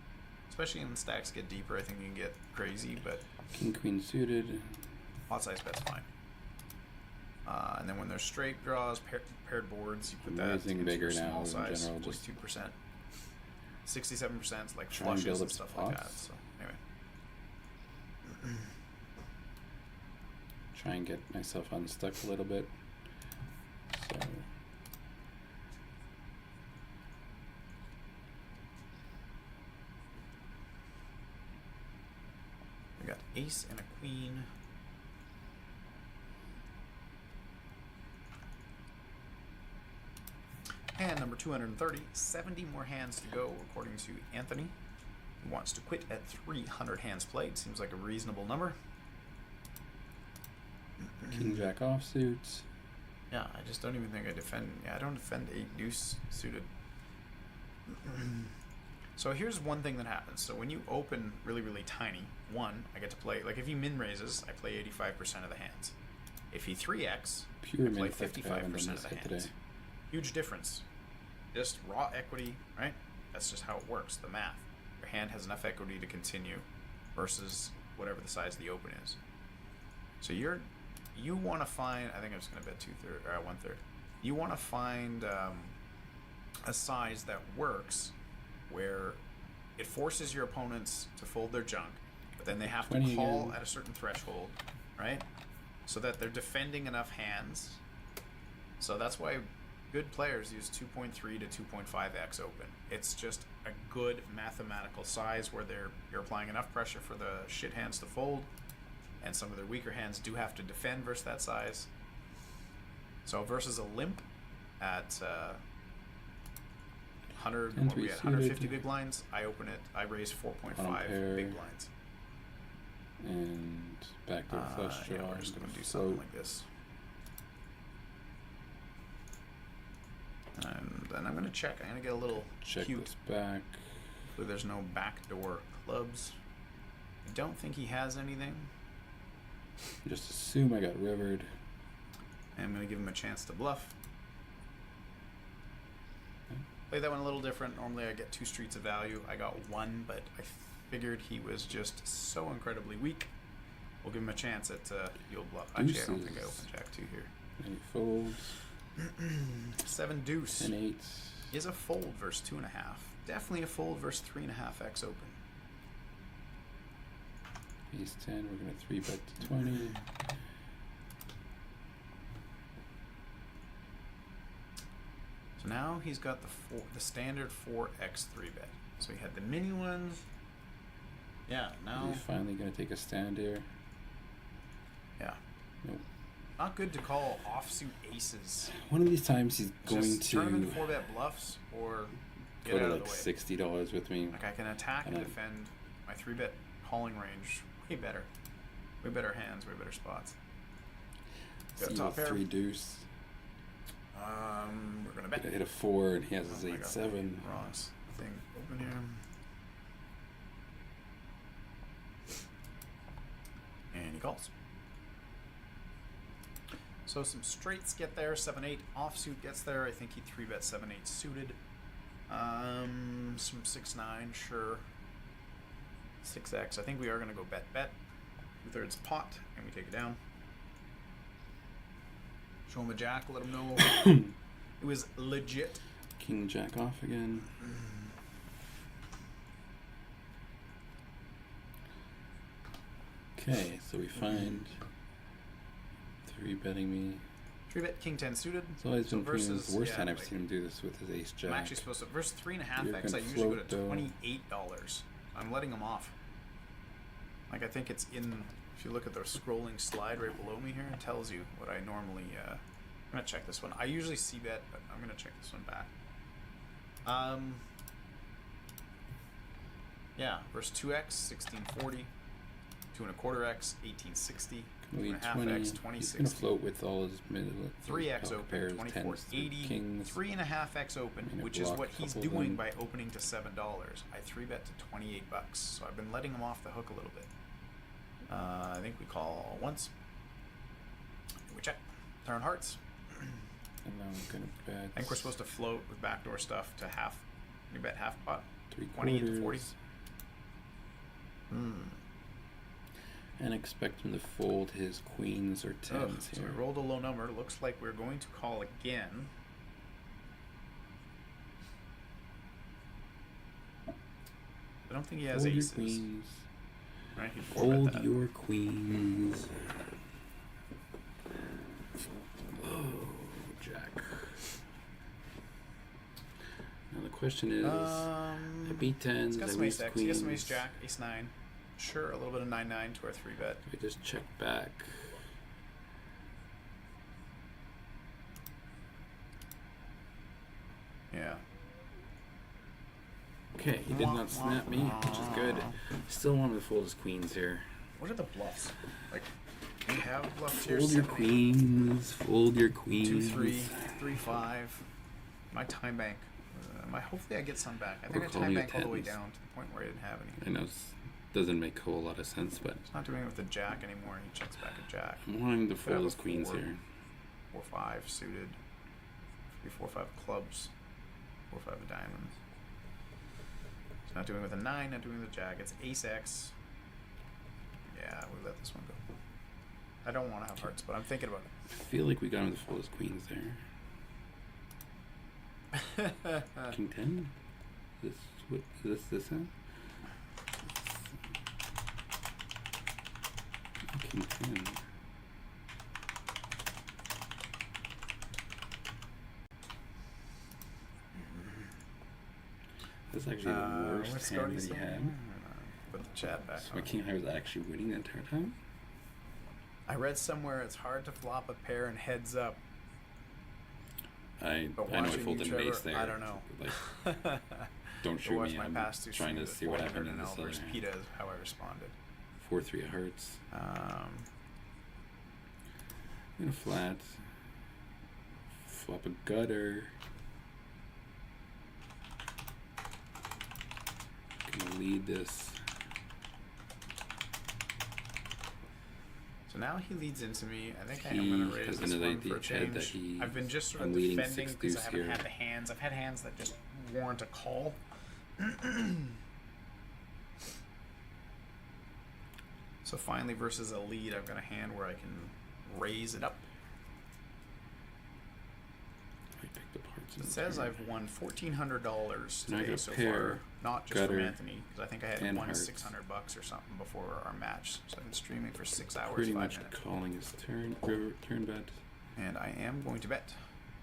Especially when stacks get deeper, I think you can get crazy, but King Queen suited. pot size bet's fine. And then when there's straight draws, paired boards, you put I'm that raising into bigger your now small in size, general, just 42%. 67% is like try and flushes build and up stuff like that. pots. So anyway. Try and get myself unstuck a little bit. So We got ace and a queen. Hand number 230. 70 more hands to go, according to Anthony. He wants to quit at 300 hands played. Seems like a reasonable number. King Jack offsuit. Yeah, I just don't even think I defend. Yeah, I don't defend 8 deuce suited. So here's one thing that happens. So when you open really, really tiny, I get to play, like if he min raises, I play 85% of the hands. If he 3x, Pure I play min effect I haven't 55% done of this the hit hands. today. Huge difference. Just raw equity, right? That's just how it works, the math. Your hand has enough equity to continue versus whatever the size of the open is. So you want to find, I think I'm just going to bet 1/3. You want to find a size that works where it forces your opponents to fold their junk, but then they have to 20 call again. at a certain threshold, right? So that they're defending enough hands. So that's why good players use 2.3 to 2.5x open. It's just a good mathematical size where you're applying enough pressure for the shit hands to fold, and some of their weaker hands do have to defend versus that size. So versus a limp at 100, 10, what we 3 at, 150 suited. big blinds. I open it. I raise 4.5 Unpair. big blinds. And backdoor flush draw. Yeah, we're just gonna do float. something like this. And then I'm gonna check. I'm gonna get a little Check cute. this back. Hopefully there's no backdoor clubs. I don't think he has anything. Just assume I got rivered. I'm gonna give him a chance to bluff. Play that one a little different. Normally I get 2 streets of value. I got 1, but I figured he was just so incredibly weak. We'll give him a chance at you'll bluff. Actually, I don't think I Deuces. open jack 2 here. And he folds. 7 deuce 10 8. is a fold versus 2.5. Definitely a fold versus 3.5x open. Ace 10. We're going to 3-bet to 20. So now he's got the standard 4x 3-bet. So he had the mini ones. Yeah, now. He's finally going to take a stand here. Yeah. Nope. Not good to call offsuit aces. One of these times he's going Just turn them into to 4-bet bluffs or get go out to of like the way. $60 with me. Like I can attack and And I- defend my 3-bet calling range way better. Way better hands, way better spots. Got See top with pair. 3 deuce. We're gonna bet. I hit a 4 and he has his I 8 got 7. Ross thing open here. And he calls. So some straights get there, 7-8 offsuit gets there. I think he 3-bet 7-8 suited. Some 6-9, sure. 6x. I think we are gonna go bet. 2/3 pot, and we take it down. Show him a jack, let him know it was legit. King jack off again. Okay, so we find 3-betting me. 3-bet king 10 suited. It's always been pretty much the worst yeah, time I've like, seen him do this with his ace jack. I'm actually supposed to versus 3.5x. You're I gonna usually go float, to though. $28. I'm letting him off. Like I think it's in. If you look at the scrolling slide right below me here, it tells you what I normally. I'm gonna check this one. I usually c bet, but I'm gonna check this one back. Yeah, versus 2x 1640, 2.25x 1860, Lead 2.5x 20. He's 2060. gonna float with all his middle. 3x pocket open, pairs, 2480, 10s, 3.5x open, And a which is block what he's couple of doing them. by opening to $7. I 3-bet to $28, so I've been letting him off the hook a little bit. I think we call once. We check. Turn hearts. And now I'm gonna bet. I think we're supposed to float with backdoor stuff to half. We bet half pot. 3/4 to 40. And expect him to fold his queens or 10s Ugh, so here. we rolled a low number. Looks like we're going to call again. I don't think he has Fold your aces. queens. Right? He'd 4-bet Fold that. your queens. Oh, jack. Now the question is, I beat 10s, He's got I some lose ace X. He has some queens. ace jack, ace 9. Sure, a little bit of 9-9 to our 3-bet. I just check back. Yeah. Okay, he did not snap me, which is good. Still want him to fold his queens here. What are the bluffs? Like, we have bluffs here. Fold your 7-8, queens. Fold your queens. 2-3, 3-5. My time bank. Hopefully I get some back. I think We're I time calling bank it all the way tens. down to the point where I didn't have any. I know it doesn't make a whole lot of sense, but He's not doing it with the jack anymore. He checks back a jack. I'm wanting him to Could fold have his a queens 4, here. 4-5 suited. 3-4-5 clubs. 4-5 of diamonds. He's not doing it with a 9, not doing it with a jack. It's ace X. Yeah, we let this one go. I don't want to have hearts, but I'm thinking about I feel like we got him to fold his queens there. it. King 10? This what is this hand? King 10. That's actually the worst what's hand Scotty that he saying? had. Put the chat back So my on. king high was actually winning the entire time. I read somewhere it's hard to flop a pair and heads up. I But know I watching folded you, an ace Trevor, there. I don't know. Like, don't To shoot watch me. my I'm past two trying to streams see with what happened in and this L other versus hand. PETA is how I responded. 4-3 of hearts. Um, I'm gonna flat. Flop a gutter. Gonna lead this. so now he leads into me. I think I He am going to raise has this another one for a head that change. he- I've been just sort I'm of leading defending 6 because I deuce haven't here. had the hands. I've had hands that just warrant a call. So finally, versus a lead, I've got a hand where I can raise it up. I picked up hearts. in It the says turn. I've won $1,400 Now I today got so pair, far. Not just from gutter, Anthony, because I think I had and won hearts. $600 or something before our match. So I've been streaming for 6 hours, Pretty 5 much minutes. calling his turn. River turn bet. And I am going to bet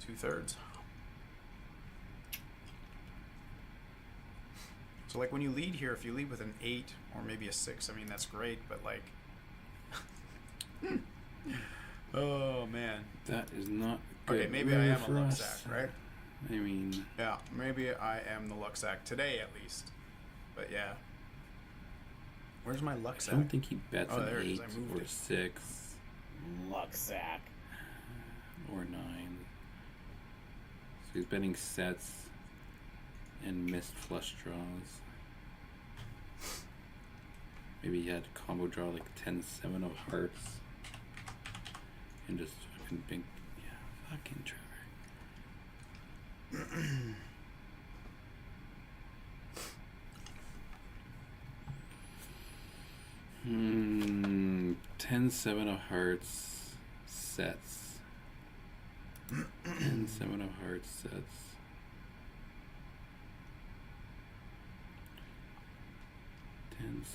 2/3. So like when you lead here, if you lead with an 8 or maybe a 6, I mean that's great, but like oh man. That is not good. Okay, maybe I am a for luck us. sack, right? I mean, Yeah, maybe I am the luck sack today at least. But yeah. Where's my luck I sack? don't think he bets Oh, an there it is. 8 I moved or it. 6 Luck sack. or 9. So he's betting sets and missed flush draws. Maybe he had combo draw like 10-7 of hearts. And just fucking big, yeah, fucking Trevor. Hmm, 10-7 of hearts sets. 10-7 of hearts sets.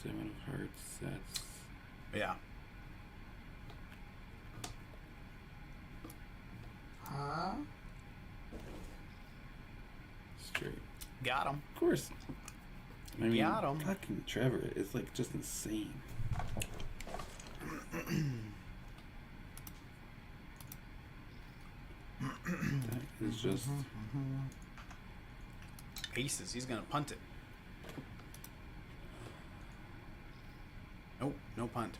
Seven of hearts sets. Yeah. Straight. Got him. Of course. I mean, Got 'em. fucking Trevor is like just insane. That is just. Aces. He's gonna punt it. Nope, no punt.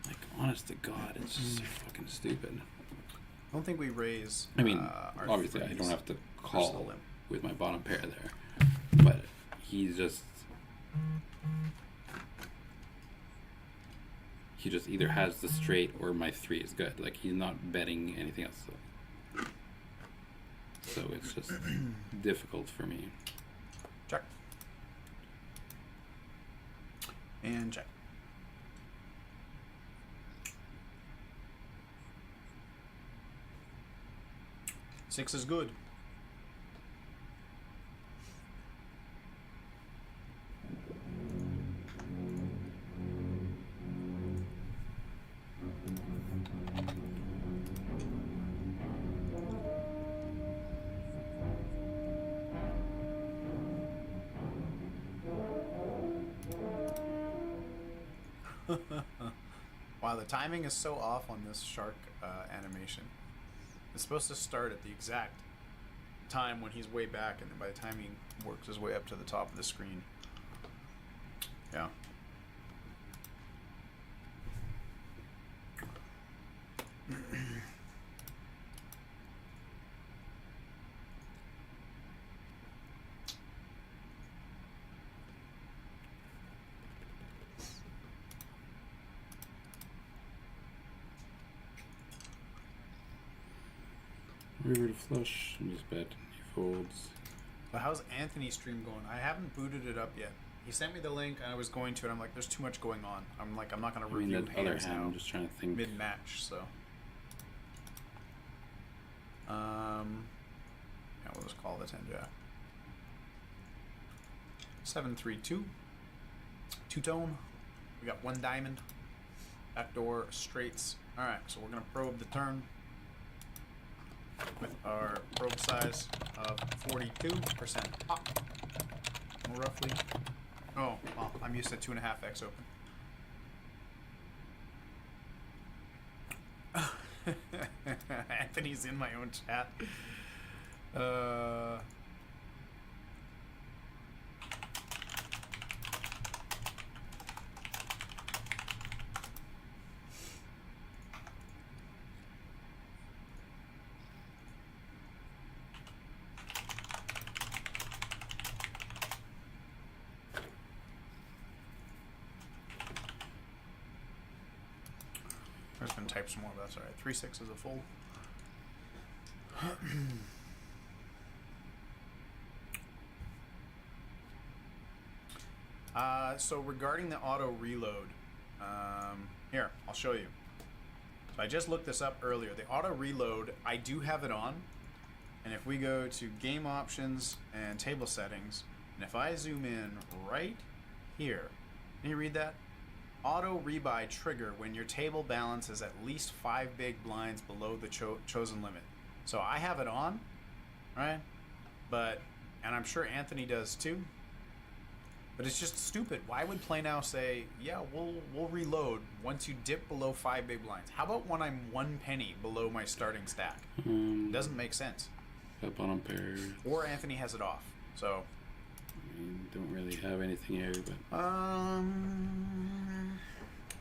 Like, honest to God, it's just so fucking stupid. I don't think we raise. I mean, our obviously, I threes don't have to versus the call limp. with my bottom pair there, but he's just. He just either has the straight or my 3 is good. Like, he's not betting anything else. So it's just difficult for me. Check. And check. Six is good. Wow, the timing is so off on this shark animation. It's supposed to start at the exact time when he's way back, and then by the time he works his way up to the top of the screen. Yeah. River to flush, and just bet. He folds. But how's Anthony's stream going? I haven't booted it up yet. He sent me the link, and I was going to it. I'm like, there's too much going on. I'm like, I'm not going to I mean, review that other hands hand, now I'm just trying to think. mid-match, so. Yeah, we'll just call the 10-jack. 7-3-2. Two-tone. We got 1 diamond. Backdoor straights. Alright, so we're going to probe the turn with our probe size of 42% pop. Roughly. Oh, well, I'm used to 2.5x open. Anthony's in my own chat. I'm just gonna type some more, but that's alright. 3-6 is a fold. So regarding the auto reload, here, I'll show you. So I just looked this up earlier. The auto reload, I do have it on. And if we go to game options and table settings, and if I zoom in right here, can you read that? Auto rebuy trigger when your table balance is at least 5 big blinds below the chosen limit. So I have it on, right? But, and I'm sure Anthony does too. But it's just stupid. Why would Play Now say, yeah, we'll reload once you dip below 5 big blinds? How about when I'm 1 penny below my starting stack? Doesn't make sense. That bottom pair. Or Anthony has it off. So I mean, don't really have anything here, but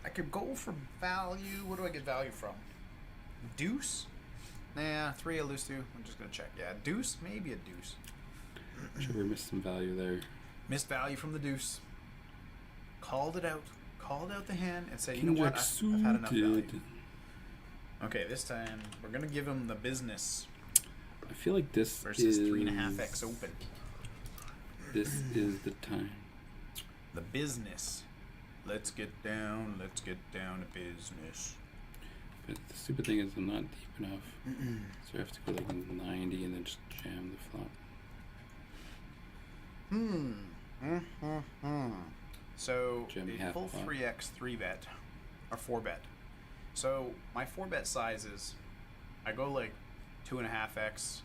I could go for value. What do I get value from? Deuce? Nah, 3 I lose to. I'm just gonna check. Yeah, deuce, maybe a deuce. Trevor missed some value there. Missed value from the deuce. Called it out. Called out the hand and said, you know what? I've had enough value. Okay, this time we're gonna give him the business. I feel like this versus is 3.5x open. This is the time. The business. Let's get down to business. But the stupid thing is I'm not deep enough. So I have to go like 90 and then just jam the flop. So Jam a half full pot. 3x 3-bet or 4-bet. So my 4-bet size is, I go like 2.5x.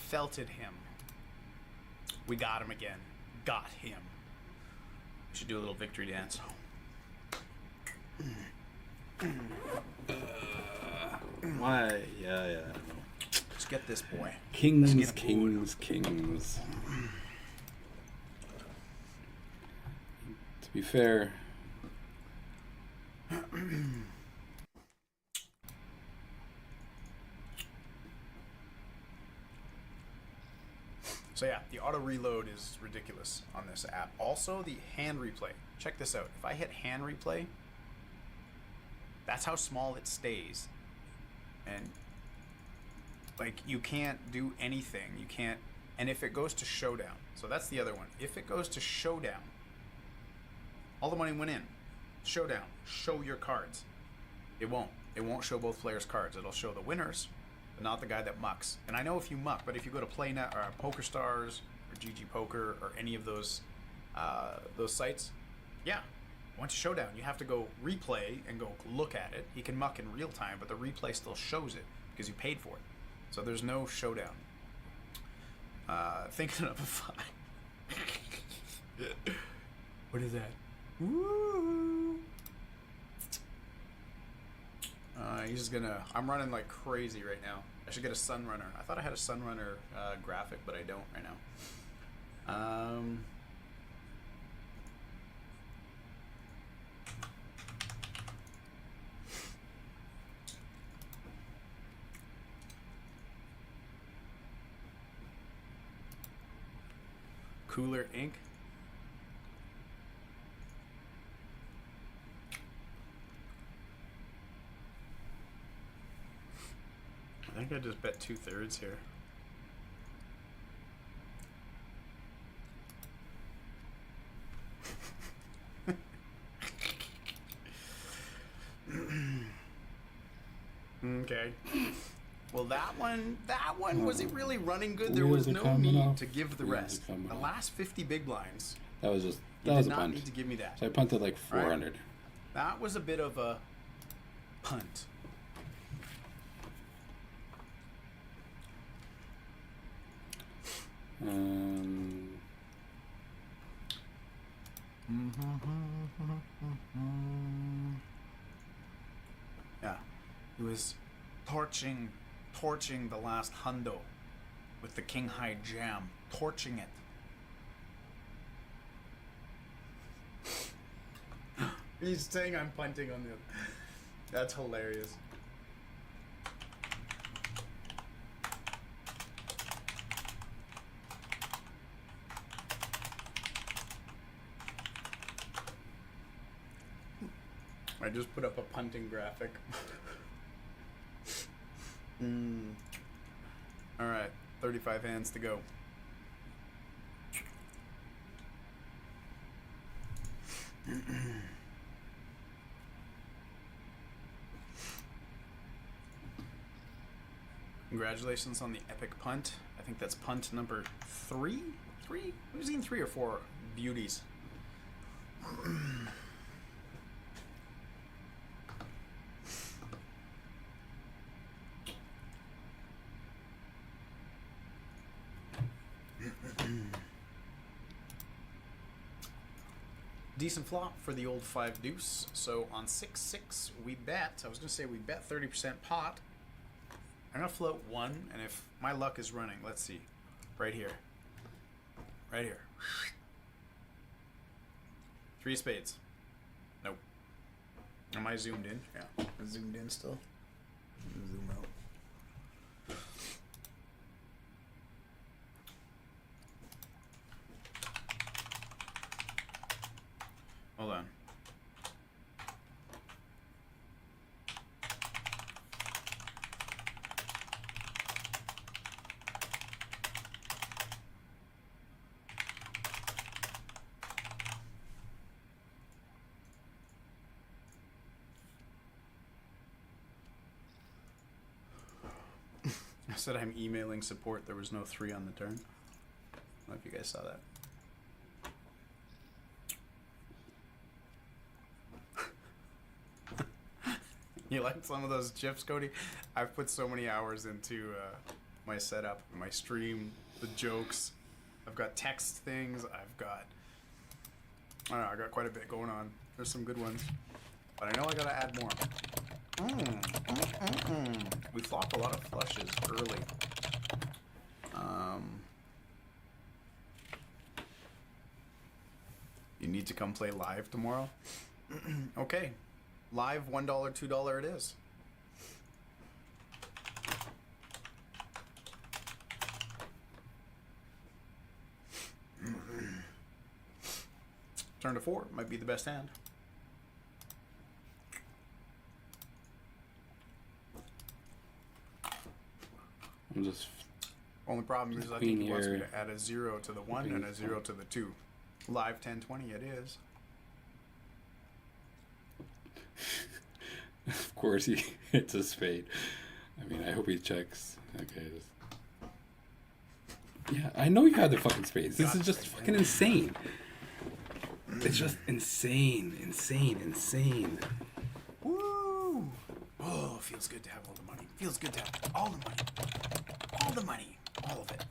Felted him. We got him again. Got him. We should do a little victory dance. Why? Yeah. Let's get this boy. Kings. To be fair, So yeah, the auto reload is ridiculous on this app. Also, the hand replay. Check this out. If I hit hand replay, that's how small it stays. And like you can't do anything. You can't. And if it goes to showdown, so that's the other one. If it goes to showdown, all the money went in. Showdown, show your cards. It won't. It won't show both players' cards. It'll show the winners, but not the guy that mucks. And I know if you muck, but if you go to PlayNet or Poker Stars or GG Poker or any of those sites, yeah, once you showdown, you have to go replay and go look at it. You can muck in real time, but the replay still shows it because you paid for it. So there's no showdown. Thinking of a 5. What is that? Woo! He's gonna. I'm running like crazy right now. I should get a Sunrunner. I thought I had a Sunrunner graphic, but I don't right now. Cooler ink. I think I just bet 2/3 here. Okay. Well, that one was it really running good? There was no need to give the rest. The last 50 big blinds. that was just You that was did a not punt. need to give me that. So I punted like 400. That was a bit of a punt. Yeah, he was torching the last hundo with the king high jam, torching it. He's saying I'm punting on the. That's hilarious. I just put up a punting graphic. All right, 35 hands to go. Congratulations on the epic punt. I think that's punt number 3? 3? We've seen 3 or 4 beauties. Decent flop for the old 5 deuce. So on 6-6 we bet. I was gonna say we bet 30% pot. I'm gonna float 1, and if my luck is running, let's see. Right here. Right here. 3 of spades. Nope. Am I zoomed in? Yeah. I'm zoomed in still. Zoom out. Hold on. I said I'm emailing support. There was no 3 on the turn. I don't know if you guys saw that. You like some of those GIFs, Cody? I've put so many hours into my setup, my stream, the jokes. I've got text things. I've got, I don't know, I got quite a bit going on. There's some good ones, but I know I gotta add more. We flopped a lot of flushes early. You need to come play live tomorrow? Okay. Live $1, $2 it is. Turn to 4 might be the best hand. I'm just Only problem is I think he wants me to add a 0 to the 1 and a 0 to the 2. Live 10-20 it is. Of course he hits a spade. I mean, I hope he checks. Okay, yeah, I know you had the fucking spades. This is just fucking insane. It's just insane. Woo! Oh, feels good to have all the money. Feels good to have all the money. All the money. All of it.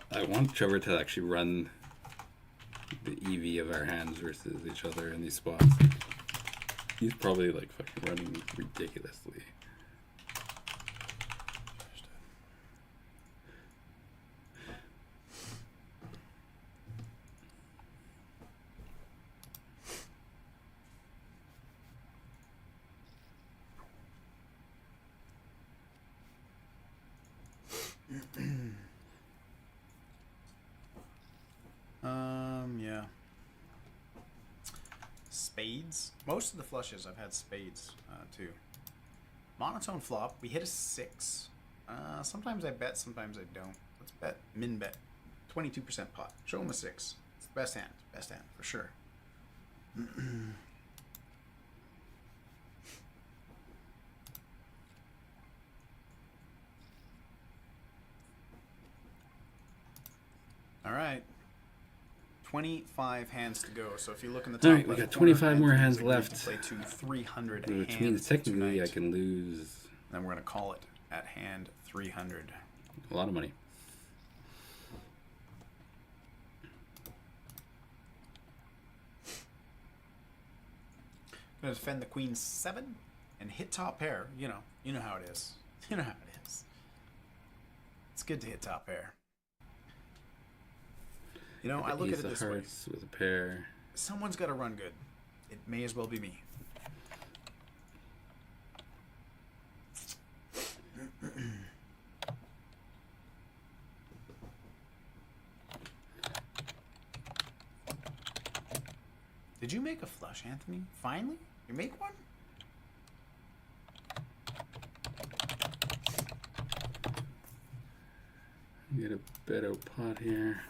I want Trevor to actually run the EV of our hands versus each other in these spots. He's probably like fucking running ridiculously. Yeah. Spades. Most of the flushes I've had spades too. Monotone flop. We hit a 6. Sometimes I bet, sometimes I don't. Let's bet. Min bet. 22% pot. Show him a 6. It's the best hand. Best hand for sure. All right. 25 hands to go. So if you look in the top Alright, we left got corner, 25 more Anthony's hands agreed left. to play to 300 Which hands means technically tonight. I can lose Then we're going to call it at hand 300. a lot of money. Going to defend the queen 7 and hit top pair. You know how it is. You know how it is. It's good to hit top pair. You know, I look at Ace it of this way. hearts with a pair. Someone's got to run good. It may as well be me. Did you make a flush, Anthony? Finally? You make one? Get a better pot here.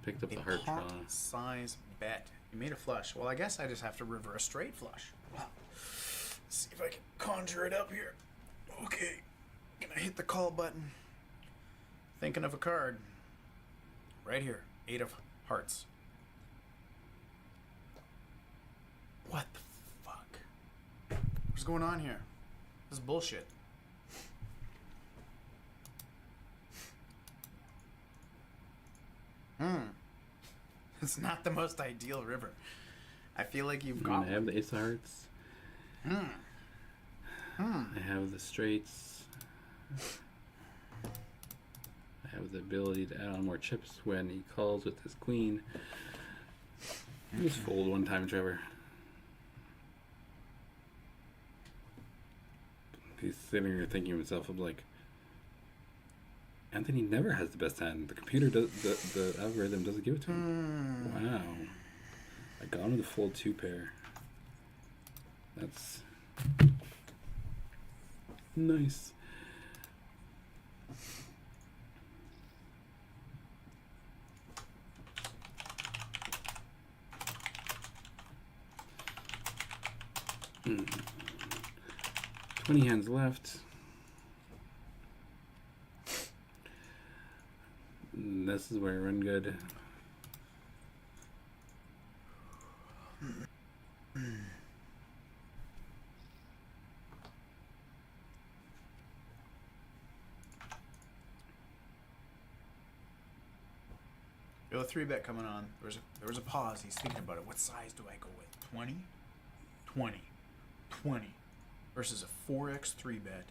Picked up A the heart draw. pot size bet. You made a flush. Well, I guess I just have to river a straight flush. Wow. Let's see if I can conjure it up here. Okay. Gonna hit the call button. Thinking of a card. Right here. 8 of hearts. What the fuck? What's going on here? This is bullshit. It's not the most ideal river. I feel like you've got I have the ace of hearts. I have the straights. I have the ability to add on more chips when he calls with his queen. Just fold one time, Trevor. He's sitting here thinking to himself, I'm like, Anthony never has the best hand. The computer does, the algorithm doesn't give it to him. Wow. I got him to fold 2 pair. That's nice. Hmm. 20 hands left. This is where I run good. Yo, a 3-bet coming on. There was a pause. He's thinking about it. What size do I go with? 20? 20. 20. Versus a 4x 3-bet.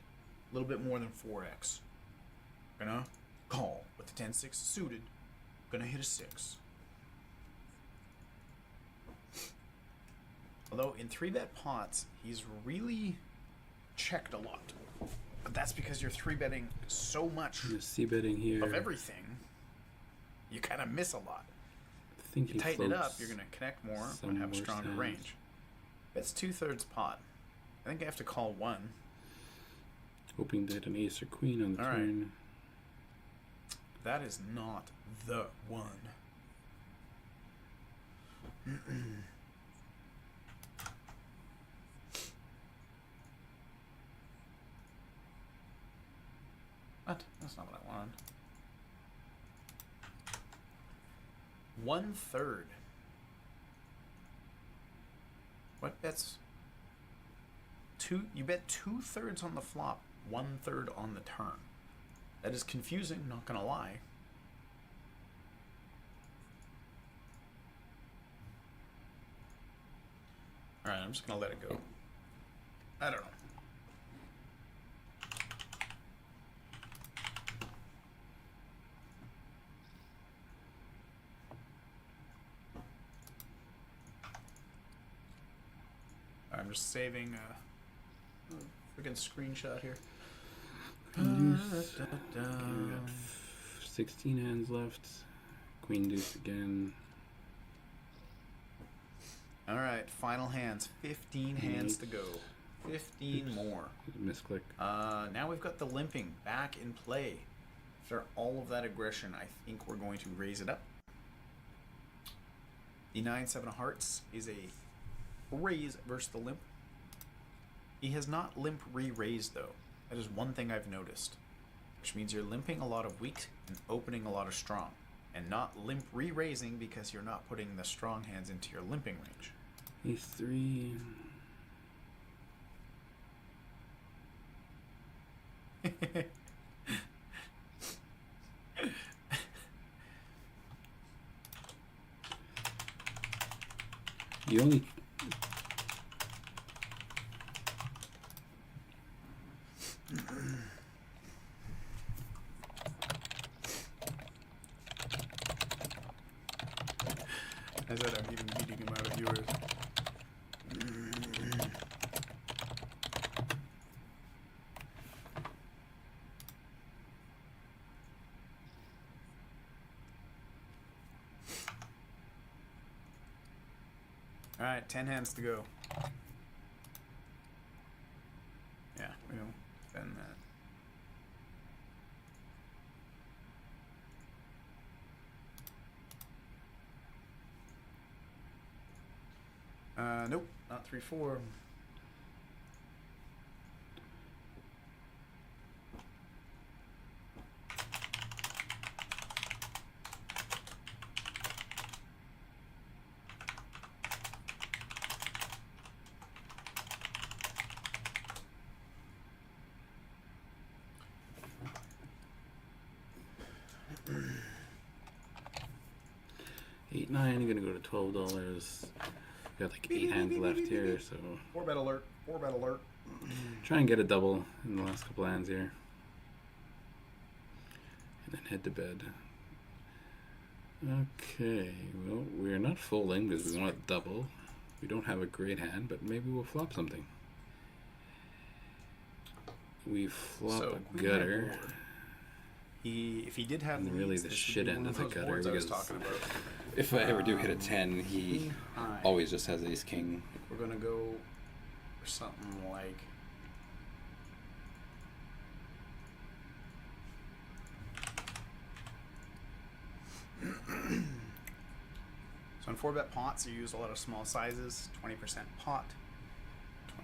A little bit more than 4x. Gonna call with the 10-6 suited. Gonna hit a 6. Although in 3-bet pots, he's really checked a lot. But that's because you're 3-betting so much Just c-betting here. of everything. You kind of miss a lot. I think You he tighten it up, floats you're going to connect more some and have a worse stronger hands. range. That's 2/3 pot. I think I have to call 1. Hoping to hit an ace or queen on the All right. turn. That is not the one. What? That's not what I wanted. 1/3. What? That's two. You bet 2/3 on the flop, 1/3 on the turn. That is confusing. Not gonna lie. All right, I'm just gonna let it go. I don't know. I'm just saving a freaking screenshot here. Queen deuce. Okay, we got 16 hands left. Queen deuce again. All right, final hands. 15 hands to go. 15 more. Misclick. Now we've got the limping back in play. After all of that aggression, I think we're going to raise it up. The 9-7 of hearts is a raise versus the limp. He has not limp re-raised though. That is one thing I've noticed. Which means you're limping a lot of weak and opening a lot of strong. and not limp re-raising because you're not putting the strong hands into your limping range. Ace 3. You only. I said I'm even beating him out of yours. Alright, 10 hands to go. Yeah, we don't spend that. Nope, not 3-4. Eight, nine. You're gonna go to $12. Got like 8 hands left here, so 4-bet alert. 4-bet alert. try and get a double in the last couple hands here, and then head to bed. Okay, well, we're not folding because we want a double. We don't have a great hand, but maybe we'll flop something. We flop So, a gutter. If he did have And really leads, the this would shit be end one of the those gutter boards I was because talking about. if I ever do hit a 10, he King high. always just has ace king. We're gonna go for something like so in 4-bet pots you use a lot of small sizes, 20% pot,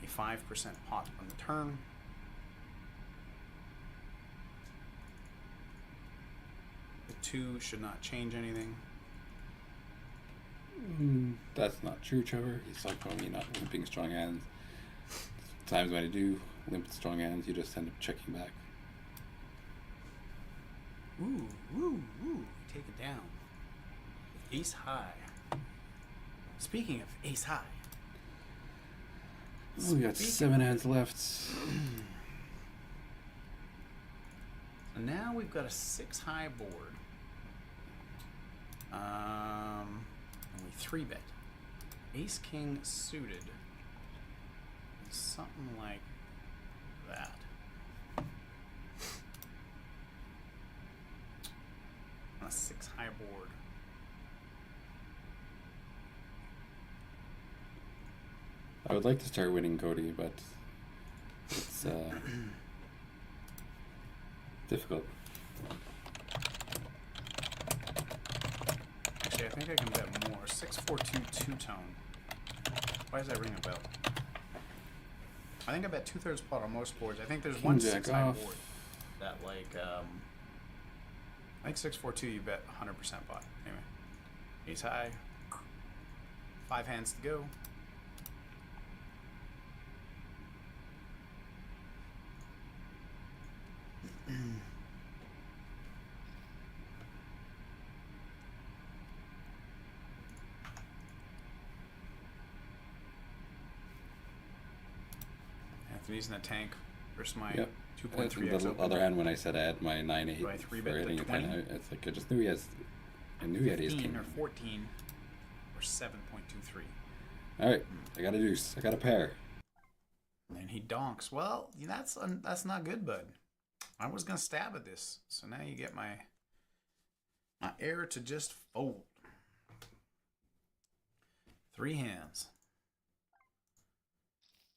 25% pot on the turn. The 2 should not change anything. That's not true, Trevor. He's like telling me not limping strong hands. Times when I do limp strong hands, you just end up checking back. Ooh, ooh, ooh. Take it down. Ace high. Speaking of ace high. Oh, we got 7 hands left. So now we've got a 6 high board. And we 3-bet. Ace king suited. Something like that. On a 6 high board. I would like to start winning Cody, but it's difficult. Actually, I think I can bet more. 6-4-2 two-tone. Why does that ring a bell? I think I bet 2/3 pot on most boards. I think there's one King jack 6 high off. board that I think 6-4-2 you bet 100% pot. Anyway, ace high. 5 hands to go. Anthony's in the tank versus my Yep. 2.3x The open. other hand, when I said I had my 9-8 Do I for 3-bet the hitting a 10, 20? it's like I just knew he has. I knew he had ace 15 king. or 14 or 7.23. All right, I got a deuce. I got a pair. And he donks. Well, that's not good, bud. I was gonna stab at this, so now you get my heir to just fold. 3 hands.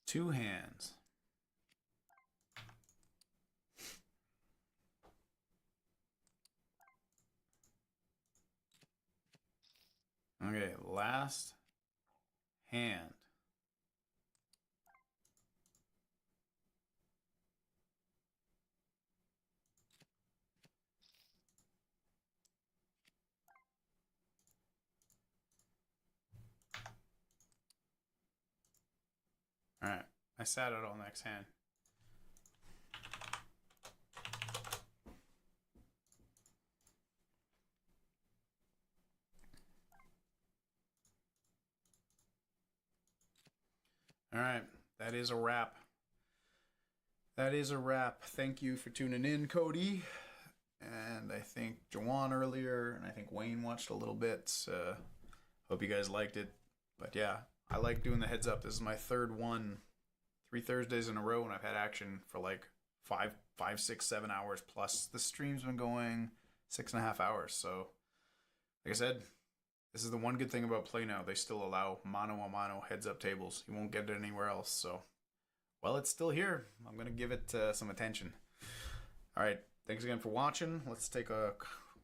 2 hands. Okay, last hand. I sat it all next hand. All right, that is a wrap. That is a wrap. Thank you for tuning in, Cody. And I think Jawan earlier, and I think Wayne watched a little bit. Hope you guys liked it. But yeah, I like doing the heads up. This is my third one, 3 Thursdays in a row, and I've had action for like 5, 6, 7 hours. Plus, the stream's been going 6.5 hours. So, like I said, this is the one good thing about Play Now. They still allow mano-a-mano heads-up tables. You won't get it anywhere else. So, well, it's still here. I'm going to give it some attention. All right. Thanks again for watching. Let's take a